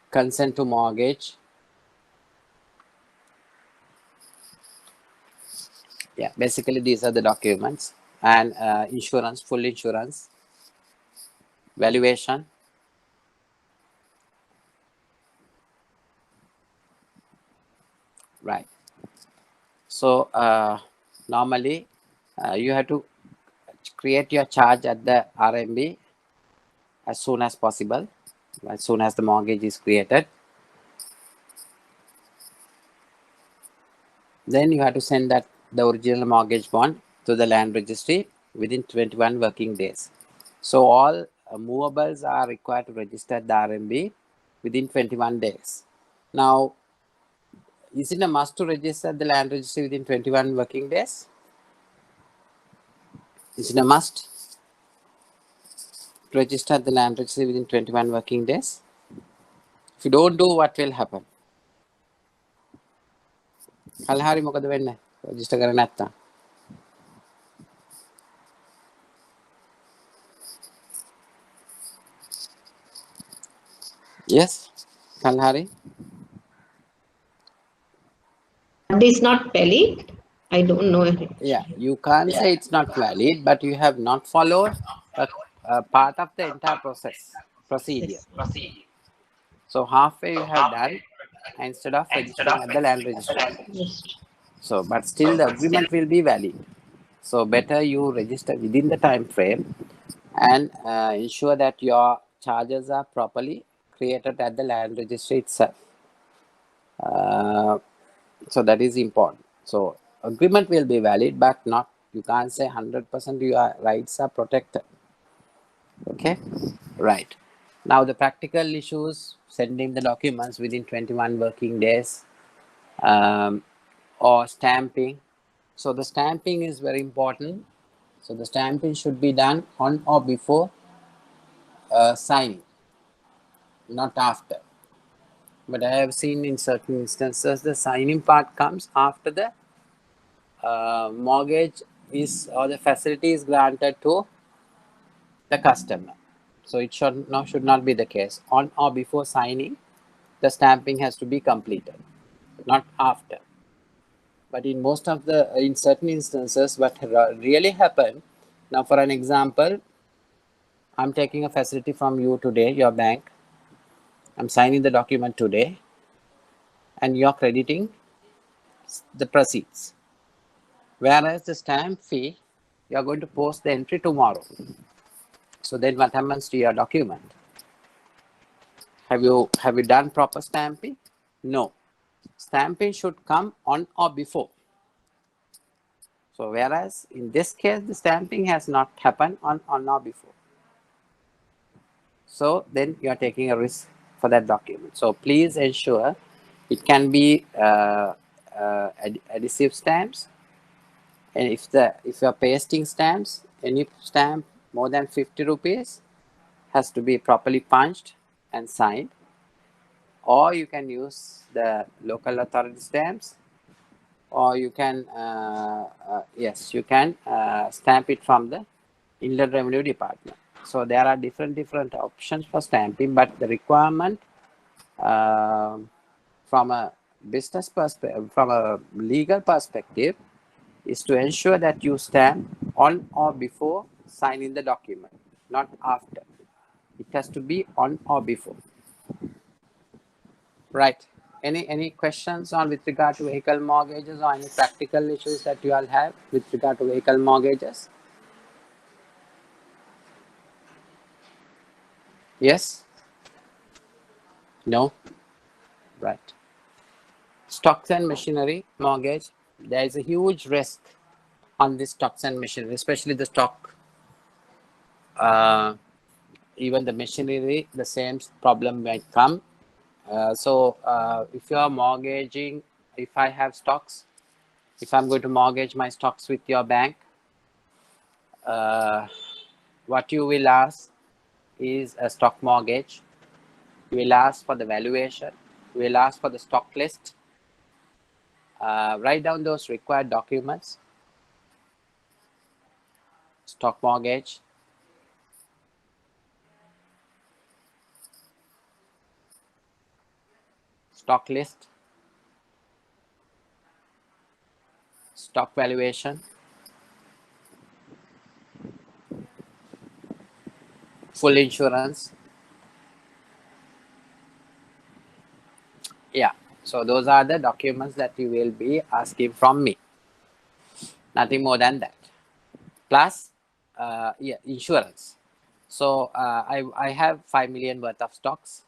consent to mortgage. Yeah, basically these are the documents. And insurance, full insurance, valuation, right. So normally you have to create your charge at the RMB as soon as possible, as soon as the mortgage is created. Then you have to send that the original mortgage bond to the land registry within 21 working days. So all movables are required to register the RMB within 21 days. Now, is it a must to register the land registry within 21 working days? Is it a must to register the land registry within 21 working days? If you don't do, what will happen? කල්හරි මොකද වෙන්නේ? register කරන්නේ නැත්තම්. Yes, කල්හරි. But it's not valid. I don't know. Yeah, you can't say it's not valid, but you have not followed a part of the entire procedure. So halfway you have done instead of registering at the land registry. Yes. So, but still the agreement will be valid. So better you register within the time frame and ensure that your charges are properly created at the land registry itself. So that is important. So agreement will be valid, but not, you can't say 100% your rights are protected. Okay, right. Now the practical issues, sending the documents within 21 working days, or stamping. So the stamping is very important. So the stamping should be done on or before signing, not after. But I have seen in certain instances the signing part comes after the mortgage is or the facility is granted to the customer. So it should not be the case. On or before signing, the stamping has to be completed, not after. But in most of the, in certain instances, what really happened, now for an example, I'm taking a facility from you today, your bank. I'm signing the document today, and you're crediting the proceeds. Whereas the stamp fee, you're going to post the entry tomorrow. So then what happens to your document? Have you done proper stamping? No. Stamping should come on or before. So whereas in this case, the stamping has not happened on or before. So then you are taking a risk for that document. So please ensure it can be adhesive stamps. And if you are pasting stamps, any stamp more than 50 rupees has to be properly punched and signed. Or you can use the local authority stamps, or you can yes, you can stamp it from the Inland Revenue Department. So there are different options for stamping, but the requirement from a business perspective, from a legal perspective, is to ensure that you stamp on or before signing the document, not after. It has to be on or before. Right. Any questions on with regard to vehicle mortgages, or any practical issues that you all have with regard to vehicle mortgages? Yes? No? Right. Stocks and machinery mortgage, there is a huge risk on the stocks and machinery, especially the stock. Even the machinery, the same problem might come. If you are mortgaging, if I have stocks, if I'm going to mortgage my stocks with your bank, what you will ask is a stock mortgage. You will ask for the valuation. You will ask for the stock list. Write down those required documents. Stock mortgage, stock list, stock valuation, full insurance. Yeah, so those are the documents that you will be asking from me. Nothing more than that. Plus, yeah, insurance. So I have 5 million worth of stocks.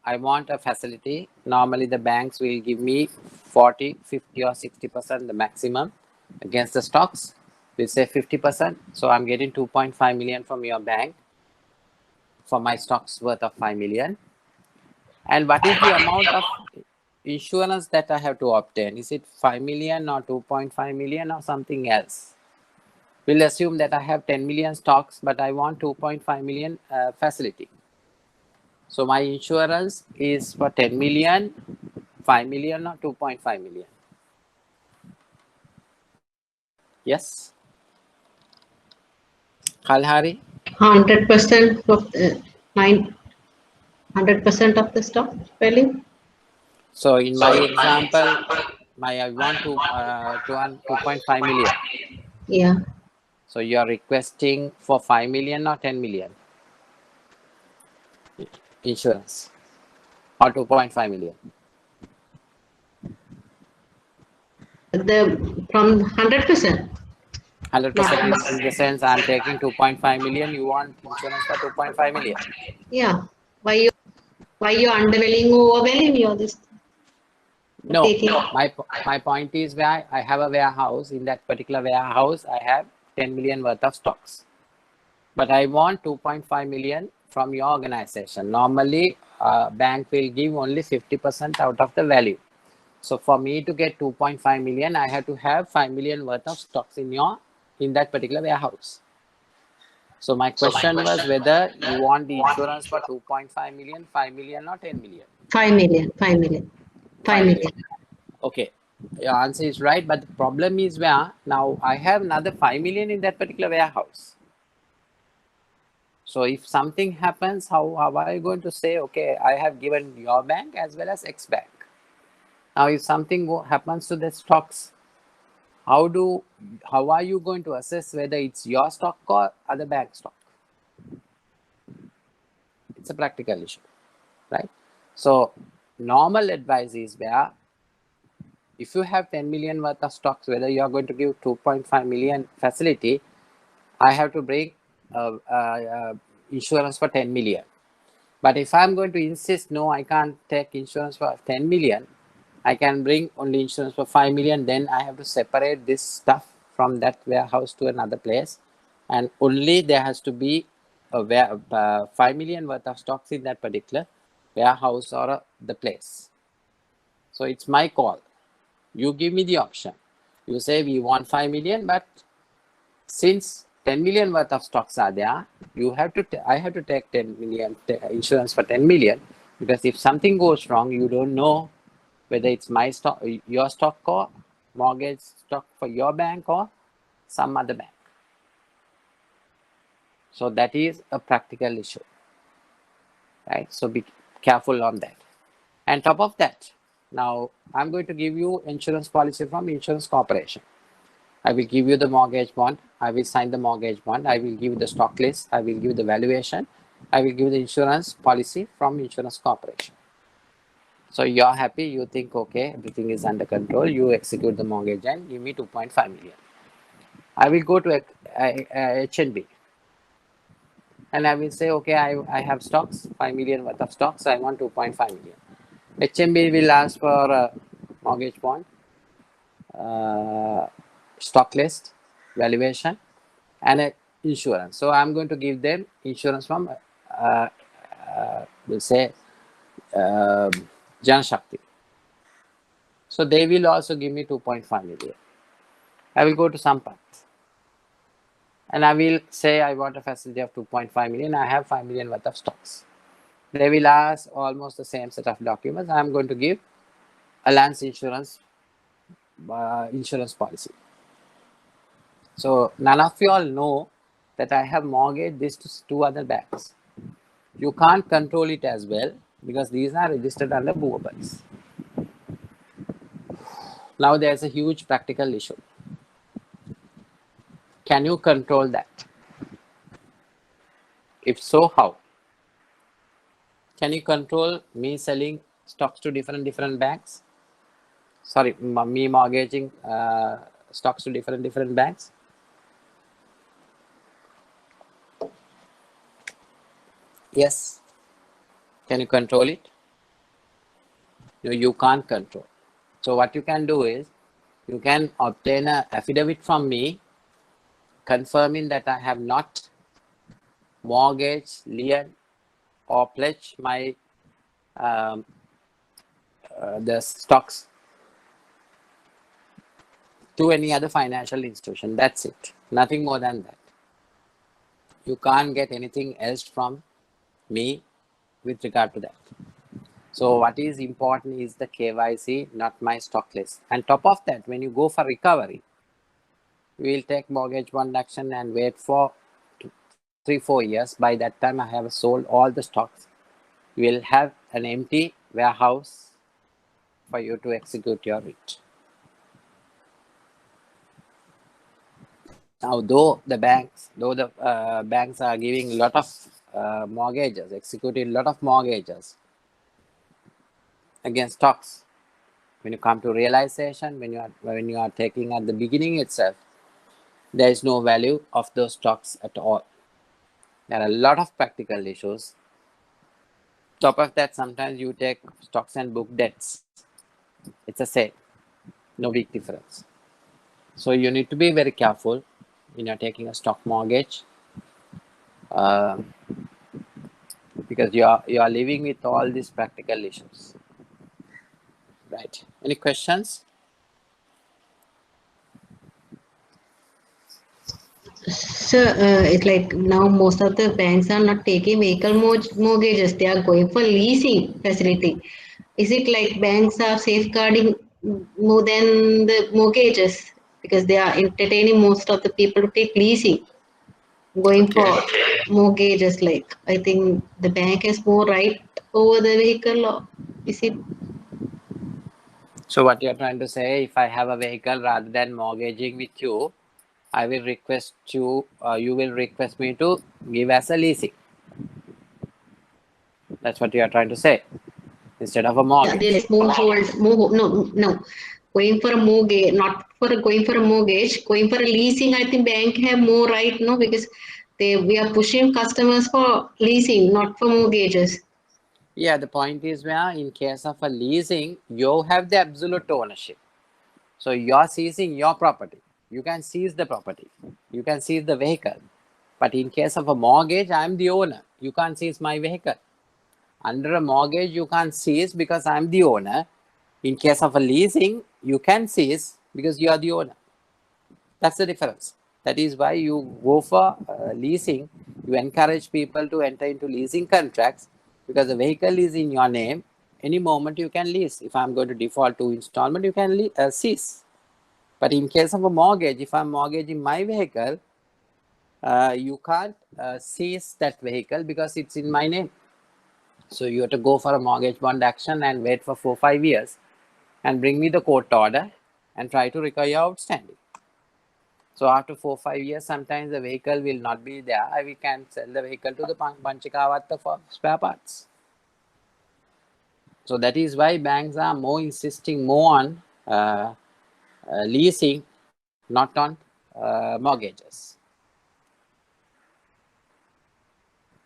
I want a facility. Normally the banks will give me 40, 50 or 60% the maximum against the stocks. We say 50%. So I'm getting 2.5 million from your bank for my stocks worth of 5 million. And what is the amount of insurance that I have to obtain? Is it 5 million or 2.5 million or something else? We'll assume that I have 10 million stocks, but I want 2.5 million facility. So my insurance is for 10 million, 5 million or 2.5 million. Yes? Kalhari? 100% of the 100% of the stock value. So in my example, I want to 2.5 million. Yeah. So you are requesting for 5 million or 10 million insurance or 2.5 million. From 100%. 100% in the sense I'm taking 2.5 million. You want insurance for 2.5 million. Yeah. Why you undervaluing, overvaluing all this? No, Taking. my point is where I have a warehouse. In that particular warehouse, I have 10 million worth of stocks. But I want 2.5 million from your organization. Normally, bank will give only 50% out of the value. So for me to get 2.5 million, I have to have 5 million worth of stocks in that particular warehouse. So my question was whether you want the insurance for 2.5 million, 5 million or 10 million? 5 million, 5 million. 5 million. Okay, your answer is right, but the problem is where now I have another 5 million in that particular warehouse. So if something happens, how are you going to say, okay, I have given your bank as well as X bank? Now, if something happens to the stocks, how are you going to assess whether it's your stock or other bank stock? It's a practical issue, right? So normal advice is where if you have 10 million worth of stocks, whether you are going to give 2.5 million facility, I have to bring insurance for 10 million. But if I'm going to insist, no, I can't take insurance for 10 million, I can bring only insurance for 5 million, then I have to separate this stuff from that warehouse to another place. And only there has to be 5 million worth of stocks in that particular warehouse or the place. So it's my call. You give me the option. You say we want 5 million, but since 10 million worth of stocks are there, I have to take 10 million insurance for 10 million, because if something goes wrong, you don't know whether it's my stock, your stock, or mortgage stock for your bank or some other bank. So that is a practical issue, right? So be careful on that. And top of that, now I'm going to give you insurance policy from insurance corporation. I will give you the mortgage bond. I will sign the mortgage bond. I will give you the stock list. I will give you the valuation. I will give you the insurance policy from insurance corporation. So you're happy. You think, okay, everything is under control. You execute the mortgage and give me 2.5 million. I will go to H&B. And I will say, okay, I have stocks, 5 million worth of stocks. So I want 2.5 million. H&B will ask for a mortgage bond. stock list, valuation, and a insurance. So I'm going to give them insurance from, we'll say, Jan Shakti. So they will also give me 2.5 million. I will go to Sampath and I will say I want a facility of 2.5 million. I have 5 million worth of stocks. They will ask almost the same set of documents. I am going to give a land insurance policy. So none of you all know that I have mortgaged this to 2 other banks. You can't control it as well because these are registered under movables. Now there's a huge practical issue. Can you control that? If so, how? Can you control me selling stocks to different banks? Sorry, me mortgaging stocks to different banks? Yes. Can you control it? No, you can't control. So what you can do is, you can obtain an affidavit from me confirming that I have not mortgaged, lien, or pledged my the stocks to any other financial institution. That's it. Nothing more than that. You can't get anything else from me with regard to that. So what is important is the KYC, not my stock list. And top of that, when you go for recovery, we will take mortgage bond action and wait for 3-4 years. By that time, I have sold all the stocks. You will have an empty warehouse for you to execute your writ. Now, though the banks are giving a lot of mortgages, executing a lot of mortgages against stocks, when you come to realization, when you are taking at the beginning itself, there is no value of those stocks at all. There are a lot of practical issues. Top of that, sometimes you take stocks and book debts. It's the same, no big difference. So you need to be very careful when you're taking a stock mortgage, because you are living with all these practical issues. Right? Any questions? So it's like now most of the banks are not taking vehicle mortgages. They are going for leasing facility. Is it like banks are safeguarding more than the mortgages because they are entertaining most of the people to take leasing, going for mortgages? Like I think the bank has more right over the vehicle. Or is it? So what you're trying to say, if I have a vehicle, rather than mortgaging with you, I will request you, you will request me to give as a leasing. That's what you are trying to say, instead of a Yeah, mortgage. there is no. Going for a mortgage, not for going for a mortgage, going for a leasing. I think bank have more right, no, because we are pushing customers for leasing, not for mortgages. Yeah, the point is where in case of a leasing, you have the absolute ownership. So you're seizing your property. You can seize the property. You can seize the vehicle. But in case of a mortgage, I'm the owner. You can't seize my vehicle. Under a mortgage, you can't seize because I'm the owner. In case of a leasing, you can seize because you are the owner. That's the difference. That is why you go for leasing. You encourage people to enter into leasing contracts because the vehicle is in your name. Any moment you can lease. If I'm going to default to installment, you can seize. But in case of a mortgage, if I'm mortgaging my vehicle, you can't seize that vehicle because it's in my name. So you have to go for a mortgage bond action and wait for 4-5 years and bring me the court order and try to recover your outstanding. So after 4-5 years, sometimes the vehicle will not be there. We can sell the vehicle to the Panchikavatta for spare parts. So that is why banks are more insisting more on leasing, not on mortgages.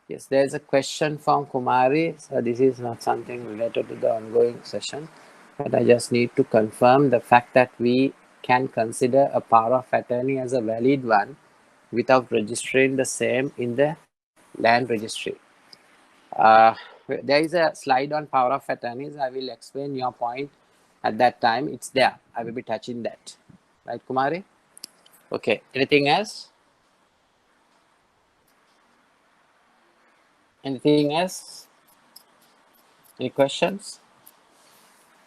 Yes, there is a question from Kumari. So this is not something related to the ongoing session, but I just need to confirm the fact that we can consider a power of attorney as a valid one without registering the same in the land registry. There is a slide on power of attorneys. I will explain your point at that time. It's there. I will be touching that. Right, Kumari? Okay. Anything else? Anything else? Any questions?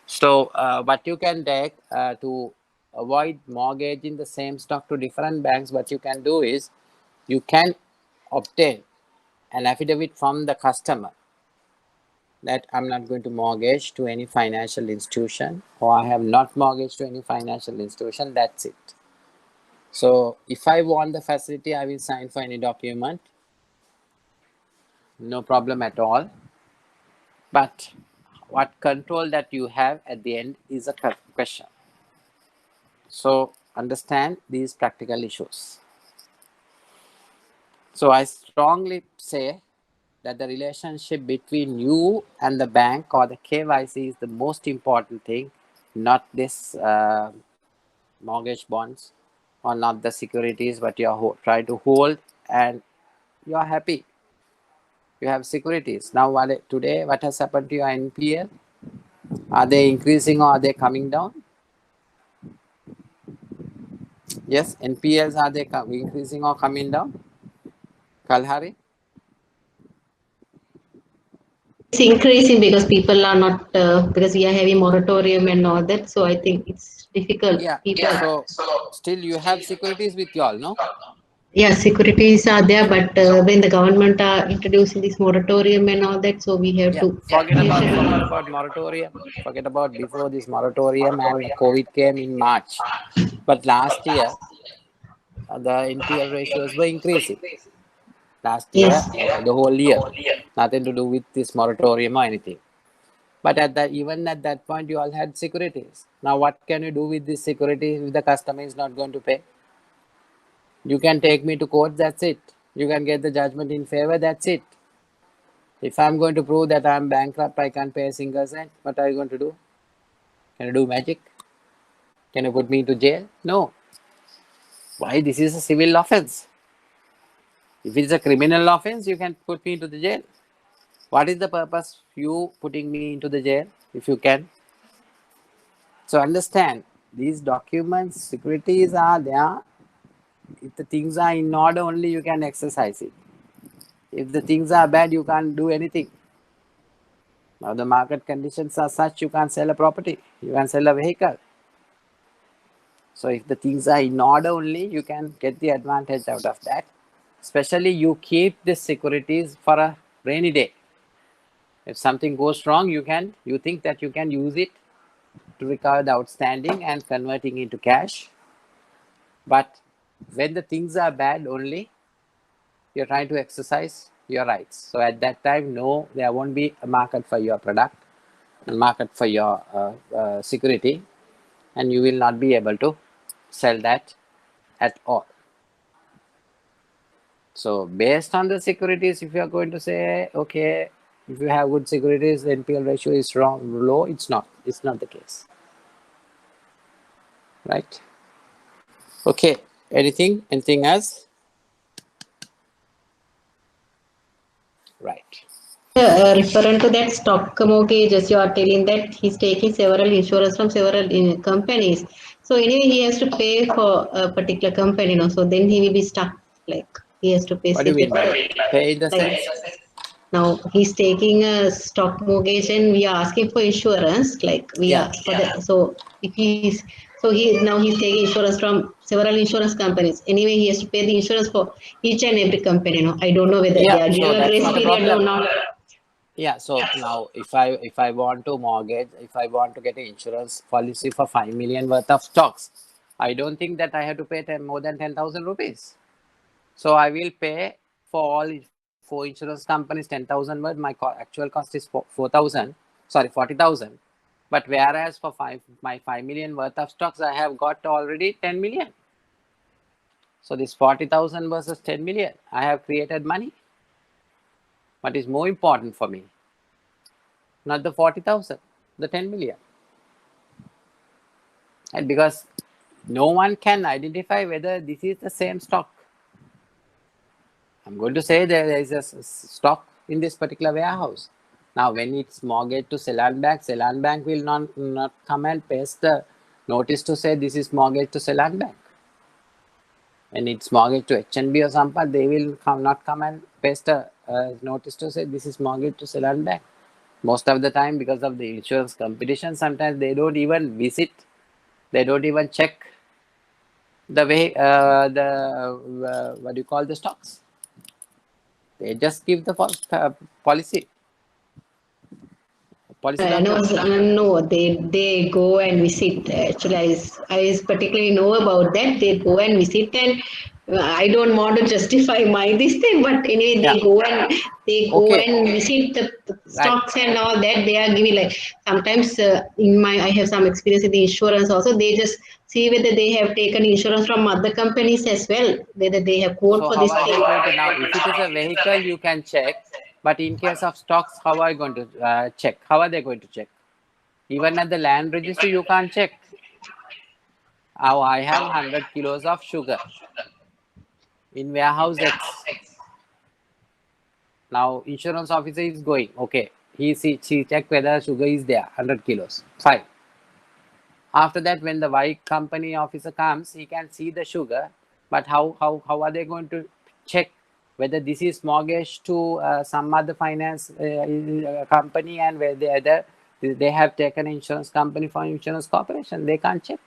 So what you can take to avoid mortgaging the same stock to different banks, what you can do is you can obtain an affidavit from the customer that I'm not going to mortgage to any financial institution, or I have not mortgaged to any financial institution. That's it. So if I want the facility, I will sign for any document. No problem at all. But what control that you have at the end is a question. So understand these practical issues. So I strongly say that the relationship between you and the bank or the KYC is the most important thing, not this mortgage bonds or not the securities, but you're trying to hold and you're happy. You have securities. Now, today, what has happened to your NPL? Are they increasing or are they coming down? Yes, NPLs, are they increasing or coming down? Kalhari? It's increasing because people are not, because we are having moratorium and all that. So I think it's difficult. Yeah. People, So still you have securities with you all, no? yeah, securities are there, but when the government are introducing this moratorium and all that, so we have Yeah. to Forget usually. about moratorium. Forget about before this moratorium and COVID came in March. But last year, the NPL ratios were increasing. Last year, Yes. the whole year. Nothing to do with this moratorium or anything. But even at that point, you all had securities. Now, what can you do with this security if the customer is not going to pay? You can take me to court, that's it. You can get the judgment in favor, that's it. If I'm going to prove that I'm bankrupt, I can't pay a single cent, what are you going to do? Can you do magic? Can you put me into jail? No. Why? This is a civil offense. If it's a criminal offense, you can put me into the jail. What is the purpose of you putting me into the jail, if you can? So understand, these documents, securities are there. If the things are in order, only you can exercise it. If the things are bad, you can't do anything. Now the market conditions are such, you can't sell a property, you can sell a vehicle. So if the things are in order only, you can get the advantage out of that. Especially you keep the securities for a rainy day. If something goes wrong, you think that you can use it to recover the outstanding and converting into cash. But when the things are bad only, you're trying to exercise your rights. So at that time, no, there won't be a market for your product, a market for your security, and you will not be able to sell that at all. So based on the securities, if you are going to say, okay, if you have good securities, the NPL ratio is low, it's not the case. Right? Okay, anything else? Right. Referring to that stock mortgage, as you are telling that he's taking several insurance from several companies. So anyway, he has to pay for a particular company, so then he will be stuck. Like he has to pay What do you mean by separate. that? Pay in the Like sense? now he's taking a stock mortgage and we are asking for insurance. Like we Yeah. are for the, so if he's he's taking insurance from several insurance companies. Anyway, he has to pay the insurance for each and every company. I don't know whether they Yeah, are so given that's grace not a period or problem. not. Yeah, so now if I want to mortgage, if I want to get an insurance policy for 5 million worth of stocks, I don't think that I have to pay more than 10,000 rupees. So I will pay for all 4 insurance companies 10,000 worth. My actual cost is 40,000. But whereas for my 5 million worth of stocks, I have got already 10 million. So this 40,000 versus 10 million, I have created money. What is more important for me? Not the 40,000, the 10 million. And because no one can identify whether this is the same stock. I'm going to say there is a stock in this particular warehouse. Now, when it's mortgaged to Ceylon Bank will not come and paste the notice to say this is mortgage to Ceylon Bank. When it's mortgage to HNB or Sampa, they will not come and paste a notice to say this is mortgage to Ceylon Bank. Most of the time, because of the insurance competition, sometimes they don't even visit, they don't even check the way what do you call the stocks. They just give the policy No, document. no, they go and visit. Actually, I particularly know about that. They go and visit, and I don't want to justify my this thing, but anyway, Yeah. they go Okay. and visit the Right. stocks and all that. They are giving like sometimes I have some experience in the insurance also. They just see whether they have taken insurance from other companies as well, whether they have quote So for how this are they thing. going to now? If it is a vehicle, you can check. But in case of stocks, how are you going to check? How are they going to check? Even at the land registry, you can't check. Oh, I have 100 kilos of sugar in warehouse X. Now, insurance officer is going. Okay. She check whether sugar is there, 100 kilos. Fine. After that, when the Y company officer comes, he can see the sugar. But how are they going to check whether this is mortgage to some other finance company and whether they have taken insurance company for insurance corporation? They can't check.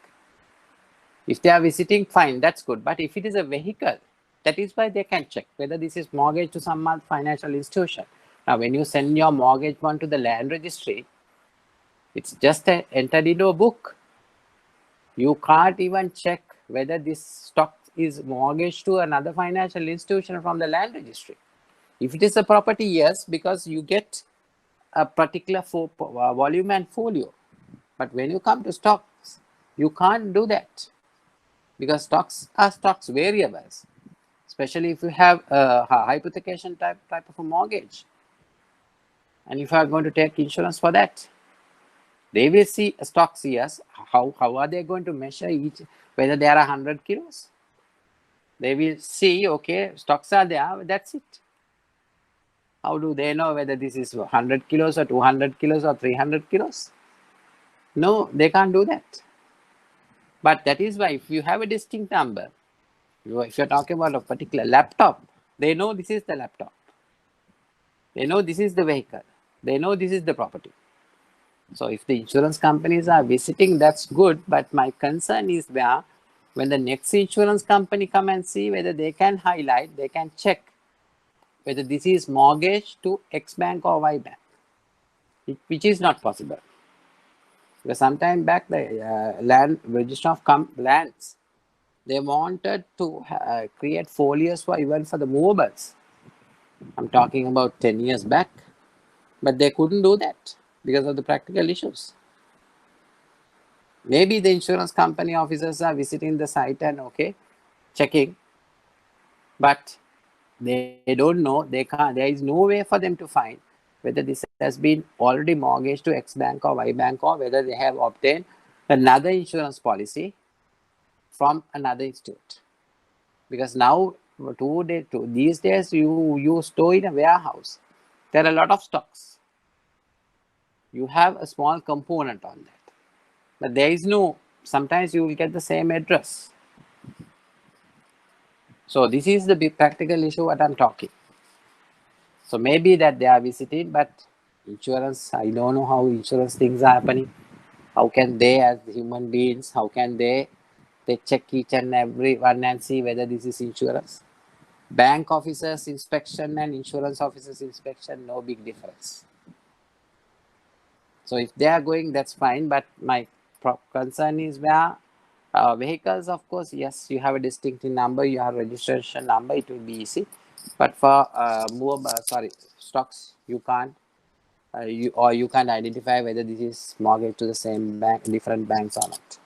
If they are visiting, fine, that's good. But if it is a vehicle, that is why they can check whether this is mortgage to some other financial institution. Now, when you send your mortgage one to the land registry, it's just entered into a book. You can't even check whether this stock is mortgaged to another financial institution from the land registry. If it is a property, yes, because you get a particular volume and folio. But when you come to stocks, you can't do that because stocks are stocks variables, especially if you have a hypothecation type of a mortgage. And if you are going to take insurance for that, they will see stocks, yes. How are they going to measure each, whether there are 100 kilos? They will see, okay, stocks are there, that's it. How do they know whether this is 100 kilos or 200 kilos or 300 kilos? No, they can't do that. But that is why if you have a distinct number, if you're talking about a particular laptop, they know this is the laptop. They know this is the vehicle. They know this is the property. So if the insurance companies are visiting, that's good. But my concern is where when the next insurance company come and see whether they can highlight, they can check whether this is mortgage to X bank or Y bank, which is not possible. Because sometime back the land register of lands, they wanted to create folios for even for the movables. I'm talking about 10 years back, but they couldn't do that because of the practical issues. Maybe the insurance company officers are visiting the site and okay, checking, but they don't know, they can't, there is no way for them to find whether this has been already mortgaged to X bank or Y bank or whether they have obtained another insurance policy from another institute. Because now, these days, you store in a warehouse, there are a lot of stocks. You have a small component on that. But there is no, sometimes you will get the same address. So this is the big practical issue what I'm talking. So maybe that they are visiting, but insurance, I don't know how insurance things are happening. How can they as human beings, how can they check each and every one and see whether this is insurance? Bank officers inspection and insurance officers inspection, no big difference. So if they are going, that's fine. But my concern is where vehicles, of course, yes, you have a distinctive number, you have registration number, it will be easy. But for stocks, you can't. You can't identify whether this is mortgage to the same bank, different banks or not.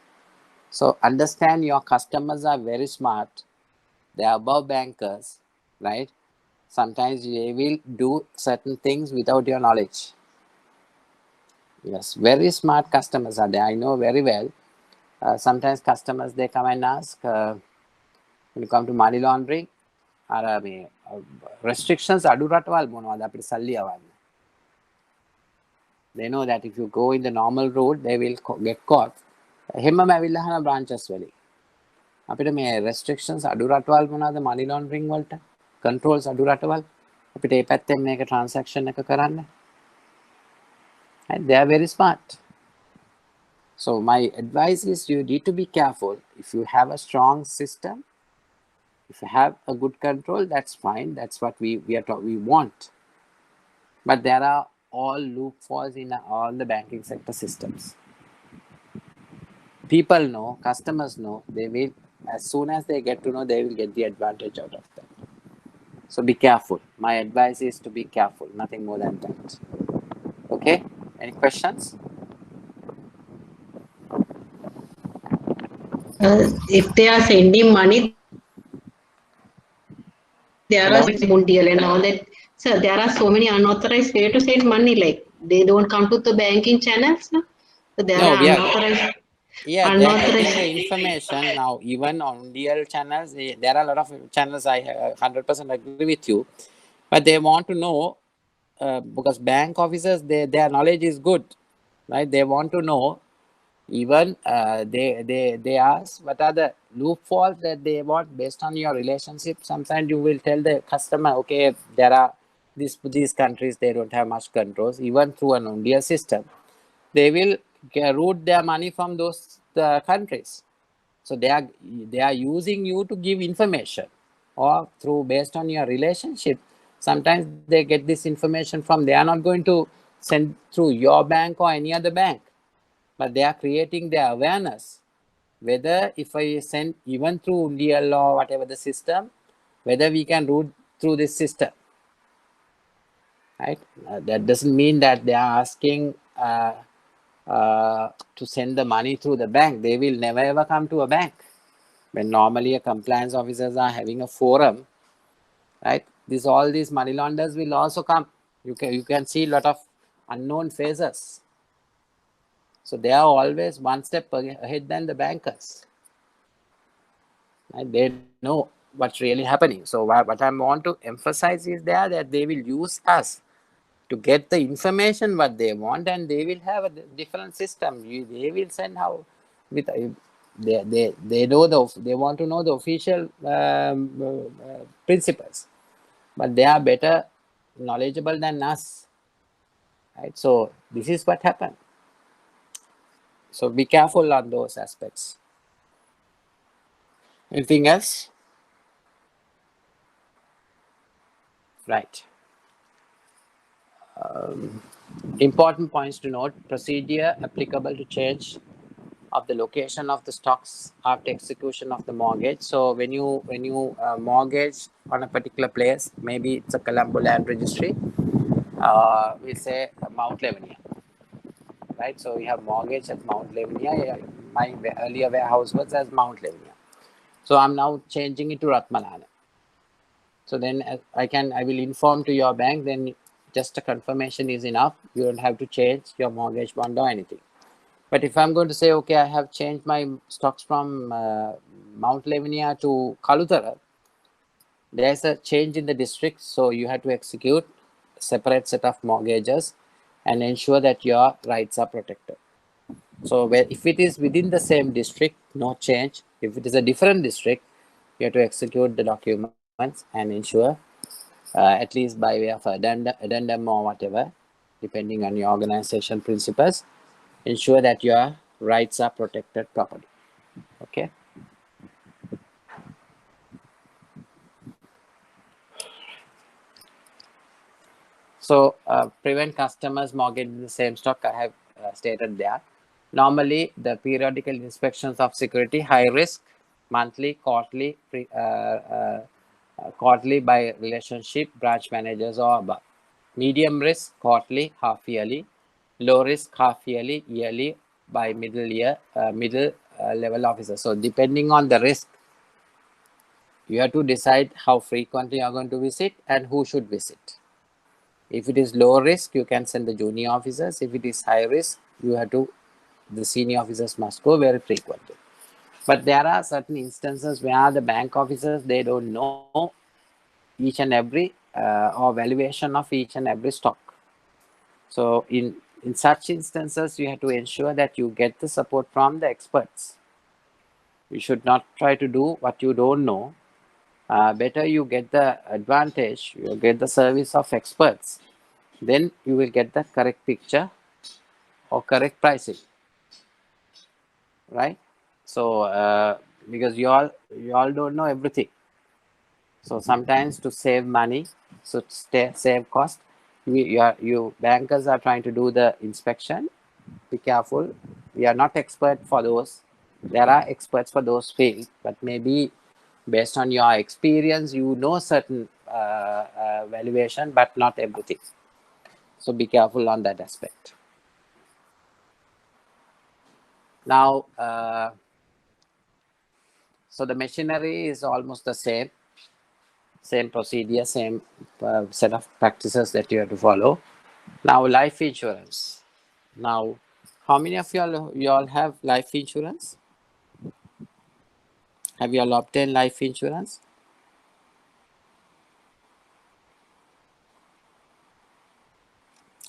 So understand your customers are very smart. They are above bankers, right? Sometimes they will do certain things without your knowledge. Yes, very smart customers are there. I know very well. Sometimes customers, they come and ask, when you come to money laundering, restrictions අඩු රටවල් මොනවද අපිට සල්ලි යවන්න. They know that if you go in the normal route, they will get caught. එහෙමම ඇවිල්ලා අහන branches වලින්. අපිට මේ restrictions අඩු රටවල් මොනවද money laundering වලට? Controls අඩු රටවල්. අපිට මේ පැත්තෙන් මේක transaction එක කරන්න. And they are very smart. So my advice is you need to be careful. If you have a strong system, if you have a good control, that's fine. That's what we want. But there are all loopholes in all the banking sector systems. People know, customers know, they will, as soon as they get to know, they will get the advantage out of that. So be careful. My advice is to be careful, nothing more than that. Okay? Any questions? If they are sending money, there are Mundial and all that. So there are so many unauthorized way to send money. Like they don't come to the banking channels. No? So there are unauthorized. Yeah, they're getting the information now. Even on DL channels, there are a lot of channels. I 100% agree with you, but they want to know because bank officers, their knowledge is good, right? They want to know. Even they ask what are the loopholes that they want based on your relationship. Sometimes you will tell the customer, okay, there are these countries, they don't have much controls. Even through an India system, they will route their money from those countries. So they are using you to give information, or through based on your relationship. Sometimes they get this information from, they are not going to send through your bank or any other bank, but they are creating their awareness whether if I send even through DL or whatever the system, whether we can route through this system, right? That doesn't mean that they are asking to send the money through the bank. They will never ever come to a bank. When normally a compliance officers are having a forum, right? All these money launderers will also come. You can see a lot of unknown faces. So they are always one step ahead than the bankers. Right? They know what's really happening. So what I want to emphasize is there that they will use us to get the information what they want, and they will have a different system. They will send how with they know they want to know the official principles, but they are better knowledgeable than us, right? So this is what happened. So be careful on those aspects. Anything else? Right. Important points to note: procedure applicable to change of the location of the stocks after execution of the mortgage. So when you mortgage on a particular place, maybe it's a Colombo land registry, we say Mount Lavinia, right? So we have mortgage at Mount Lavinia. My earlier warehouse was as Mount Lavinia. So I'm now changing it to Ratmalana. So then I will inform to your bank, then just a confirmation is enough. You don't have to change your mortgage bond or anything. But if I'm going to say, okay, I have changed my stocks from Mount Lavinia to Kalutara, there's a change in the district, so you have to execute a separate set of mortgages and ensure that your rights are protected. So if it is within the same district, no change. If it is a different district, you have to execute the documents and ensure, at least by way of addendum or whatever, depending on your organization principles, ensure that your rights are protected properly. Okay. So prevent customers mortgaging the same stock. I have stated there. Normally, the periodical inspections of security, high risk, monthly, quarterly, quarterly by relationship, branch managers or above. Medium risk, quarterly, half yearly. Low risk, half yearly, yearly by middle level officer. So depending on the risk, you have to decide how frequently you are going to visit and who should visit. If it is low risk, you can send the junior officers. If it is high risk, you have to The senior officers must go very frequently. But there are certain instances where the bank officers, they don't know each and every or valuation of each and every stock. So in such instances, you have to ensure that you get the support from the experts. You should not try to do what you don't know. Better you get the advantage, you get the service of experts, then you will get the correct picture or correct pricing, right? So because you all don't know everything. So sometimes to save money, so save cost, you bankers are trying to do the inspection. Be careful. We are not expert for those. There are experts for those fields, but maybe based on your experience, you know certain valuation, but not everything. So be careful on that aspect. Now, so the machinery is almost the same procedure, same set of practices that you have to follow. Now, life insurance. Now, how many of you all have life insurance? Have you all obtained life insurance?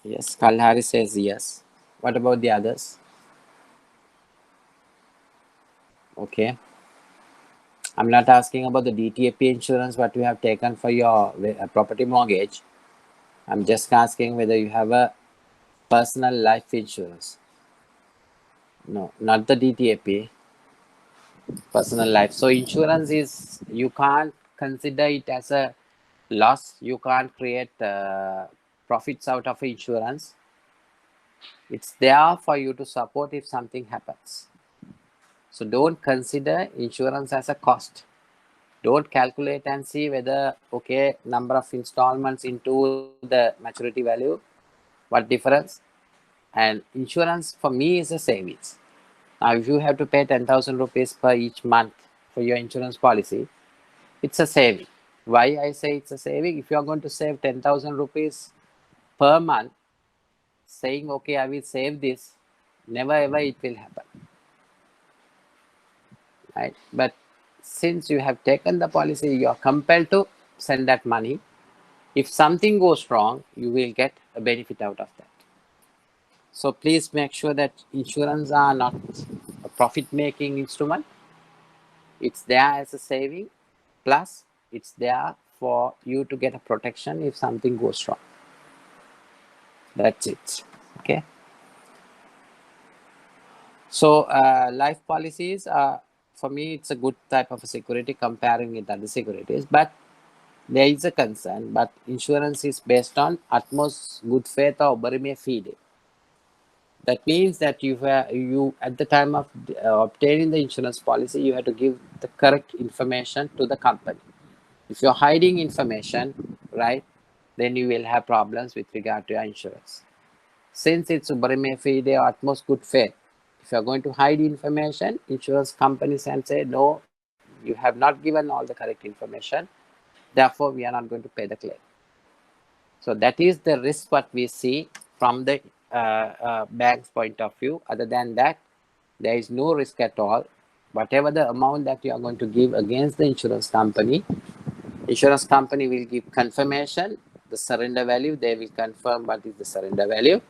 Yes, Kalhari says yes. What about the others? Okay. I'm not asking about the DTAP insurance, what you have taken for your property mortgage. I'm just asking whether you have a personal life insurance. No, not the DTAP, personal life. So insurance is, you can't consider it as a loss. You can't create profits out of insurance. It's there for you to support if something happens. So don't consider insurance as a cost. Don't calculate and see whether, okay, number of installments into the maturity value, what difference. And insurance for me is a savings. Now, if you have to pay 10,000 rupees per each month for your insurance policy, it's a saving. Why I say it's a saving? If you are going to save 10,000 rupees per month, saying, okay, I will save this, never ever it will happen. Right? But since you have taken the policy, you are compelled to send that money. If something goes wrong, you will get a benefit out of that. So please make sure that insurance are not a profit-making instrument. It's there as a saving, plus it's there for you to get a protection if something goes wrong. That's it. Okay. So life policies are, for me, it's a good type of a security comparing with other securities, but there is a concern. But insurance is based on utmost good faith or barime fide. That means that you at the time of obtaining the insurance policy, you have to give the correct information to the company. If you're hiding information, right, then you will have problems with regard to your insurance. Since it's barime fide or utmost good faith, if you're going to hide information, insurance companies can say, no, you have not given all the correct information, therefore we are not going to pay the claim. So that is the risk what we see from the bank's point of view. Other than that, there is no risk at all. Whatever the amount that you are going to give against the insurance company will give confirmation, the surrender value, they will confirm what is the surrender value.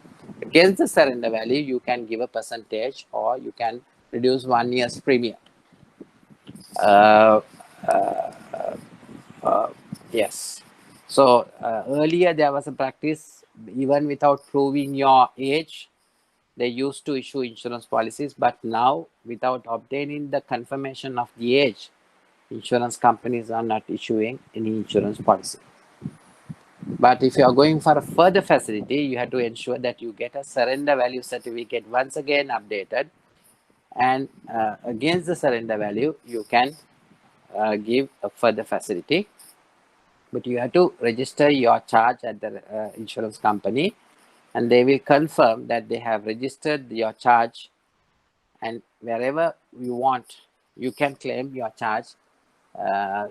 Against the surrender value, you can give a percentage or you can reduce 1 year's premium. Yes. So earlier there was a practice, even without proving your age, they used to issue insurance policies, but now without obtaining the confirmation of the age, insurance companies are not issuing any insurance policy. But if you are going for a further facility, you have to ensure that you get a surrender value certificate once again updated, and against the surrender value, you can give a further facility. But you have to register your charge at the insurance company, and they will confirm that they have registered your charge, and wherever you want, you can claim your charge.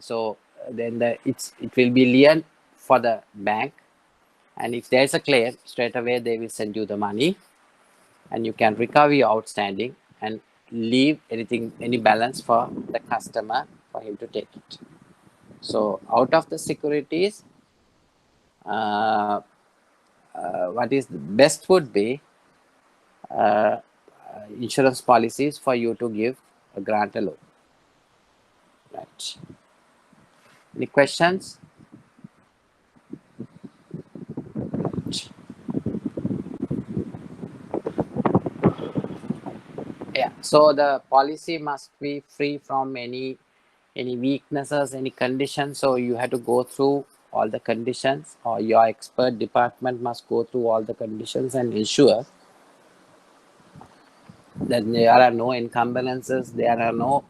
So then it will be lien for the bank, and if there is a claim, straight away they will send you the money. and you can recover your outstanding and leave any balance for the customer for him to take it. So out of the securities, what is the best would be insurance policies for you to give a grant a loan. Right. Any questions? Right. Yeah. So the policy must be free from any weaknesses, any conditions. So you have to go through all the conditions, or your expert department must go through all the conditions and ensure that there are no encumbrances, there are no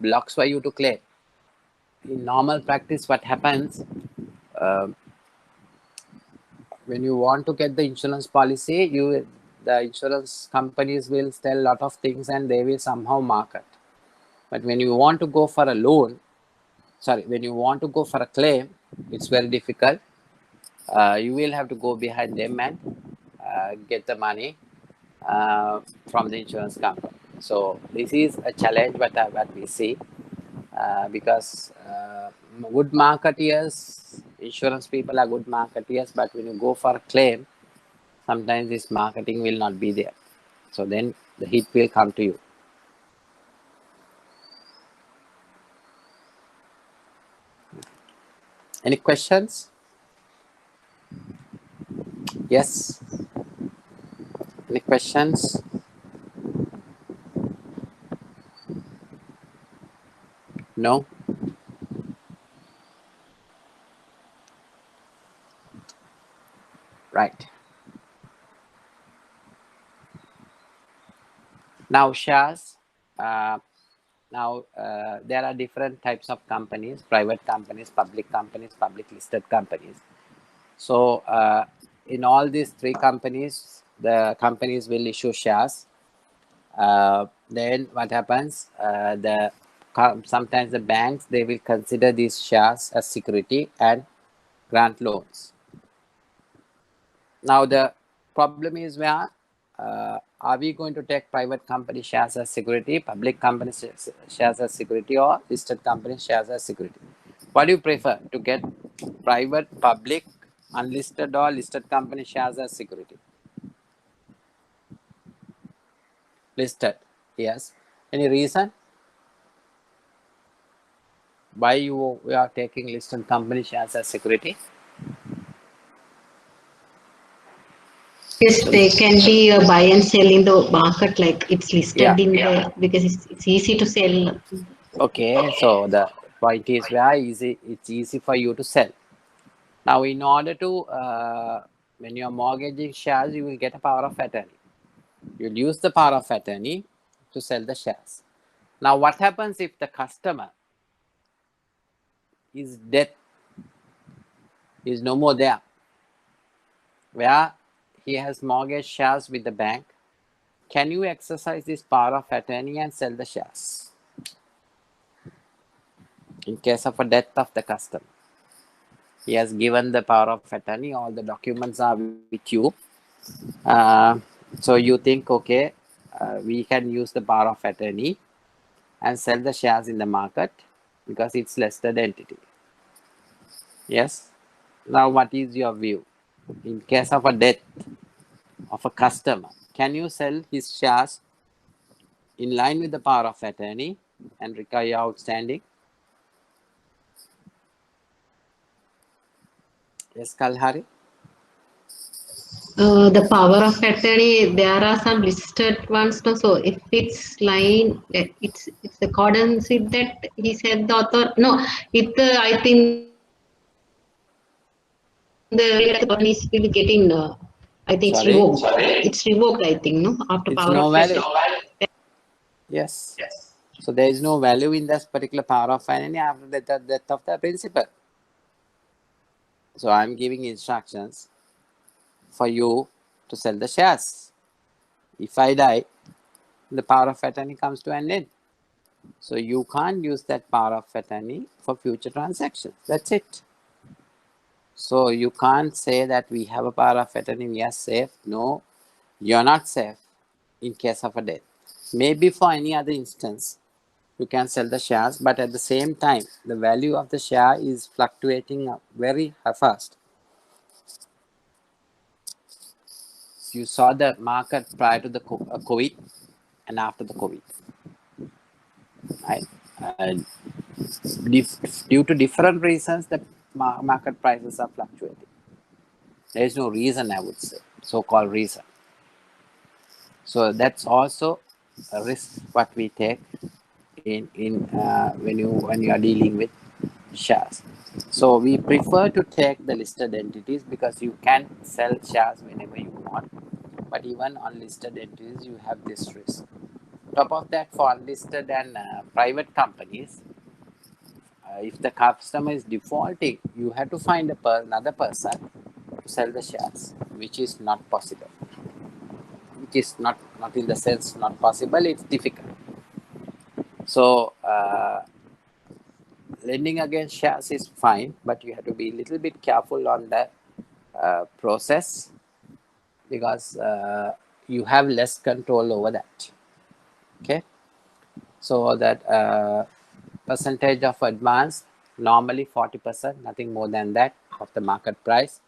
blocks for you to claim. In normal practice, what happens when you want to get the insurance policy, the insurance companies will sell a lot of things and they will somehow market. But when you want to go for a loan, when you want to go for a claim, it's very difficult. You will have to go behind them and get the money from the insurance company. So this is a challenge what we see, because good marketeers, insurance people are good marketeers, but when you go for a claim, sometimes this marketing will not be there. So then the hit will come to you. Any questions? Yes. Any questions? No? Right. Now shares. There are different types of companies: private companies, public listed companies. So in all these three companies, the companies will issue shares. Then what happens? Sometimes the banks, they will consider these shares as security and grant loans. Now the problem is where are we going to take private company shares as security, public company shares as security, or listed company shares as security? What do you prefer, to get private, public, unlisted, or listed company shares as security? Listed. Yes. Any reason why we are taking listed company shares as security? Yes, they can be a buy and sell in the market, like it's listed Yeah. in the, because it's easy to sell. Okay, so the point is it's easy for you to sell. Now, in order to, when you're mortgaging shares, you will get a power of attorney. You'll use the power of attorney to sell the shares. Now, what happens if the customer is dead, is no more there, where he has mortgaged shares with the bank? Can you exercise this power of attorney and sell the shares in case of a death of the customer? He has given the power of attorney, all the documents are with you. So you think, okay, we can use the power of attorney and sell the shares in the market because it's listed entity. Yes. Now, what is your view? In case of a death of a customer, can you sell his shares in line with the power of attorney and recover your outstanding? Yes, Kalhari? The power of attorney, there are some listed ones. No? So if it's line, it's accordance with that, he said the author. No, I think the companies will be getting. I think it's Sorry? revoked. It's revoked, I think, no, after It's power no of value. attorney. Yes. So there is no value in this particular power of attorney after the death of the principal. So I'm giving instructions for you to sell the shares. If I die, the power of attorney comes to an end. So you can't use that power of attorney for future transactions. That's it. So you can't say that we have a power of attorney, we are safe. No, you're not safe. in case of a death. Maybe for any other instance, you can sell the shares, but at the same time, the value of the share is fluctuating very fast. You saw the market prior to the COVID and after the COVID, right? Due to different reasons, the market prices are fluctuating. There is no reason, I would say, so-called reason. So that's also a risk what we take when you are dealing with shares. So we prefer to take the listed entities because you can sell shares whenever you want. But even on listed entities, you have this risk. Top of that, for unlisted and private companies, if the customer is defaulting, you have to find another person to sell the shares, which is not possible. Which is not in the sense not possible, it's difficult. So lending against shares is fine, but you have to be a little bit careful on the process because you have less control over that. Okay, so that percentage of advance, normally 40%, nothing more than that of the market price.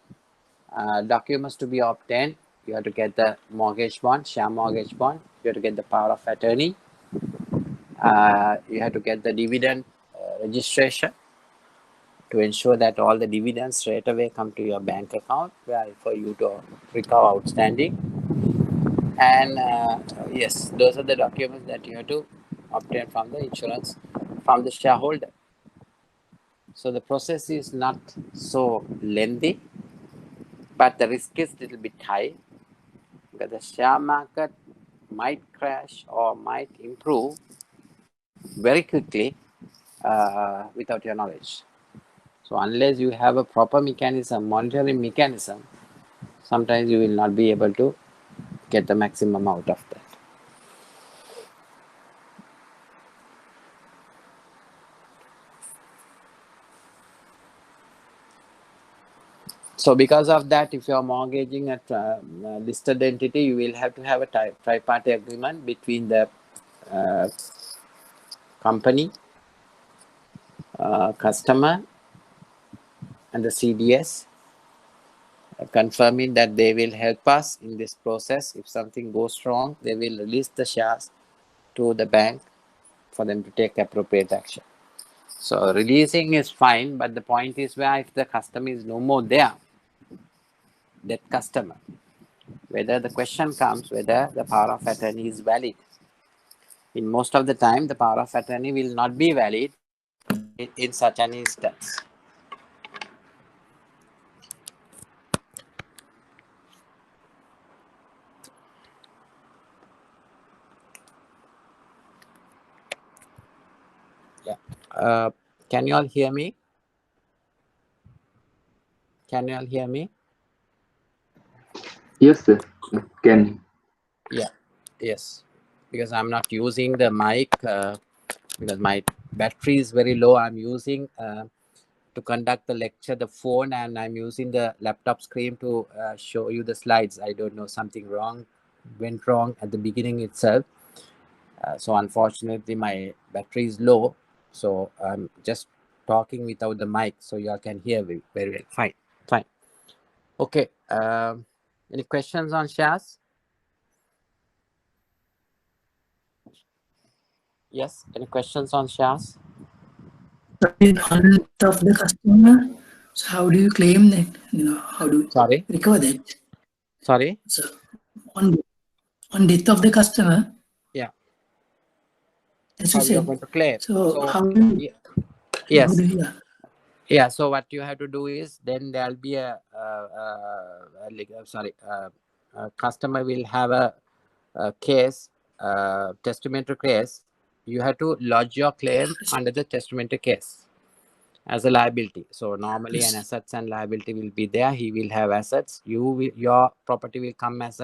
Documents to be obtained, you have to get the mortgage bond, share mortgage bond, you have to get the power of attorney, you have to get the dividend registration to ensure that all the dividends straight away come to your bank account for you to recover outstanding. And yes, those are the documents that you have to obtain from the insurance, from the shareholder. So the process is not so lengthy, but the risk is a little bit high because the share market might crash or might improve very quickly without your knowledge. So unless you have a proper mechanism, monitoring mechanism, sometimes you will not be able to get the maximum out of that. So because of that, if you are mortgaging a listed entity, you will have to have a tri-party agreement between the company, customer, and the CDS, confirming that they will help us in this process. If something goes wrong, they will release the shares to the bank for them to take appropriate action. So releasing is fine, but the point is where if the customer is no more there, that customer, whether the question comes whether the power of attorney is valid. In most of the time, the power of attorney will not be valid in such an instance. Yeah. Can you all hear me? Can you all hear me? Yes, sir. Can. Yeah. Yes. Because I'm not using the mic because my battery is very low. I'm using to conduct the lecture the phone, and I'm using the laptop screen to show you the slides. I don't know, something went wrong at the beginning itself. So unfortunately my battery is low, so I'm just talking without the mic, so you all can hear me very well. Fine. Okay, any questions on shares? Yes, any questions on shares? On the list of the customer, so how do you claim that? How do you recover that? Sorry? So on death of the customer. Yeah. As How you you're said. going to claim? So how do you? Yes. Yeah. Yeah. So what you have to do is then there'll be a customer will have a case, testamentary case. You have to lodge your claim under the testamentary case as a liability. So normally an assets and liability will be there. He will have assets. Your property will come as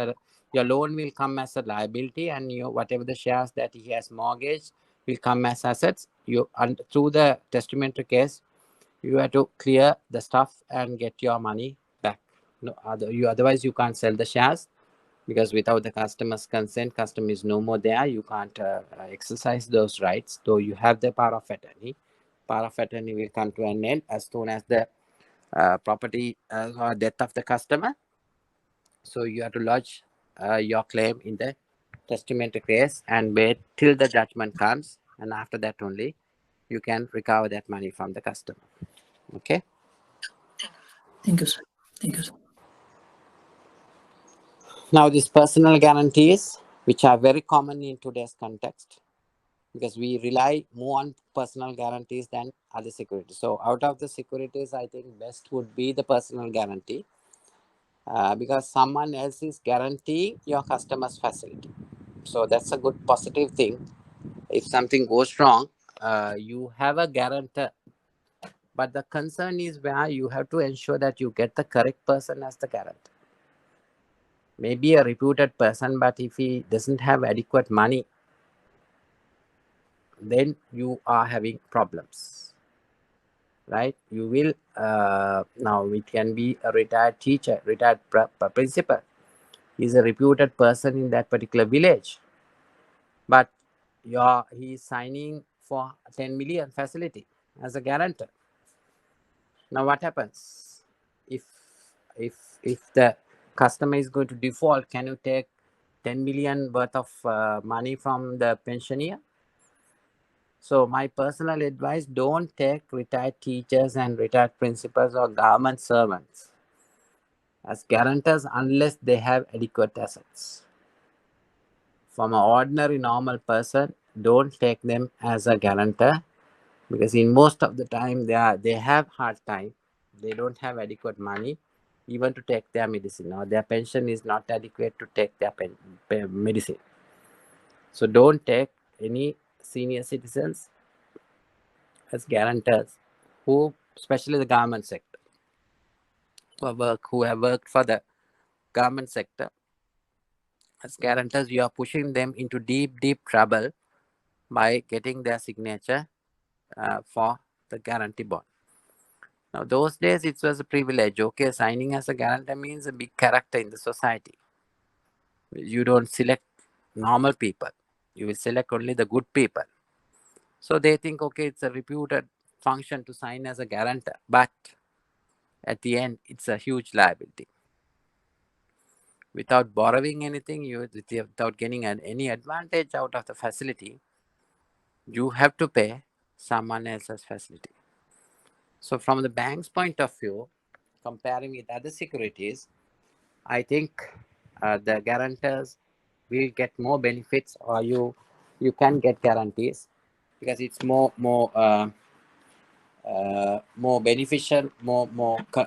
your loan will come as a liability, and whatever the shares that he has mortgaged will come as assets. Through the testamentary case, you have to clear the stuff and get your money back. Otherwise you can't sell the shares. because without the customer's consent, customer is no more there. You can't exercise those rights, though you have the power of attorney. Power of attorney will come to an end as soon as the property or death of the customer. So you have to lodge your claim in the testamentary case and wait till the judgment comes, and after that only you can recover that money from the customer. Okay. Thank you, sir. Thank you, sir. Now, these personal guarantees, which are very common in today's context, because we rely more on personal guarantees than other securities. So out of the securities, I think best would be the personal guarantee, because someone else is guaranteeing your customer's facility. So that's a good positive thing. If something goes wrong, you have a guarantor. But the concern is where you have to ensure that you get the correct person as the guarantor. Maybe a reputed person, but if he doesn't have adequate money, then you are having problems, right? You will, now it can be a retired teacher, retired principal. He's a reputed person in that particular village, but he's signing for 10 million facility as a guarantor. Now what happens if the customer is going to default? Can you take 10 million worth of money from the pensioner? So my personal advice, don't take retired teachers and retired principals or government servants as guarantors unless they have adequate assets. From an ordinary normal person, don't take them as a guarantor, because in most of the time they have hard time. They don't have adequate money even to take their medicine, or their pension is not adequate to take their medicine. So don't take any senior citizens as guarantors, especially the government sector, who have worked for the government sector as guarantors. You are pushing them into deep trouble by getting their signature for the guarantee bond. Now, those days it was a privilege. Okay, signing as a guarantor means a big character in the society. You don't select normal people. You will select only the good people. So they think, okay, it's a reputed function to sign as a guarantor, but at the end, it's a huge liability. Without borrowing anything, without getting any advantage out of the facility, you have to pay someone else's facility. So from the bank's point of view, comparing with other securities, I think the guarantors will get more benefits, or you can get guarantees, because it's more beneficial,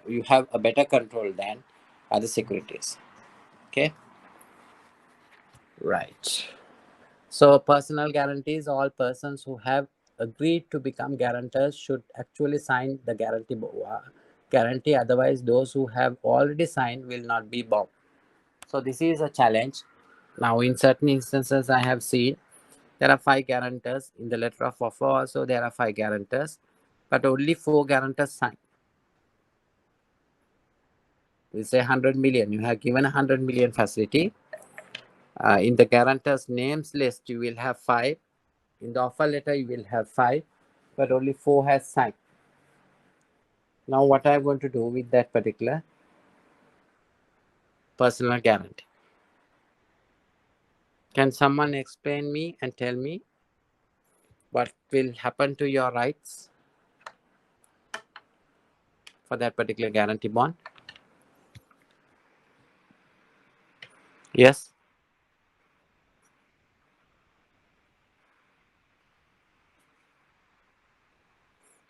you have a better control than other securities. Okay, right. So personal guarantees, all persons who have agreed to become guarantors should actually sign the guarantee. Otherwise, those who have already signed will not be bound. So this is a challenge. Now, in certain instances, I have seen there are 5 guarantors in the letter of offer. Also, there are 5 guarantors, but only 4 guarantors sign. We say 100 million. You have given 100 million facility. In the guarantors' names list, you will have 5. In the offer letter, you will have 5, but only 4 has signed. Now, what I'm going to do with that particular personal guarantee? Can someone explain me and tell me what will happen to your rights for that particular guarantee bond? Yes?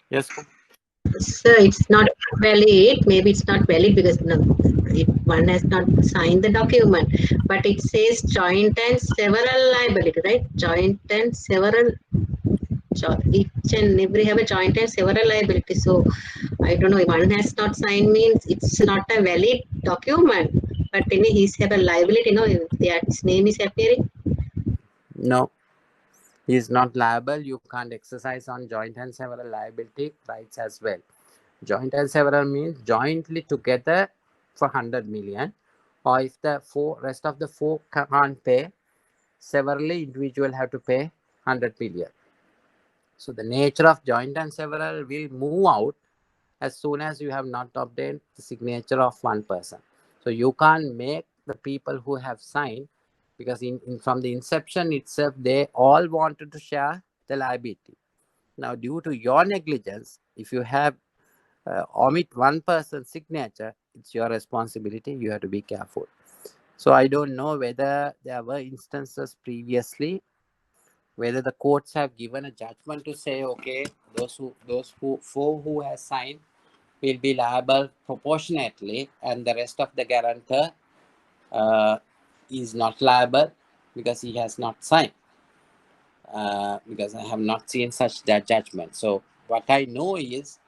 Yes? So it's not valid. Maybe it's not valid because one has not signed the document. But it says joint and several liability, right? Joint and several. Each and every have a joint and several liability. So I don't know. If one has not signed means it's not a valid document. But he's have a liability. If his name is appearing. No. He is not liable. You can't exercise on joint and several liability rights as well. Joint and several means jointly together for 100 million, or if the rest of the four can't pay, severally individual have to pay 100 million. So the nature of joint and several will move out as soon as you have not obtained the signature of one person. So you can't make the people who have signed, because from the inception itself, they all wanted to share the liability. Now, due to your negligence, if you have omit one person's signature, it's your responsibility. You have to be careful. So I don't know whether there were instances previously whether the courts have given a judgment to say, okay, those four who have signed will be liable proportionately, and the rest of the guarantor is not liable because he has not signed. Because I have not seen such that judgment. So what I know is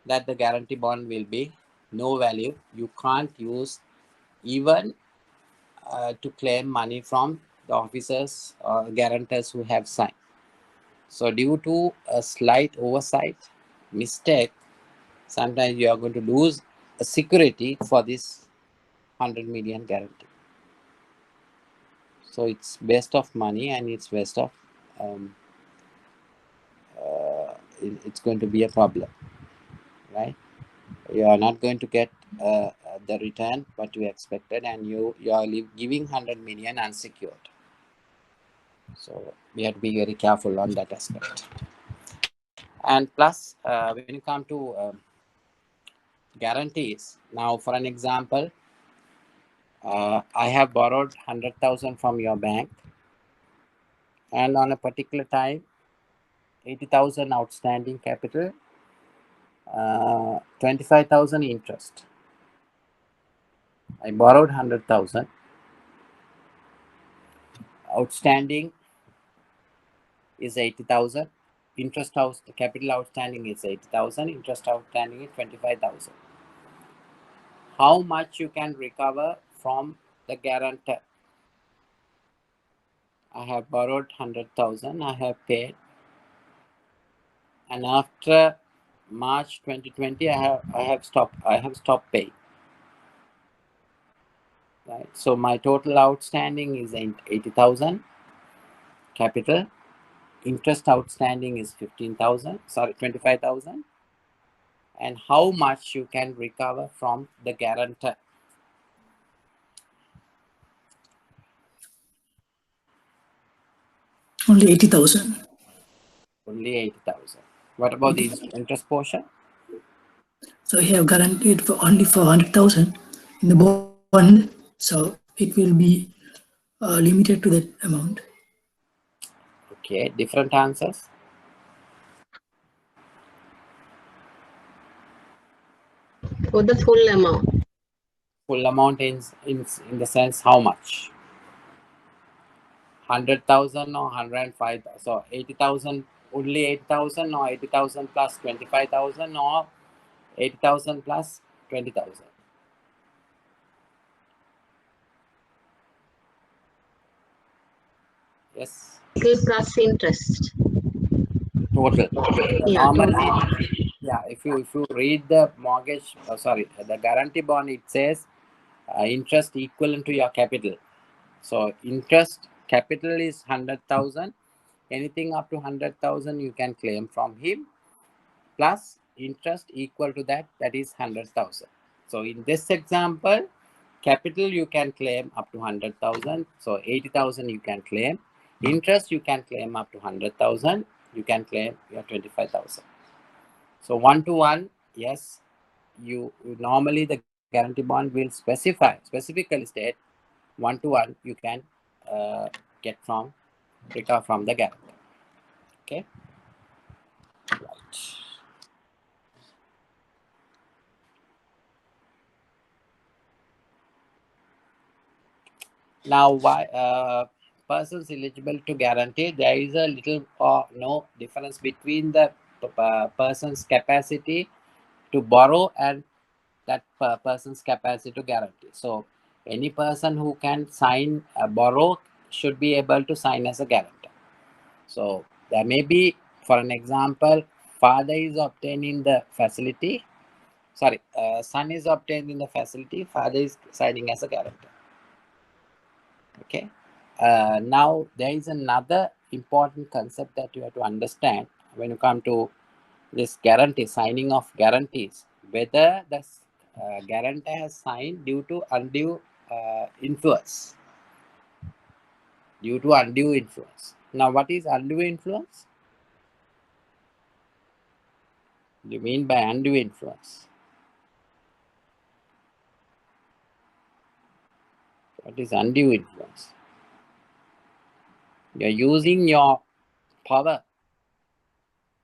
that the guarantee bond will be no value. You can't use even to claim money from the officers or guarantors who have signed. So due to a slight oversight, mistake, sometimes you are going to lose a security for this 100 million guarantee. So it's waste of money, and it's waste of it's going to be a problem, right? You are not going to get the return what you expected, and you are giving 100 million unsecured. So we have to be very careful on that aspect. And plus, when you come to guarantees, now for an example, I have borrowed 100,000 from your bank, and on a particular time, 80,000 outstanding capital, 25,000 interest. I borrowed 100,000. Outstanding is 80,000. Interest house capital outstanding is 80,000. Interest outstanding is 25,000. How much you can recover from the guarantor? I have borrowed 100,000. I have paid, and after March 2020, I have stopped paying. Right. So my total outstanding is 80,000 capital. Interest outstanding is 25,000. And how much you can recover from the guarantor? Only 80,000. Only 80,000. What about the interest portion? So you have guaranteed for only for 100,000 in the bond. So it will be limited to that amount. Okay, different answers. For the full amount. Full amount in the sense how much? 100,000 or 105? So 80,000, only 80,000, or 80,000 plus 25,000, or 80,000 plus 20,000? Yes. Plus interest. Total. Yeah, Normally, total. yeah. If you read the mortgage, the guarantee bond, it says interest equivalent to your capital. So interest capital is 100,000. Anything up to 100,000 you can claim from him, plus interest equal to that is 100,000. So in this example, capital you can claim up to 100,000. So 80,000 you can claim. Interest you can claim up to 100,000. You can claim your 25,000. So 1-to-1, yes. You normally the guarantee bond will specifically state 1-to-1 you can recover from the guarantee. Okay. Right. Now, why persons eligible to guarantee? There is a little or no difference between the person's capacity to borrow and that person's capacity to guarantee. So, any person who can borrow should be able to sign as a guarantor. So, there may be, for an example, father is obtaining the facility. Son is obtained in the facility. Father is signing as a guarantor. Okay. Now there is another important concept that you have to understand when you come to this guarantee, signing of guarantees, whether the guarantor has signed due to undue influence. Due to undue influence. Now, what is undue influence? What do you mean by undue influence? What is undue influence? You are using your power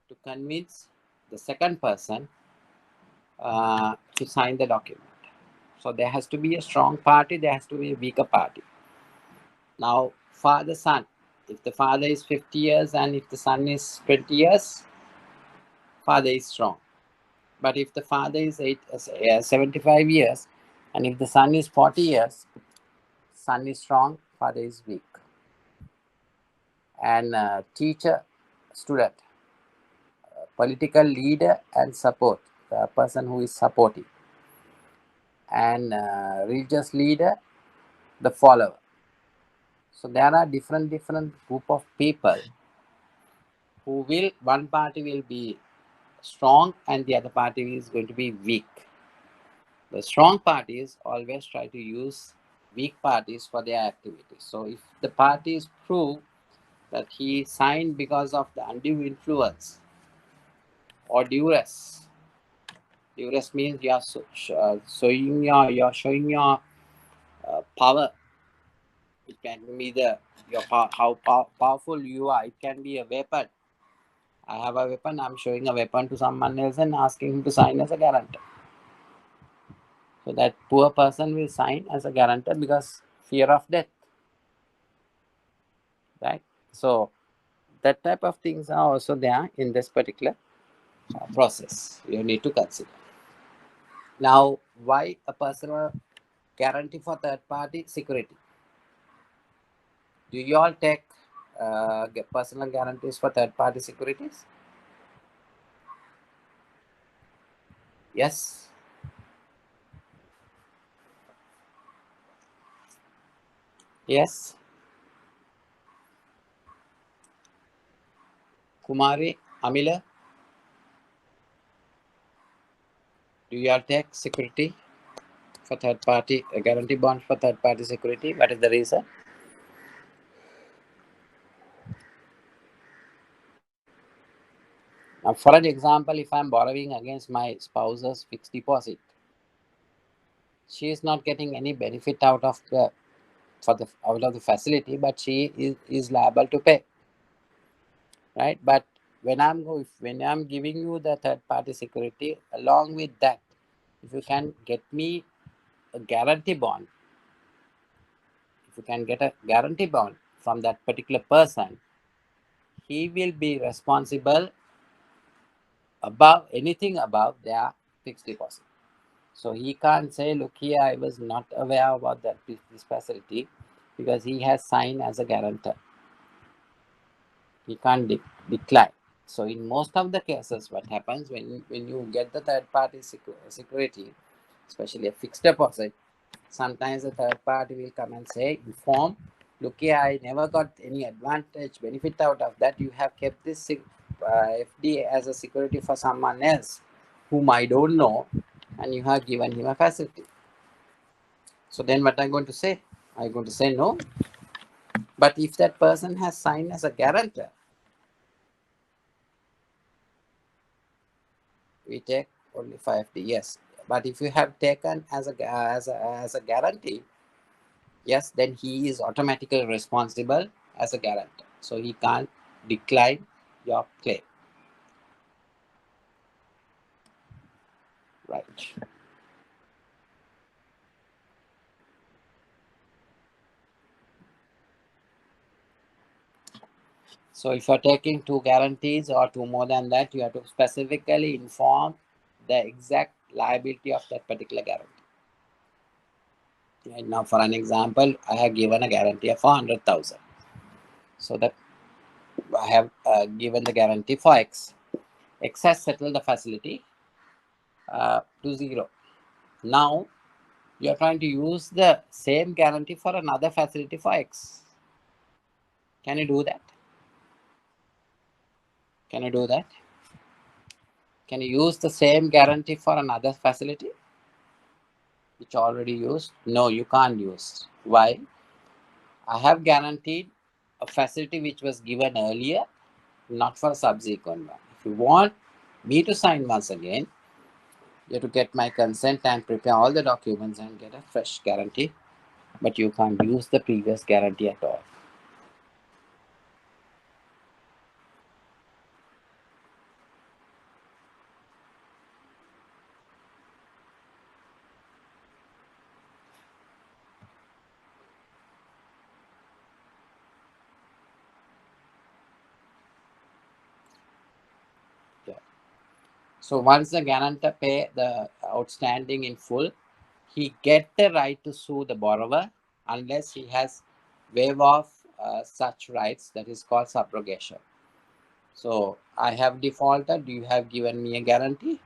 to convince the second person to sign the document. So there has to be a strong party, there has to be a weaker party. Now, father, son, if the father is 50 years and if the son is 20 years, father is strong. But if the father is 75 years and if the son is 40 years, son is strong, father is weak. And teacher, student, political leader and support, the person who is supporting. And religious leader, the follower. So there are different group of people who will, one party will be strong and the other party is going to be weak. The strong parties always try to use weak parties for their activities. So if the parties prove that he signed because of the undue influence or duress, duress means you are showing your power. It can be how powerful you are. It can be a weapon. I have a weapon, I'm showing a weapon to someone else and asking him to sign as a guarantor. So that poor person will sign as a guarantor because fear of death. Right? So that type of things are also there in this particular process. You need to consider. Now, why a personal guarantee for third party security? Do you all take personal guarantees for third party securities? Yes. Yes. Kumari, Amila, do you all take security for third party, a guarantee bond for third party security? What is the reason? Now, for an example, if I'm borrowing against my spouse's fixed deposit, she is not getting any benefit out of the facility, but she is liable to pay, right? But when I'm giving you the third party security, along with that, if you can get me a guarantee bond, if you can get a guarantee bond from that particular person, he will be responsible above anything above their fixed deposit. So he can't say, look here, I was not aware about this facility, because he has signed as a guarantor. He can't decline. So in most of the cases, what happens when you get the third party security, especially a fixed deposit, sometimes the third party will come and say, inform, look here, I never got any advantage, benefit out of that. You have kept this FD as a security for someone else whom I don't know, and you have given him a facility. So then what I'm going to say? I'm going to say no. But if that person has signed as a guarantor, we take only 5D, yes. But if you have taken as a guarantee, yes, then he is automatically responsible as a guarantor. So he can't decline your claim. Right. So if you're taking two guarantees or two more than that, you have to specifically inform the exact liability of that particular guarantee. Right now, for an example, I have given a guarantee of 400,000. So that I have given the guarantee for X. X has settled the facility to 0. Now, You're trying to use the same guarantee for another facility for X. Can you do that? Can you do that? Can you use the same guarantee for another facility which already used? No, you can't use. Why? I have guaranteed a facility which was given earlier, not for a subsequent one. If you want me to sign once again, you have to get my consent and prepare all the documents and get a fresh guarantee, but you can't use the previous guarantee at all. So once the guarantor pay the outstanding in full, he get the right to sue the borrower unless he has waive off such rights, that is called subrogation. So I have defaulted, you have given me a guarantee,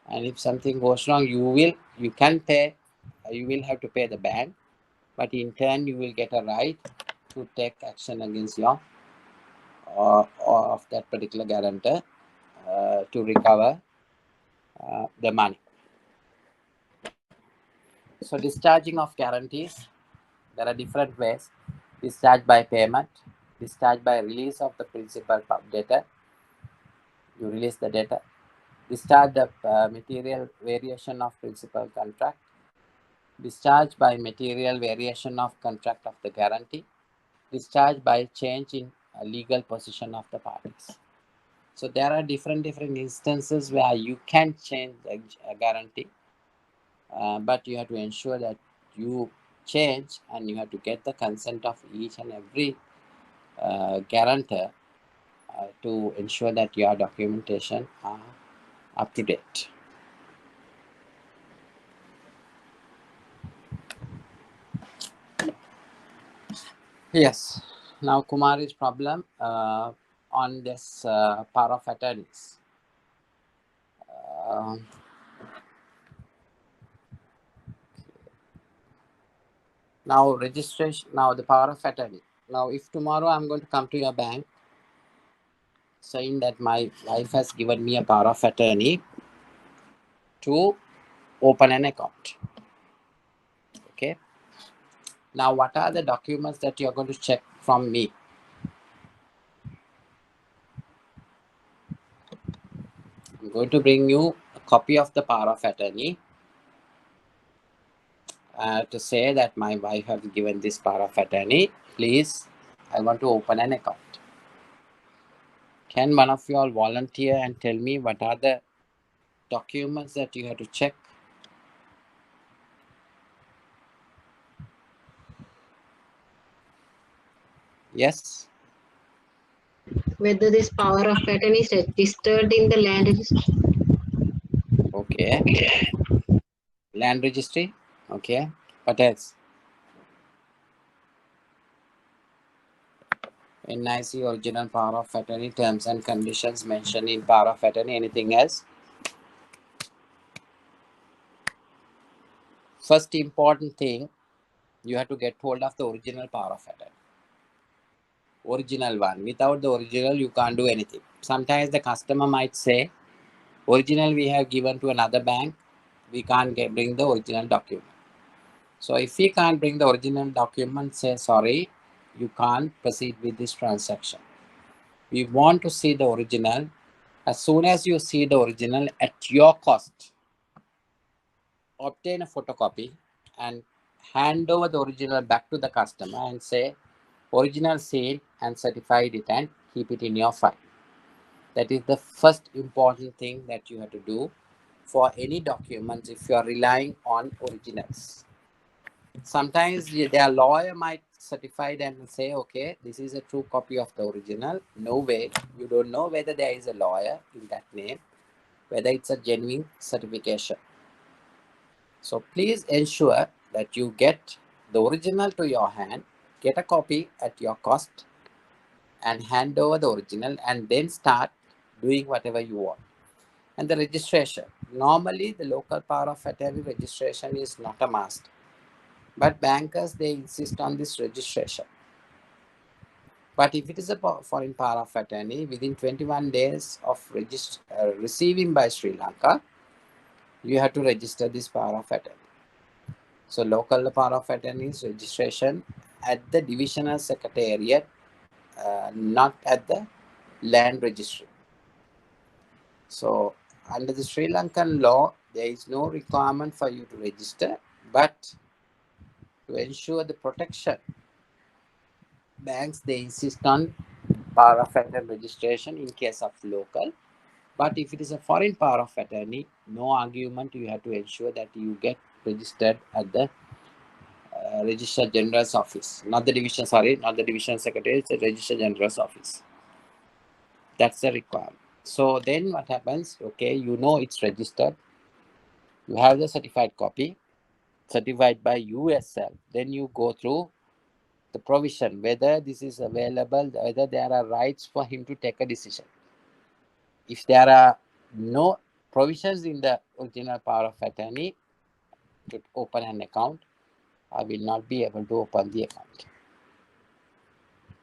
and if something goes wrong, you will have to pay the bank, but in turn you will get a right to take action against your or of that particular guarantor to recover the money. So discharging of guarantees, there are different ways. Discharge by payment, discharge by release of the principal debtor. You release the debtor. Discharge the material variation of principal contract. Discharge by material variation of contract of the guarantee. Discharge by change in legal position of the parties. So there are different instances where you can change a guarantee, but you have to ensure that you change and you have to get the consent of each and every guarantor to ensure that your documentation are up to date. Yes, now Kumari's problem on this power of attorneys. Now registration, now the power of attorney. Now if tomorrow I'm going to come to your bank saying that my wife has given me a power of attorney to open an account. Okay. Now what are the documents that you're going to check from me? I'm going to bring you a copy of the power of attorney to say that my wife has given this power of attorney. Please, I want to open an account. Can one of you all volunteer and tell me what are the documents that you have to check? Yes? Whether this power of pattern is registered in the land registry. Okay. Land registry? Okay. What else? NIC original power of attorney, terms and conditions mentioned in power of attorney. Anything else? First important thing, you have to get hold of the original power of attorney. Original one. Without the original, you can't do anything. Sometimes the customer might say, original we have given to another bank, we can't bring the original document. So if we can't bring the original document, say sorry, you can't proceed with this transaction. We want to see the original. As soon as you see the original at your cost, obtain a photocopy and hand over the original back to the customer and say, original seal and certified it and keep it in your file. That is the first important thing that you have to do for any documents if you are relying on originals. Sometimes their lawyer might certify them and say, okay, this is a true copy of the original. No way. You don't know whether there is a lawyer in that name, whether it's a genuine certification. So please ensure that you get the original to your hand, get a copy at your cost and hand over the original and then start doing whatever you want. And the registration. Normally, the local power of attorney registration is not a must. But bankers, they insist on this registration. But if it is a foreign power of attorney, within 21 days of receiving by Sri Lanka, you have to register this power of attorney. So local power of attorney is registration at the divisional secretariat, not at the land registry. So under the Sri Lankan law, there is no requirement for you to register, but to ensure the protection, banks, they insist on power of attorney registration in case of local. But if it is a foreign power of attorney, no argument, you have to ensure that you get registered at the Registrar General's office, not the division, not the division secretary, it's the Registrar General's office. That's the requirement. So then what happens? Okay, you know it's registered. You have the certified copy, certified by you yourself. Then you go through the provision, whether this is available, whether there are rights for him to take a decision. If there are no provisions in the original power of attorney to open an account, I will not be able to open the account.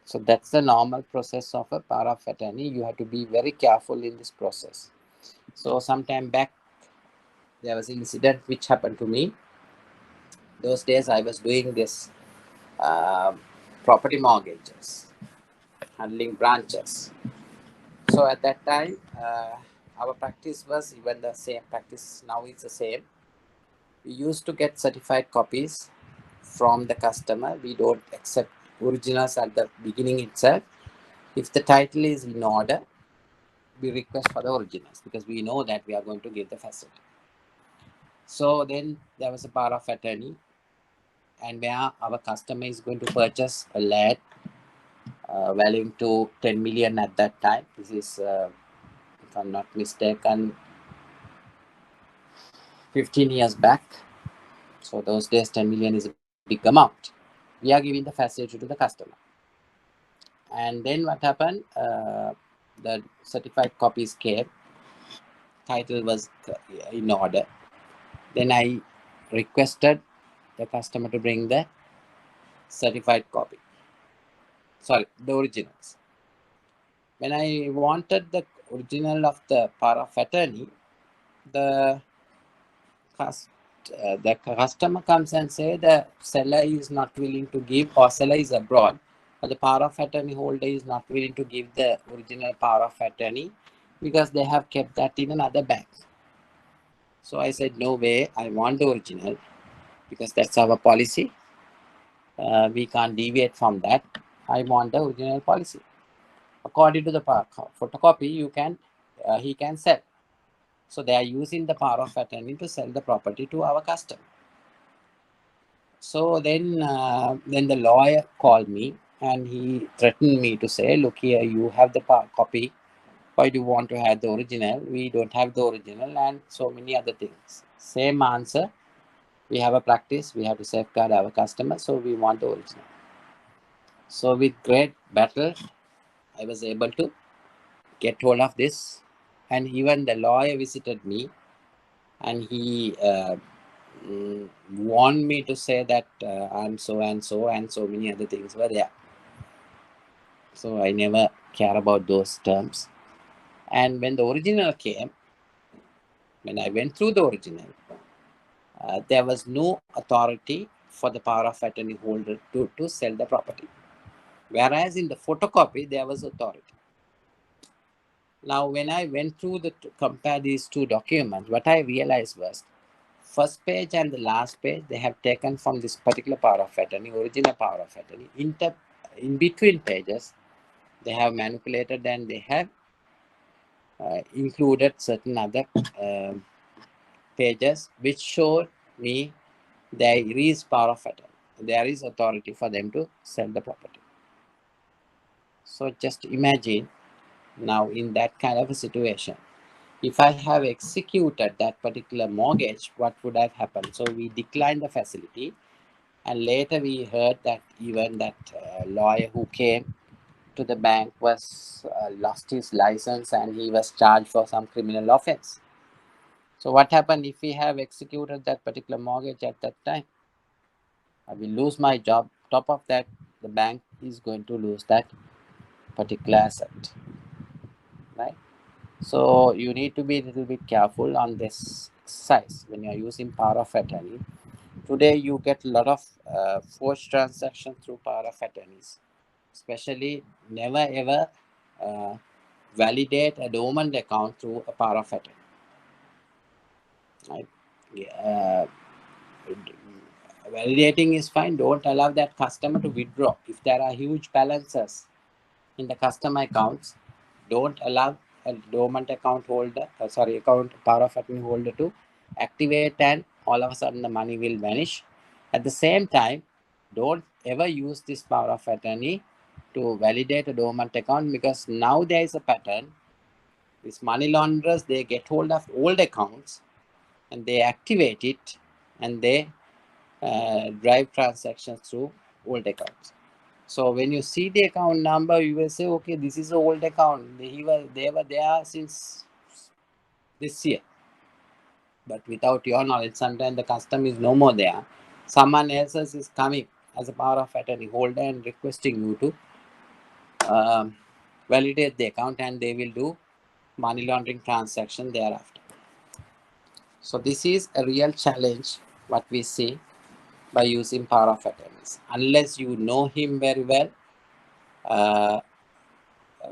So that's the normal process of a power of attorney. You have to be very careful in this process. So sometime back, there was an incident which happened to me. Those days I was doing this property mortgages, handling branches. So at that time, our practice was even the same practice. Now it's the same. We used to get certified copies from the customer. We don't accept originals at the beginning itself. If the title is in order, we request for the originals because we know that we are going to give the facility. So then there was a power of attorney, and where our customer is going to purchase a land valuing to 10 million at that time. This is, if I'm not mistaken, 15 years back. So those days 10 million is a big amount. We are giving the facility to the customer. And then what happened? The certified copies came. Title was in order. Then I requested the customer to bring the certified copy. Sorry, the originals. When I wanted the original of the power of attorney, the customer comes and say the seller is not willing to give, or seller is abroad, or the power of attorney holder is not willing to give the original power of attorney because they have kept that in another bank. So I said, no way, I want the original because that's our policy. We can't deviate from that. I want the original policy. According to the photocopy, he can sell. So they are using the power of attorney to sell the property to our customer. So then the lawyer called me and he threatened me to say, look here, you have the copy. Why do you want to have the original? We don't have the original, and so many other things. Same answer. We have a practice. We have to safeguard our customers, so we want the original. So with great battle, I was able to get hold of this, and even the lawyer visited me, and he warned me to say that I'm so and so, and so many other things were there. So I never care about those terms. And when the original came, when I went through the original, there was no authority for the power of attorney holder to sell the property. Whereas in the photocopy, there was authority. Now, when I went through to compare these two documents, what I realized was, first page and the last page, they have taken from this particular power of attorney, original power of attorney. In between pages, they have manipulated and they have included certain other pages which showed me there is power of attorney. There is authority for them to sell the property. So just imagine now in that kind of a situation, if I have executed that particular mortgage, what would have happened? So we declined the facility, and later we heard that even that lawyer who came to the bank was lost his license and he was charged for some criminal offense. So what happened if we have executed that particular mortgage at that time? I will lose my job. Top of that, the bank is going to lose that particular asset, right? So you need to be a little bit careful on this exercise when you are using power of attorney. Today you get a lot of forged transactions through power of attorneys. Especially never ever validate a dormant account through a power of attorney. Right? Validating is fine. Don't allow that customer to withdraw. If there are huge balances in the customer accounts, don't allow a dormant account holder, power of attorney holder to activate, and all of a sudden the money will vanish. At the same time, don't ever use this power of attorney to validate a dormant account, because now there is a pattern. These money launderers, they get hold of old accounts and they activate it and they drive transactions through old accounts. So when you see the account number, you will say, okay, this is an old account. They were there since this year. But without your knowledge, sometimes the customer is no more there. Someone else is coming as a power of attorney holder and requesting you to validate the account, and they will do money laundering transaction thereafter. So this is a real challenge what we see by using power of attorneys. Unless you know him very well,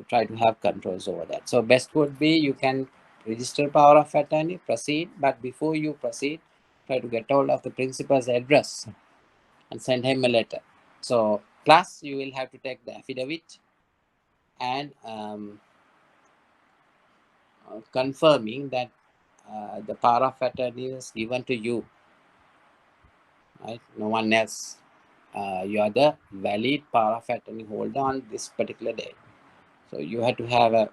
try to have controls over that. So best would be you can register power of attorney, proceed, but before you proceed, try to get hold of the principal's address and send him a letter. So plus you will have to take the affidavit and confirming that the power of attorney is given to you, right? No one else. You are the valid power of attorney holder on this particular day. So you have to have a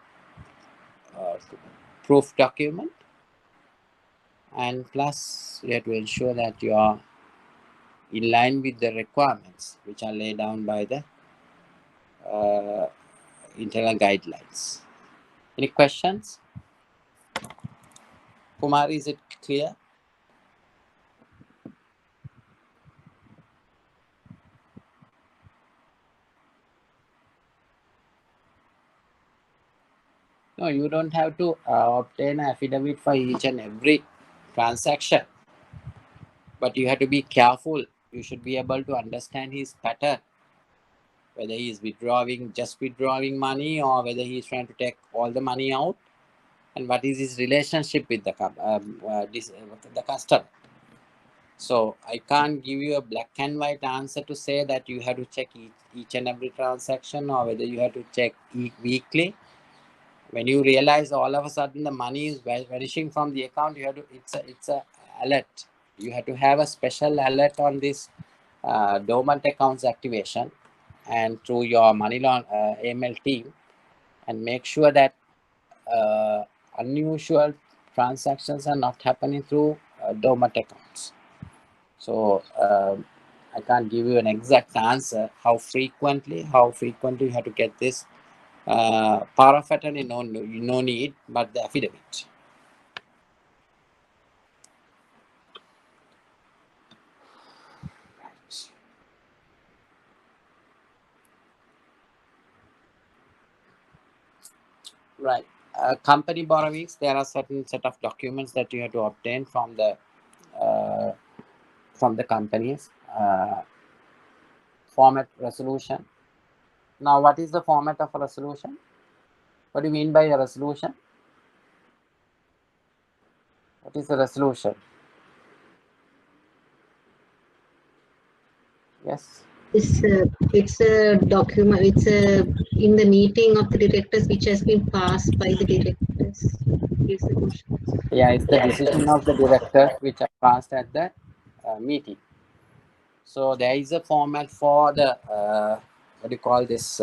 proof document, and plus you have to ensure that you are in line with the requirements which are laid down by the internal guidelines. Any questions? Kumar, is it clear? No, you don't have to obtain an affidavit for each and every transaction, but you have to be careful. You should be able to understand his pattern, whether he is just withdrawing money, or whether he is trying to take all the money out, and what is his relationship with the customer. So I can't give you a black and white answer to say that you have to check each and every transaction, or whether you have to check weekly. When you realize all of a sudden the money is vanishing from the account, you have to, it's a alert. You have to have a special alert on this dormant accounts activation, and through your money AML team, and make sure that unusual transactions are not happening through dormant accounts. So I can't give you an exact answer how frequently you have to get this power of attorney. No need, but the affidavit. Right. Company borrowings, there are certain set of documents that you have to obtain from the companies. Format resolution. Now, what is the format of a resolution? What do you mean by a resolution? What is a resolution? Yes. It's a document. It's in the meeting of the directors, which has been passed by the directors. It's the question. Yeah, it's the decision of the directors which are passed at the meeting. So there is a format for the what do you call this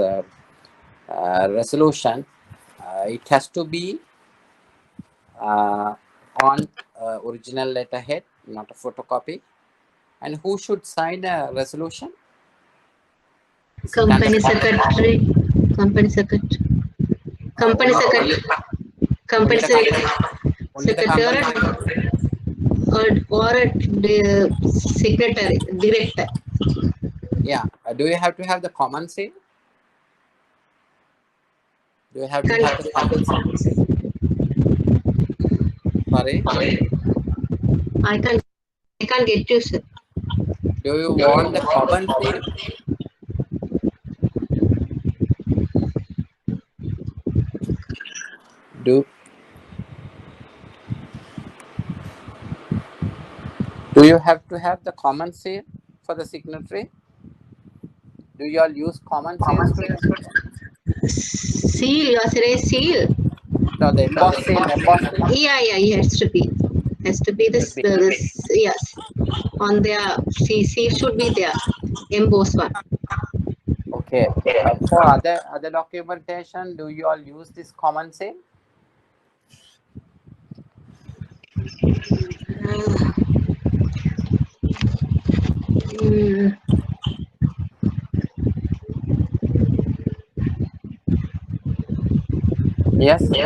resolution. It has to be on original letterhead, not a photocopy. And who should sign a resolution? Company secretary. company secretary. Company Only secretary. Company only the company, only the secretary company. or the secretary, director. Yeah. Do you have to have the common seal? Do you have to Can't, have the common seal? Sorry. I can't get you, sir. Do you want the common seal? Do you have to have the common seal for the signatory? Do you all use common seal, students? Seal, you are saying seal. No, the embossed seal. Embossed seal Yeah, it has to be. Has to be should this, be. yes. On their seal should be there. Embossed one. Okay. For other documentation, do you all use this common seal? Mm, Yes. You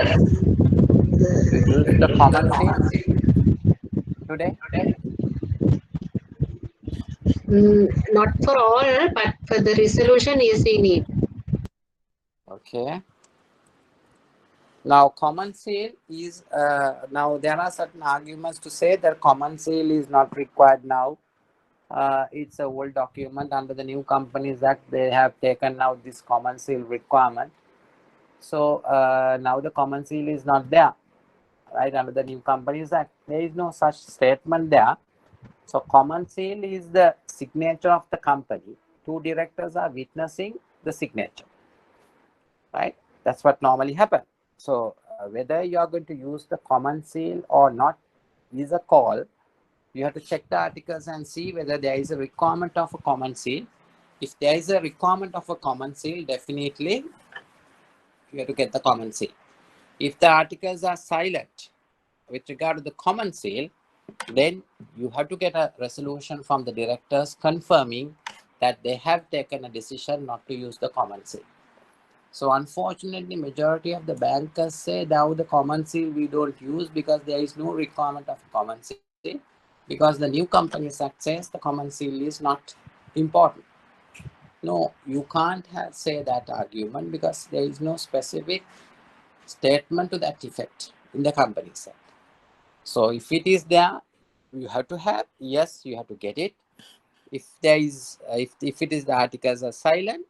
use the common seal today? not for all, but for the resolution, yes, we need. Okay. Now, common seal is, now there are certain arguments to say that common seal is not required now. It's a old document. Under the New Companies Act, they have taken out this common seal requirement. So now the common seal is not there, right? Under the New Companies Act, there is no such statement there. So common seal is the signature of the company. Two directors are witnessing the signature, right? That's what normally happens. So whether you are going to use the common seal or not is a call. You have to check the articles and see whether there is a requirement of a common seal. If there is a requirement of a common seal, definitely you have to get the common seal. If the articles are silent with regard to the common seal, then you have to get a resolution from the directors confirming that they have taken a decision not to use the common seal. So unfortunately, majority of the bankers say now the common seal we don't use because there is no requirement of common seal, because the New Companies Act says the common seal is not important. No, you can't say that argument because there is no specific statement to that effect in the Companies Act. So if it is there, you have to have, yes, you have to get it. If there is, if it is the articles are silent,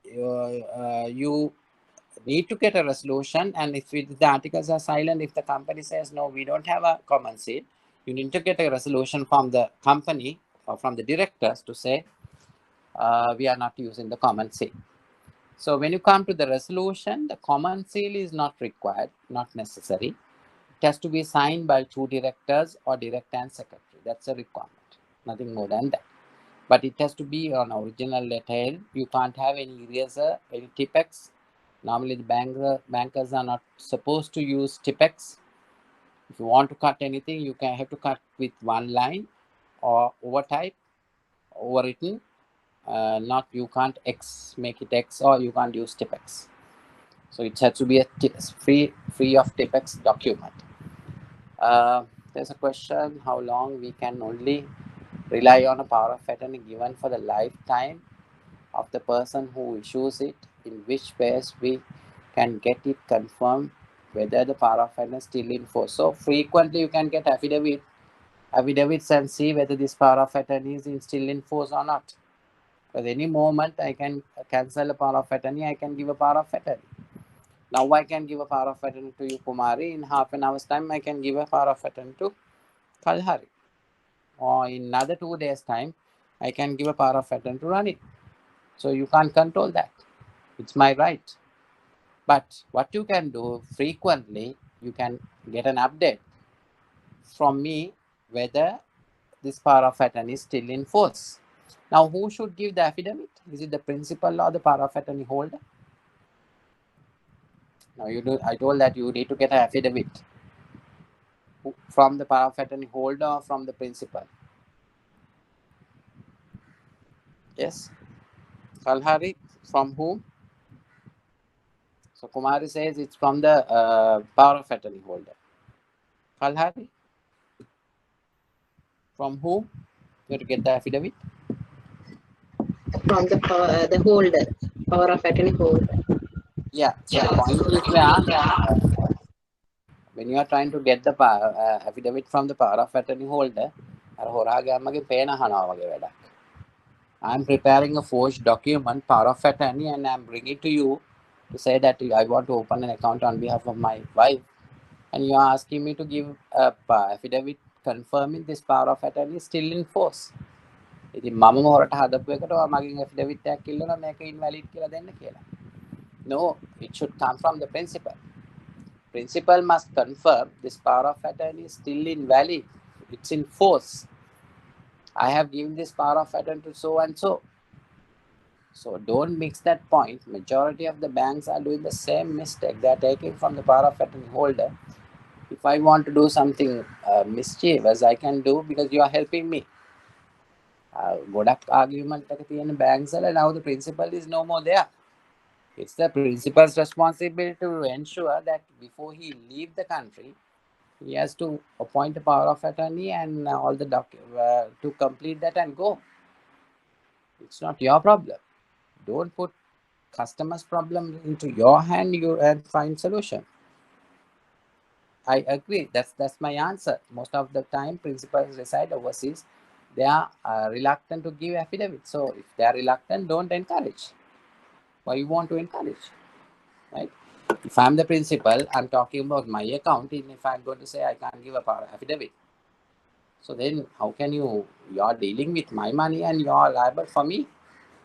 you need to get a resolution. And if the articles are silent, if the company says no, we don't have a common seal, you need to get a resolution from the company or from the directors to say we are not using the common seal. So when you come to the resolution, the common seal is not required, not necessary. It has to be signed by two directors or director and secretary. That's a requirement, nothing more than that. But it has to be on original letterhead. You can't have any eraser, any Tipex. Normally the bankers are not supposed to use Tipex. If you want to cut anything, you can have to cut with one line or overtype, overwritten. Not you can't make it X, or you can't use Tipex. So it has to be a free of Tipex document. There's a question how long we can only rely on a power of attorney given for the lifetime of the person who issues it, in which ways we can get it confirmed whether the power of attorney is still in force. So frequently you can get affidavits and see whether this power of attorney is still in force or not. Because any moment I can cancel a power of attorney, I can give a power of attorney. Now I can give a power of attorney to you, Kumari. In half an hour's time, I can give a power of attorney to Kalhari. Or in another 2 days' time, I can give a power of attorney to Rani. So you can't control that. It's my right. But what you can do frequently, you can get an update from me whether this power of attorney is still in force. Now, who should give the affidavit? Is it the principal or the power of attorney holder? Now, I told that you need to get an affidavit from the power of attorney holder or from the principal. Yes, Kalhari, From whom? So Kumari says it's from the power of attorney holder. Falhari? From whom you have to get the affidavit? From the holder, power of attorney holder. Yeah. So the point is when you are trying to get the affidavit from the power of attorney holder, I'm preparing a forged document, power of attorney, and I'm bringing it to you to say that I want to open an account on behalf of my wife, and you are asking me to give a affidavit confirming this power of attorney is still in force. ඉතින් මම මොරට හදපු එකට ඔයා මගෙන් affidavit එකක් ඉල්ලනවා මේක invalid කියලා දෙන්න කියලා. No, it should come from the principal. Principal must confirm this power of attorney is still invalid. It's in force. I have given this power of attorney to so and so. So don't mix that point. Majority of the banks are doing the same mistake. They are taking from the power of attorney holder. If I want to do something mischievous, I can do because you are helping me. ගොඩක් argument එක තියෙන banks වල now the principal is no more there. It's the principal's responsibility to ensure that before he leave the country, he has to appoint a power of attorney and all the to complete that and go. It's not your problem. Don't put customers' problem into your hand and find solution. I agree. That's my answer. Most of the time, principals reside overseas. They are reluctant to give affidavit. So if they are reluctant, don't encourage. Why you want to encourage, right? If I'm the principal, I'm talking about my account, and if I'm going to say I can't give a power affidavit, so then how can you are dealing with my money and you are liable for me?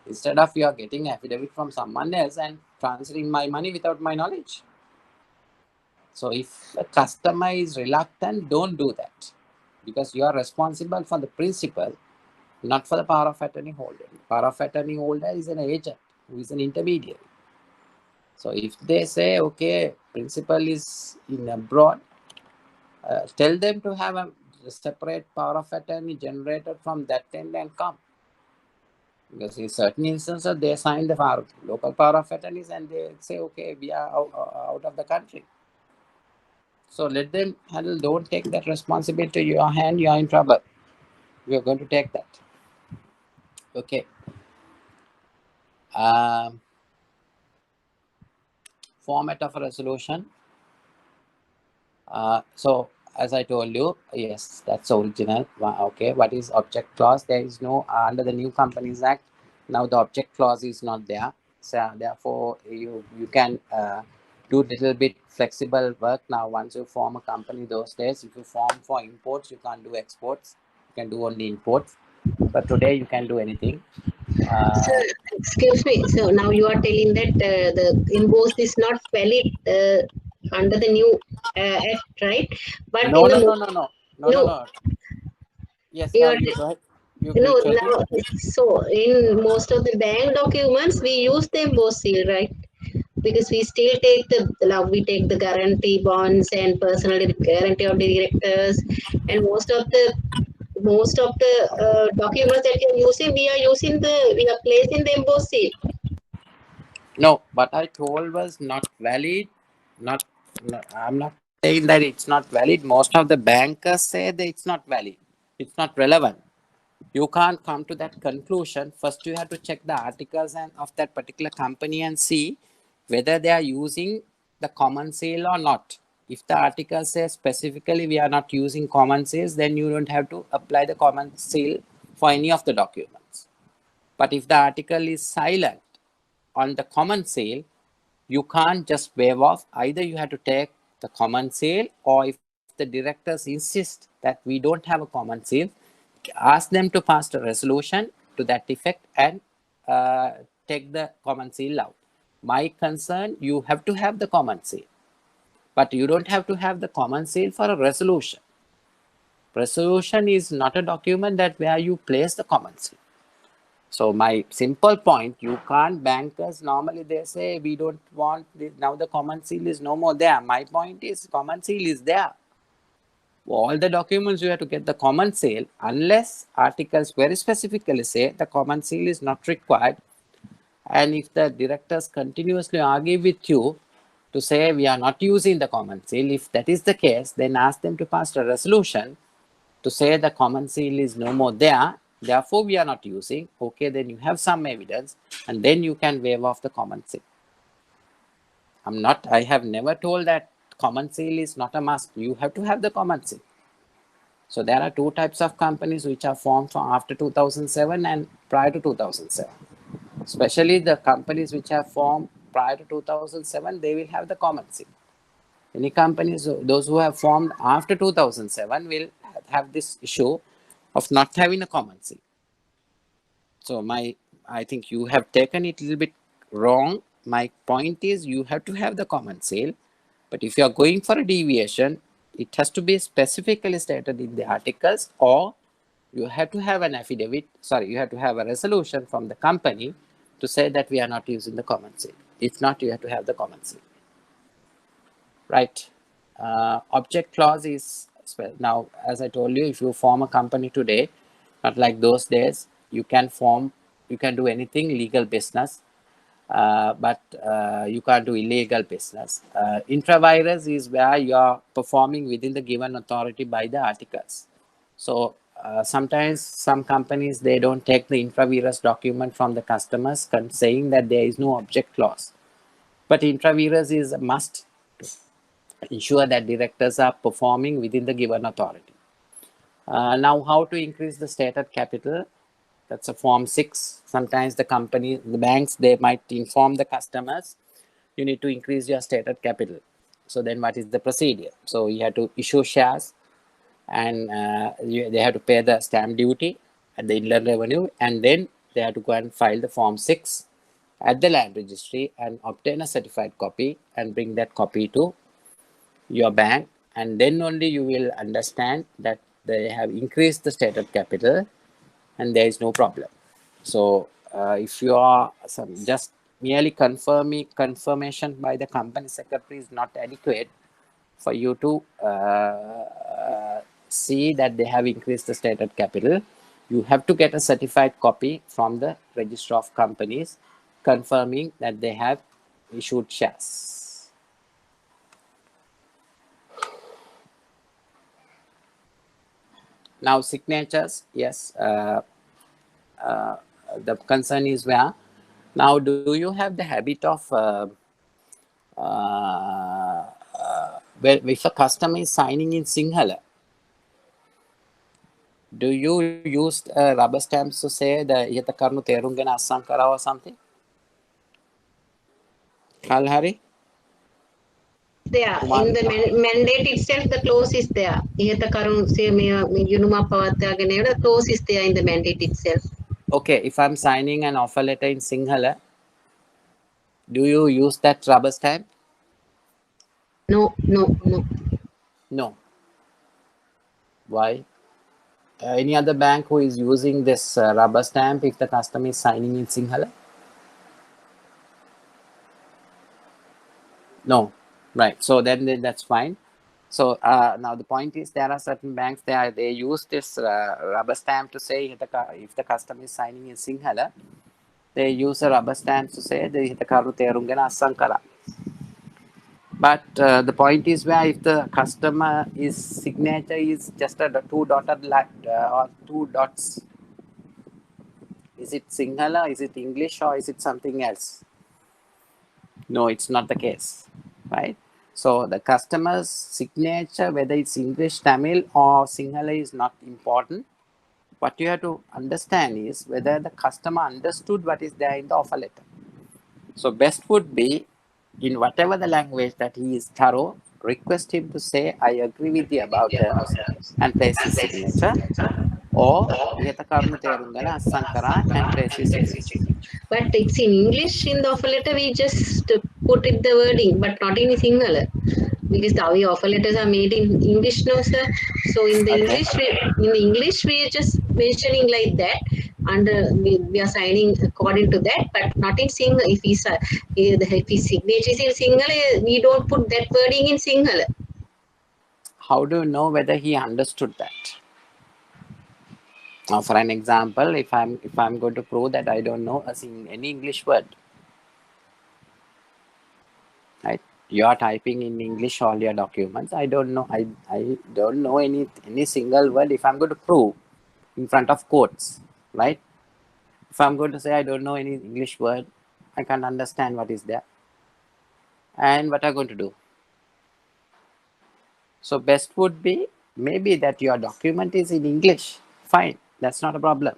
Instead of you are getting affidavit from someone else and transferring my money without my knowledge. So if a customer is reluctant, don't do that, because you are responsible for the principal, not for the power of attorney holder. The power of attorney holder is an agent who is an intermediary. So if they say, okay, principal is in abroad, tell them to have a separate power of attorney generated from that end and come. Because in certain instances, they sign the local power of attorneys and they say, okay, we are out of the country. So let them handle. Don't take that responsibility to your hand. You are in trouble. We are going to take that. Okay. Format of a resolution. So as I told you, yes, that's original. Okay. What is object clause? There is no under the New Companies Act. Now the object clause is not there. So therefore you can do little bit flexible work now. Once you form a company those days, if you form for imports, you can't do exports. You can do only imports. But today you can do anything. Sir, excuse me. So now you are telling that the invoice is not valid under the new act, right? But No. Yes, You are, you go ahead. no, now, so in most of the bank documents, we use the embossed seal, right? Because we still take the guarantee bonds and personal guarantee of directors, and most of the documents that you're using, we are placing the embossed seal. No, what I told was not valid. I'm not saying that it's not valid. Most of the bankers say that it's not valid. It's not relevant. You can't come to that conclusion. First, you have to check the articles of that particular company and see whether they are using the common seal or not. If the article says specifically we are not using common seals, then you don't have to apply the common seal for any of the documents. But if the article is silent on the common seal, you can't just waive off. Either you have to take the common seal, or if the directors insist that we don't have a common seal, ask them to pass a resolution to that effect and take the common seal out. My concern, you have to have the common seal, but you don't have to have the common seal for a resolution. Resolution is not a document that where you place the common seal. So my simple point, you can't, bankers normally they say we don't want this, now the common seal is no more there. My point is common seal is there. All the documents you have to get the common seal, unless articles very specifically say the common seal is not required And if the directors continuously argue with you to say we are not using the common seal, if that is the case, then ask them to pass a resolution to say the common seal is no more there, therefore we are not using. Okay, then you have some evidence, and then you can waive off the common seal. I have never told that common seal is not a must. You have to have the common seal. So there are two types of companies which are formed from after 2007 and prior to 2007. Especially the companies which have formed prior to 2007, they will have the common seal. Any companies, those who have formed after 2007 will have this issue of not having a common seal. So I think you have taken it a little bit wrong. My point is you have to have the common seal, but if you are going for a deviation, it has to be specifically stated in the articles, or you have to have an affidavit, you have to have a resolution from the company to say that we are not using the common seal. If not, you have to have the common seal. Right. Object clause is, now, as I told you, if you form a company today, not like those days, you can do anything legal business, but you can't do illegal business. Intravirus is where you are performing within the given authority by the articles. So sometimes some companies, they don't take the intravirus document from the customers saying that there is no object clause. But intravirus is a must to ensure that directors are performing within the given authority. Now, how to increase the stated capital? That's a form 6. Sometimes the banks, they might inform the customers, you need to increase your stated capital. So then what is the procedure? So you have to issue shares, and they have to pay the stamp duty at the inland revenue, and then they have to go and file the form 6 at the land registry and obtain a certified copy and bring that copy to your bank, and then only you will understand that they have increased the stated capital and there is no problem. So if you are just merely confirmation by the company secretary is not adequate for you to see that they have increased the stated capital, you have to get a certified copy from the register of companies confirming that they have issued shares. Now, signatures, yes, the concern is where, now do you have the habit of, if a customer is signing in Sinhala, do you use rubber stamps to say the ihata karunu therun gena assam kara or something? Kalhari? There in the mandate itself, the clause is there. Ihata karunu say yunuma pavattagane, the clause is there in the mandate itself. Okay, if I'm signing an offer letter in Sinhala, do you use that rubber stamp? No. No. Why? Any other bank who is using this rubber stamp if the customer is signing in Sinhala? No. Right. So then that's fine. So now the point is, there are certain banks, they use this rubber stamp to say if the customer is signing in Sinhala, they use a rubber stamp to say the ihata karunu therun gena assam kara. But the point is where if the customer signature is just a 2 dotted line or 2 dots, is it Sinhala, is it English, or is it something else? No, it's not the case, right? So the customer's signature, whether it's English, Tamil, or Sinhala, is not important. What you have to understand is whether the customer understood what is there in the offer letter. So best would be, in whatever the language that he is thorough, request him to say, I agree with the above terms, and place his signature, or ihata karunu therun gena assam kara and place his signature. But it's in English in the offer letter, we just put it the wording, but not in Sinhala. Because our offer letters are made in English now, sir. So in the English, we are just mentioning like that, and we are signing according to that, but not in Sinhala. If his signature is in Sinhala, we don't put that wording in Sinhala. How do you know whether he understood that? For an example, if I'm going to prove that I don't know any English word, right? You are typing in English all your documents. I don't know. I don't know any single word. If I'm going to prove in front of quotes, right? If I'm going to say I don't know any English word, I can't understand what is there. And what I'm going to do? So best would be maybe that your document is in English. Fine, that's not a problem.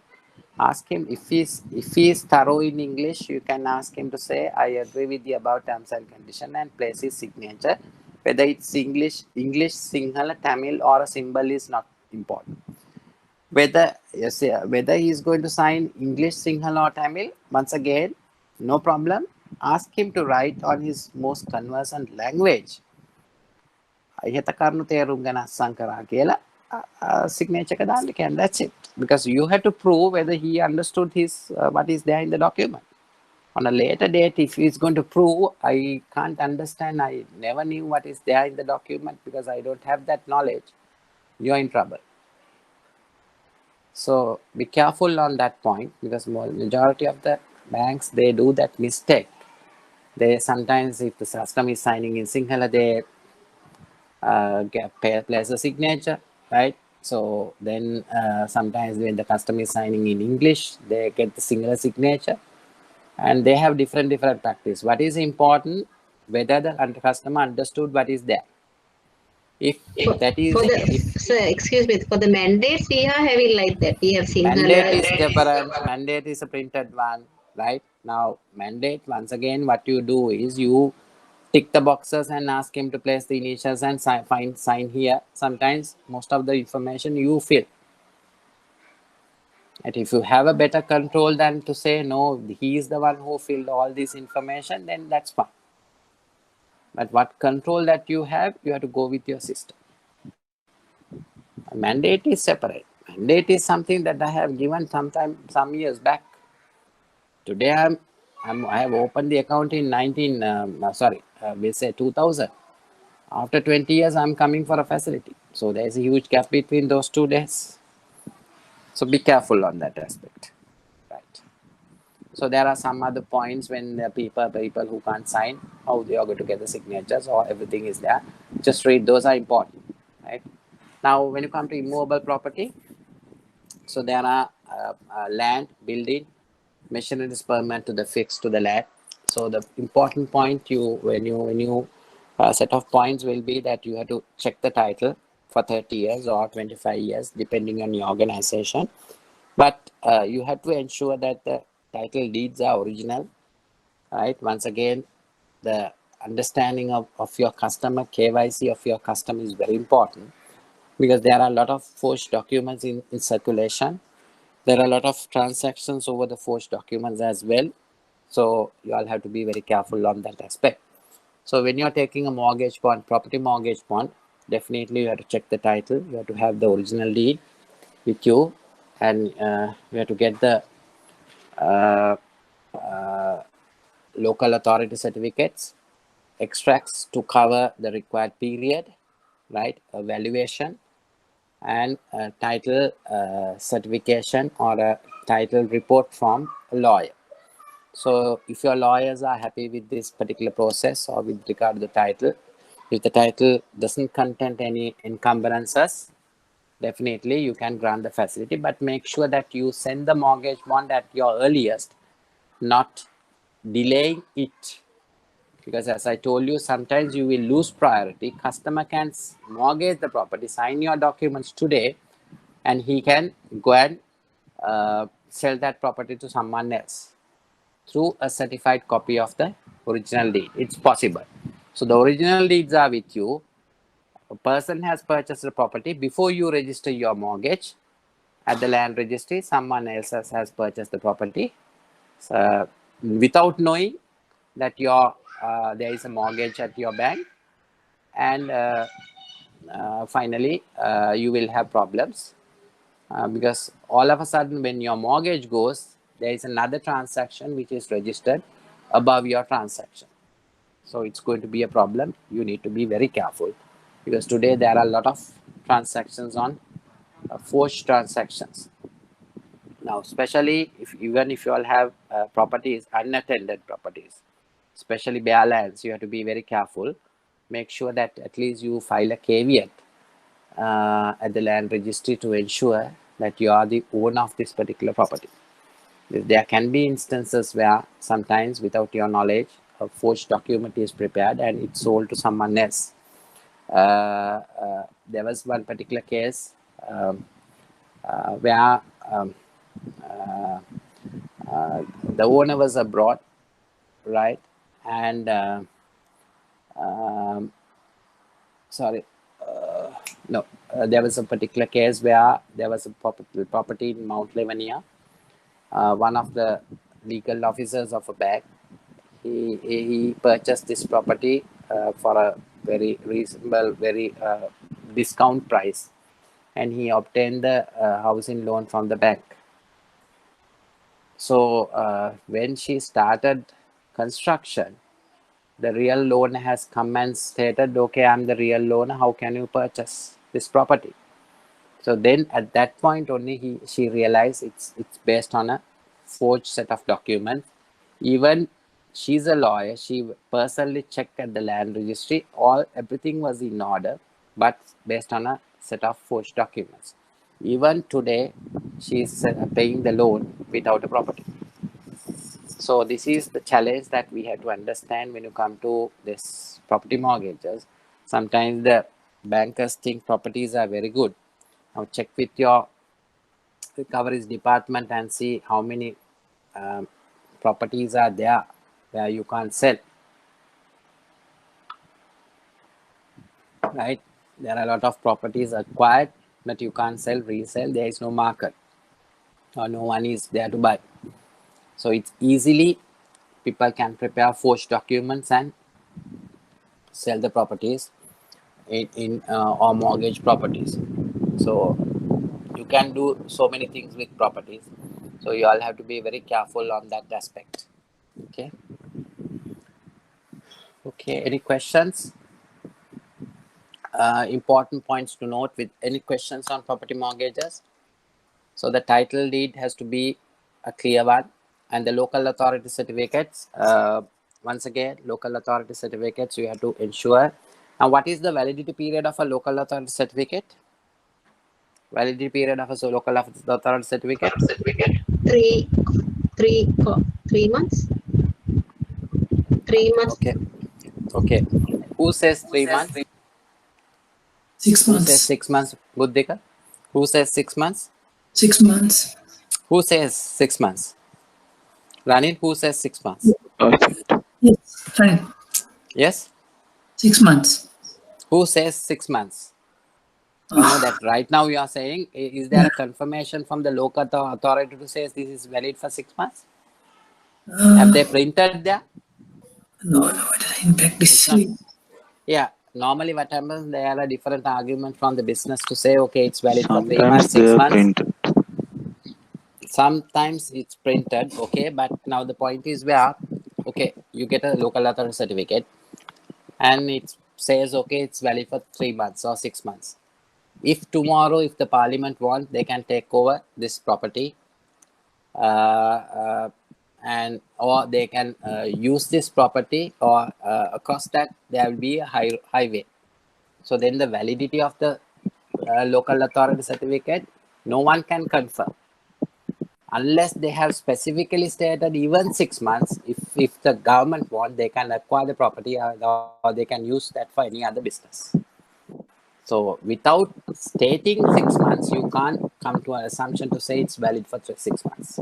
Ask him if he's thorough in English. You can ask him to say I agree with the above terms and condition and place his signature. Whether it's English, Sinhala, Tamil, or a symbol is not important. Whether he's going to sign English, Sinhala, or Tamil, once again, no problem. Ask him to write on his most conversant language. ඉහත කරුණු තේරුම් ගැන අත්සන් කරා කියලා signature එක දාන්න කියන්නේ. That's it. Because you have to prove whether he understood what is there in the document. On a later date, if he's going to prove, I can't understand, I never knew what is there in the document because I don't have that knowledge, you're in trouble. So be careful on that point, because majority of the banks, they do that mistake. They sometimes, if the customer is signing in Sinhala, they place a signature, right? So then sometimes when the customer is signing in English, they get the singular signature, and they have different practice. What is important, whether the customer understood what is there. If that is, sir, excuse me, for the mandates we are having like that. We have seen mandate is different. Mandate is a printed one, right? Now mandate, once again, what you do is you tick the boxes and ask him to place the initials and sign here. Sometimes most of the information you fill. And if you have a better control than to say, no, he is the one who filled all this information, then that's fine. But what control that you have to go with your system. A mandate is separate. Mandate is something that I have given some years back. Today I have opened the account in 2000. After 20 years, I'm coming for a facility. So there's a huge gap between those 2 days. So be careful on that aspect, right? So there are some other points when the people who can't sign, how they are going to get the signatures or everything is there. Just read, those are important, right? Now, when you come to immovable property, so there are land, building, machinery is permanent to the fixed to the land. So the important point when you set of points will be that you have to check the title for 30 years or 25 years, depending on your organization. But you have to ensure that the title deeds are original, right? Once again, the understanding of your customer, KYC of your customer is very important, because there are a lot of forged documents in circulation. There are a lot of transactions over the forged documents as well. So you all have to be very careful on that aspect. So when you're taking a mortgage bond, property mortgage bond, definitely you have to check the title. You have to have the original deed with you, and you have to get the local authority certificates, extracts to cover the required period, right? Valuation, and a title certification or a title report from a lawyer. So if your lawyers are happy with this particular process or with regard to the title, if the title doesn't contain any encumbrances, definitely you can grant the facility, but make sure that you send the mortgage bond at your earliest, not delaying it. Because as I told you, sometimes you will lose priority. Customer can mortgage the property, sign your documents today, and he can go and sell that property to someone else through a certified copy of the original deed. It's possible. So the original deeds are with you. A person has purchased the property before you register your mortgage at the land registry. Someone else has purchased the property without knowing that there is a mortgage at your bank, and finally you will have problems because all of a sudden when your mortgage goes, there is another transaction which is registered above your transaction. So it's going to be a problem. You need to be very careful, because today there are a lot of transactions on forged transactions. Now, especially even if you all have properties, unattended properties, especially bare lands, you have to be very careful. Make sure that at least you file a caveat at the land registry to ensure that you are the owner of this particular property. There can be instances where sometimes without your knowledge, a forged document is prepared and it's sold to someone else. There was one particular case where the owner was abroad, right? And there was a particular case where there was a property in Mount Lebanon. One of the legal officers of a bank, he purchased this property for a very reasonable, very discount price, and he obtained the housing loan from the bank. So when she started construction, the real loan has come and stated, okay, I'm the real loaner, how can you purchase this property? So then at that point only she realized it's based on a forged set of documents. Even she's a lawyer, she personally checked at the land registry, everything was in order, but based on a set of forged documents. Even today, she's paying the loan without a property. So this is the challenge that we have to understand when you come to this property mortgages. Sometimes the bankers think properties are very good. Now check with your recoveries department and see how many properties are there where you can't sell. Right? There are a lot of properties acquired, but you can't sell, resell. There is no market or no one is there to buy. So it's easily people can prepare forged documents and sell the properties in or mortgage properties. So you can do so many things with properties. So you all have to be very careful on that aspect. Okay. Okay. Any questions? Important points to note with any questions on property mortgages. So the title deed has to be a clear one, and the local authority certificates. Once again, local authority certificates you have to ensure. Now, what is the validity period of a local authority certificate? Validity period of a local authority certificate? 3 months. 3 months. Okay. Okay. Who says 3 months? 6 Who months. says 6 months? Buddhika? Who says 6 months? 6 months. Who says 6 months? Ranin, who says 6 months? Yes, fine. Yes? 6 months. Who says 6 months? You know that right now you are saying, is there a confirmation from the local authority to say this is valid for 6 months? Have they printed there? No, in practice. Yeah, normally what happens, there are different arguments from the business to say, okay, it's valid for 3 months, 6 months. Printed. Sometimes it's printed, okay, but now the point is where, okay, you get a local authority certificate and it says, okay, it's valid for 3 months or 6 months. If tomorrow, if the parliament wants, they can take over this property and or they can use this property, or across that there will be a highway. So then the validity of the local authority certificate, no one can confirm unless they have specifically stated even 6 months. If the government want, they can acquire the property or they can use that for any other business. So without stating 6 months, you can't come to an assumption to say it's valid for 6 months.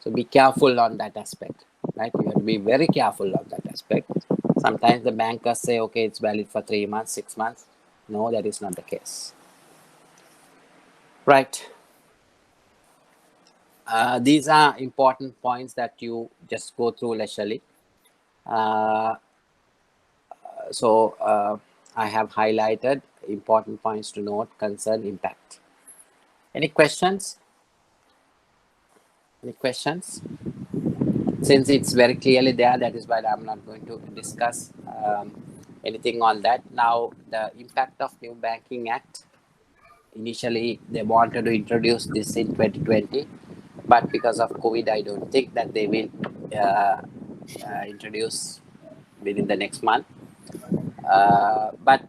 So be careful on that aspect, right? You have to be very careful on that aspect. Sometimes the bankers say, okay, it's valid for 3 months, 6 months. No, that is not the case. Right. These are important points that you just go through leisurely. So I have highlighted important points to note, concern, impact. Any questions? Any questions? Since it's very clearly there, that is why I'm not going to discuss anything on that. Now, the impact of New Banking Act. Initially, they wanted to introduce this in 2020. but because of COVID, I don't think that they will introduce within the next month. But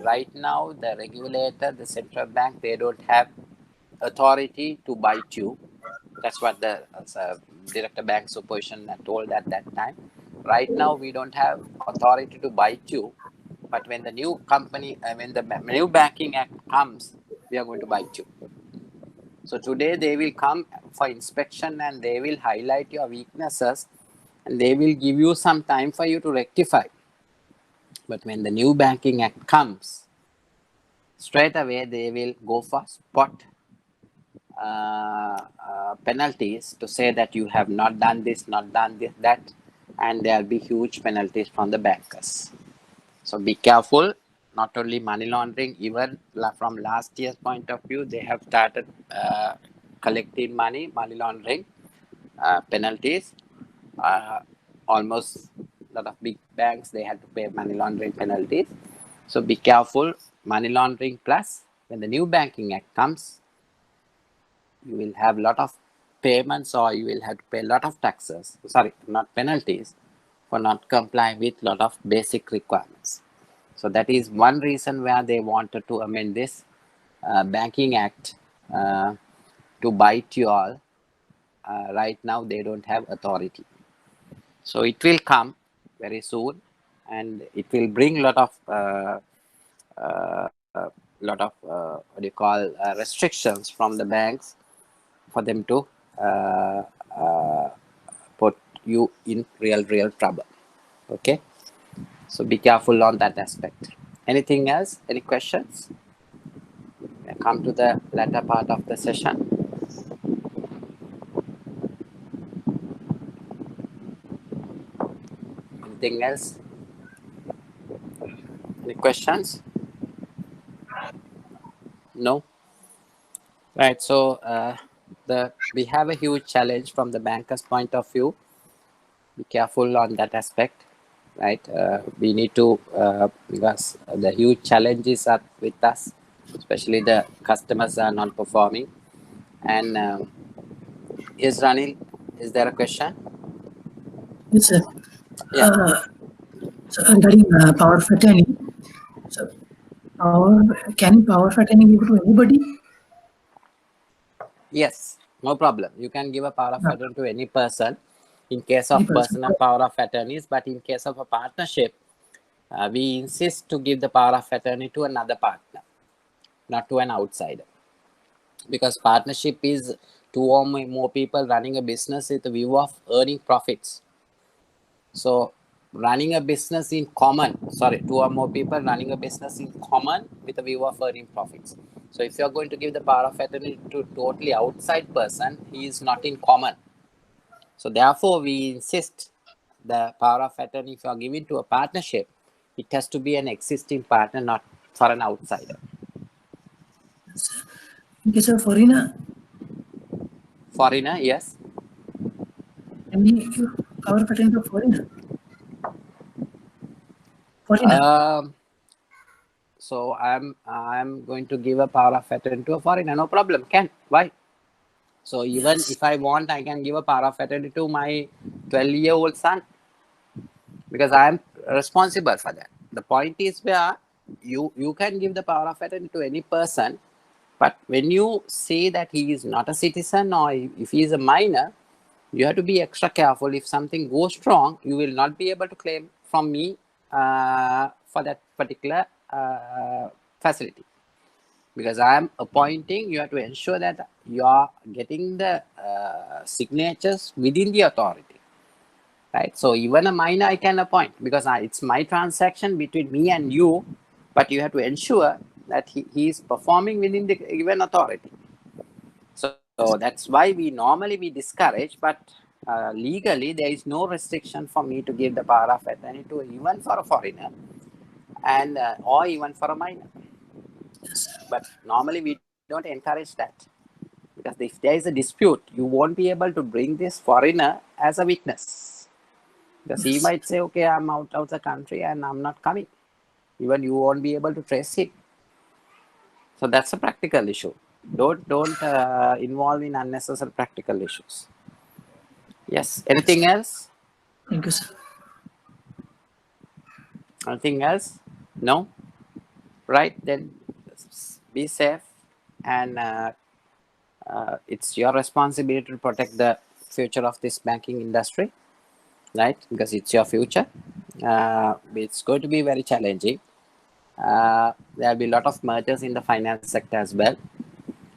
right now, the regulator, the central bank, they don't have authority to bite you. That's what the director bank supervision told at that time. Right now, we don't have authority to bite you, but when the new company, when the new banking act comes, we are going to bite you. So today they will come for inspection and they will highlight your weaknesses and they will give you some time for you to rectify. But when the new banking act comes, straight away they will go for spot penalties to say that you have not done this, not done this, that, and there will be huge penalties from the bankers. So be careful, not only money laundering, even from last year's point of view, they have started collecting money laundering penalties. Almost a lot of big banks, they had to pay money laundering penalties. So be careful, money laundering plus when the new banking act comes, you will have a lot of payments or you will have to pay a lot of taxes, sorry, not penalties, for not complying with a lot of basic requirements. So that is one reason where they wanted to amend this banking act to bite you all. Right now, they don't have authority. So it will come very soon, and it will bring a lot of what do you call restrictions from the banks for them to put you in real trouble. Okay, so be careful on that aspect. Anything else? Any questions? We come to the latter part of the session. Anything else? Any questions? No. Right. So we have a huge challenge from the banker's point of view. Be careful on that aspect, right? We need to because the huge challenges are with us, especially the customers are not performing. And is Ranil, is there a question? Yes, sir. Yeah. So regarding power of attorney, so can you power of attorney give to anybody? Yes, no problem. You can give a power of No. attorney to any person in case Any of person. personal power of attorneys, but in case of a partnership, we insist to give the power of attorney to another partner, not to an outsider. Because partnership is two or more people running a business with a view of earning profits. So running a business in common, two or more people running a business in common with a view of earning profits. So if you're going to give the power of attorney to totally outside person, he is not in common. So therefore we insist the power of attorney, if you are giving to a partnership, it has to be an existing partner, not for an outsider. In case of foreigner, Yes. can we give power of attorney to foreigner? So I'm going to give a power of attorney to a foreigner. No problem. Can. Why? So even if I want, I can give a power of attorney to my 12-year-old son, because I am responsible for that. The point is where you can give the power of attorney to any person, but when you say that he is not a citizen or if he is a minor, you have to be extra careful. If something goes wrong, you will not be able to claim from me for that particular facility. Because I am appointing, you have to ensure that you are getting the signatures within the authority, right? So even a minor I can appoint because it's my transaction between me and you, but you have to ensure that he is performing within the given authority. So that's why we normally discourage, but legally there is no restriction for me to give the power of attorney to even for a foreigner and or even for a minor. But normally we don't encourage that, because if there is a dispute, you won't be able to bring this foreigner as a witness, because he might say, okay, I'm out of the country and I'm not coming. Even you won't be able to trace him. So that's a practical issue. Don't involve in unnecessary practical issues. Yes. Anything else? Thank you, sir. Anything else? No. Right, then be safe, and it's your responsibility to protect the future of this banking industry, right? Because it's your future. It's going to be very challenging. There'll be a lot of mergers in the finance sector as well.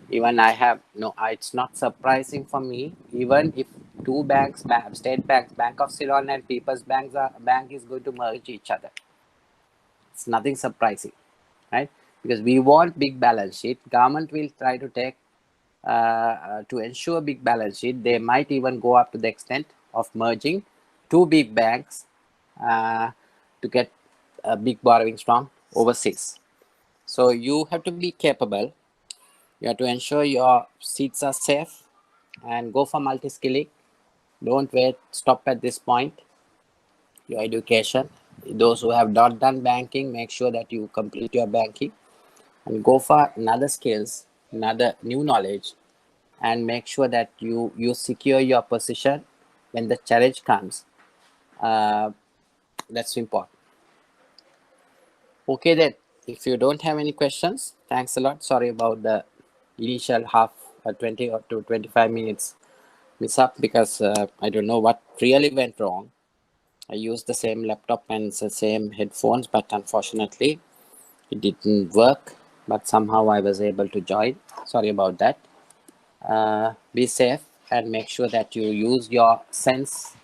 Even it's not surprising for me, even if two banks, state banks, Bank of Ceylon and People's Bank is going to merge each other. It's nothing surprising, right? Because we want big balance sheet. Government will try to take to ensure big balance sheet. They might even go up to the extent of merging two big banks to get big borrowings from overseas. So you have to be capable. You have to ensure your seats are safe and go for multi-skilling. Don't wait, stop at this point. Your education. Those who have not done banking, make sure that you complete your banking and go for another skills, another new knowledge, and make sure that you secure your position when the challenge comes. That's important. Okay then, if you don't have any questions, thanks a lot. Sorry about the initial 20 or to 25 minutes miss up, because I don't know what really went wrong. I used the same laptop and the same headphones, but unfortunately it didn't work, but somehow I was able to join. Sorry about that. Be safe and make sure that you use your sense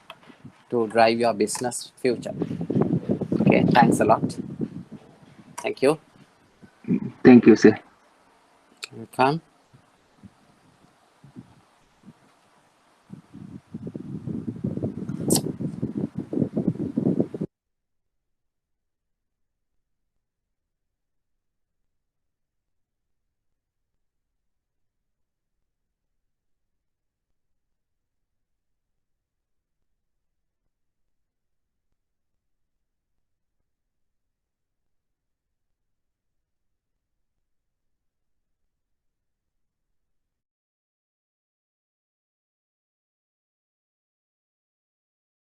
to drive your business future. Okay, thanks a lot. Thank you. Thank you, sir. Welcome.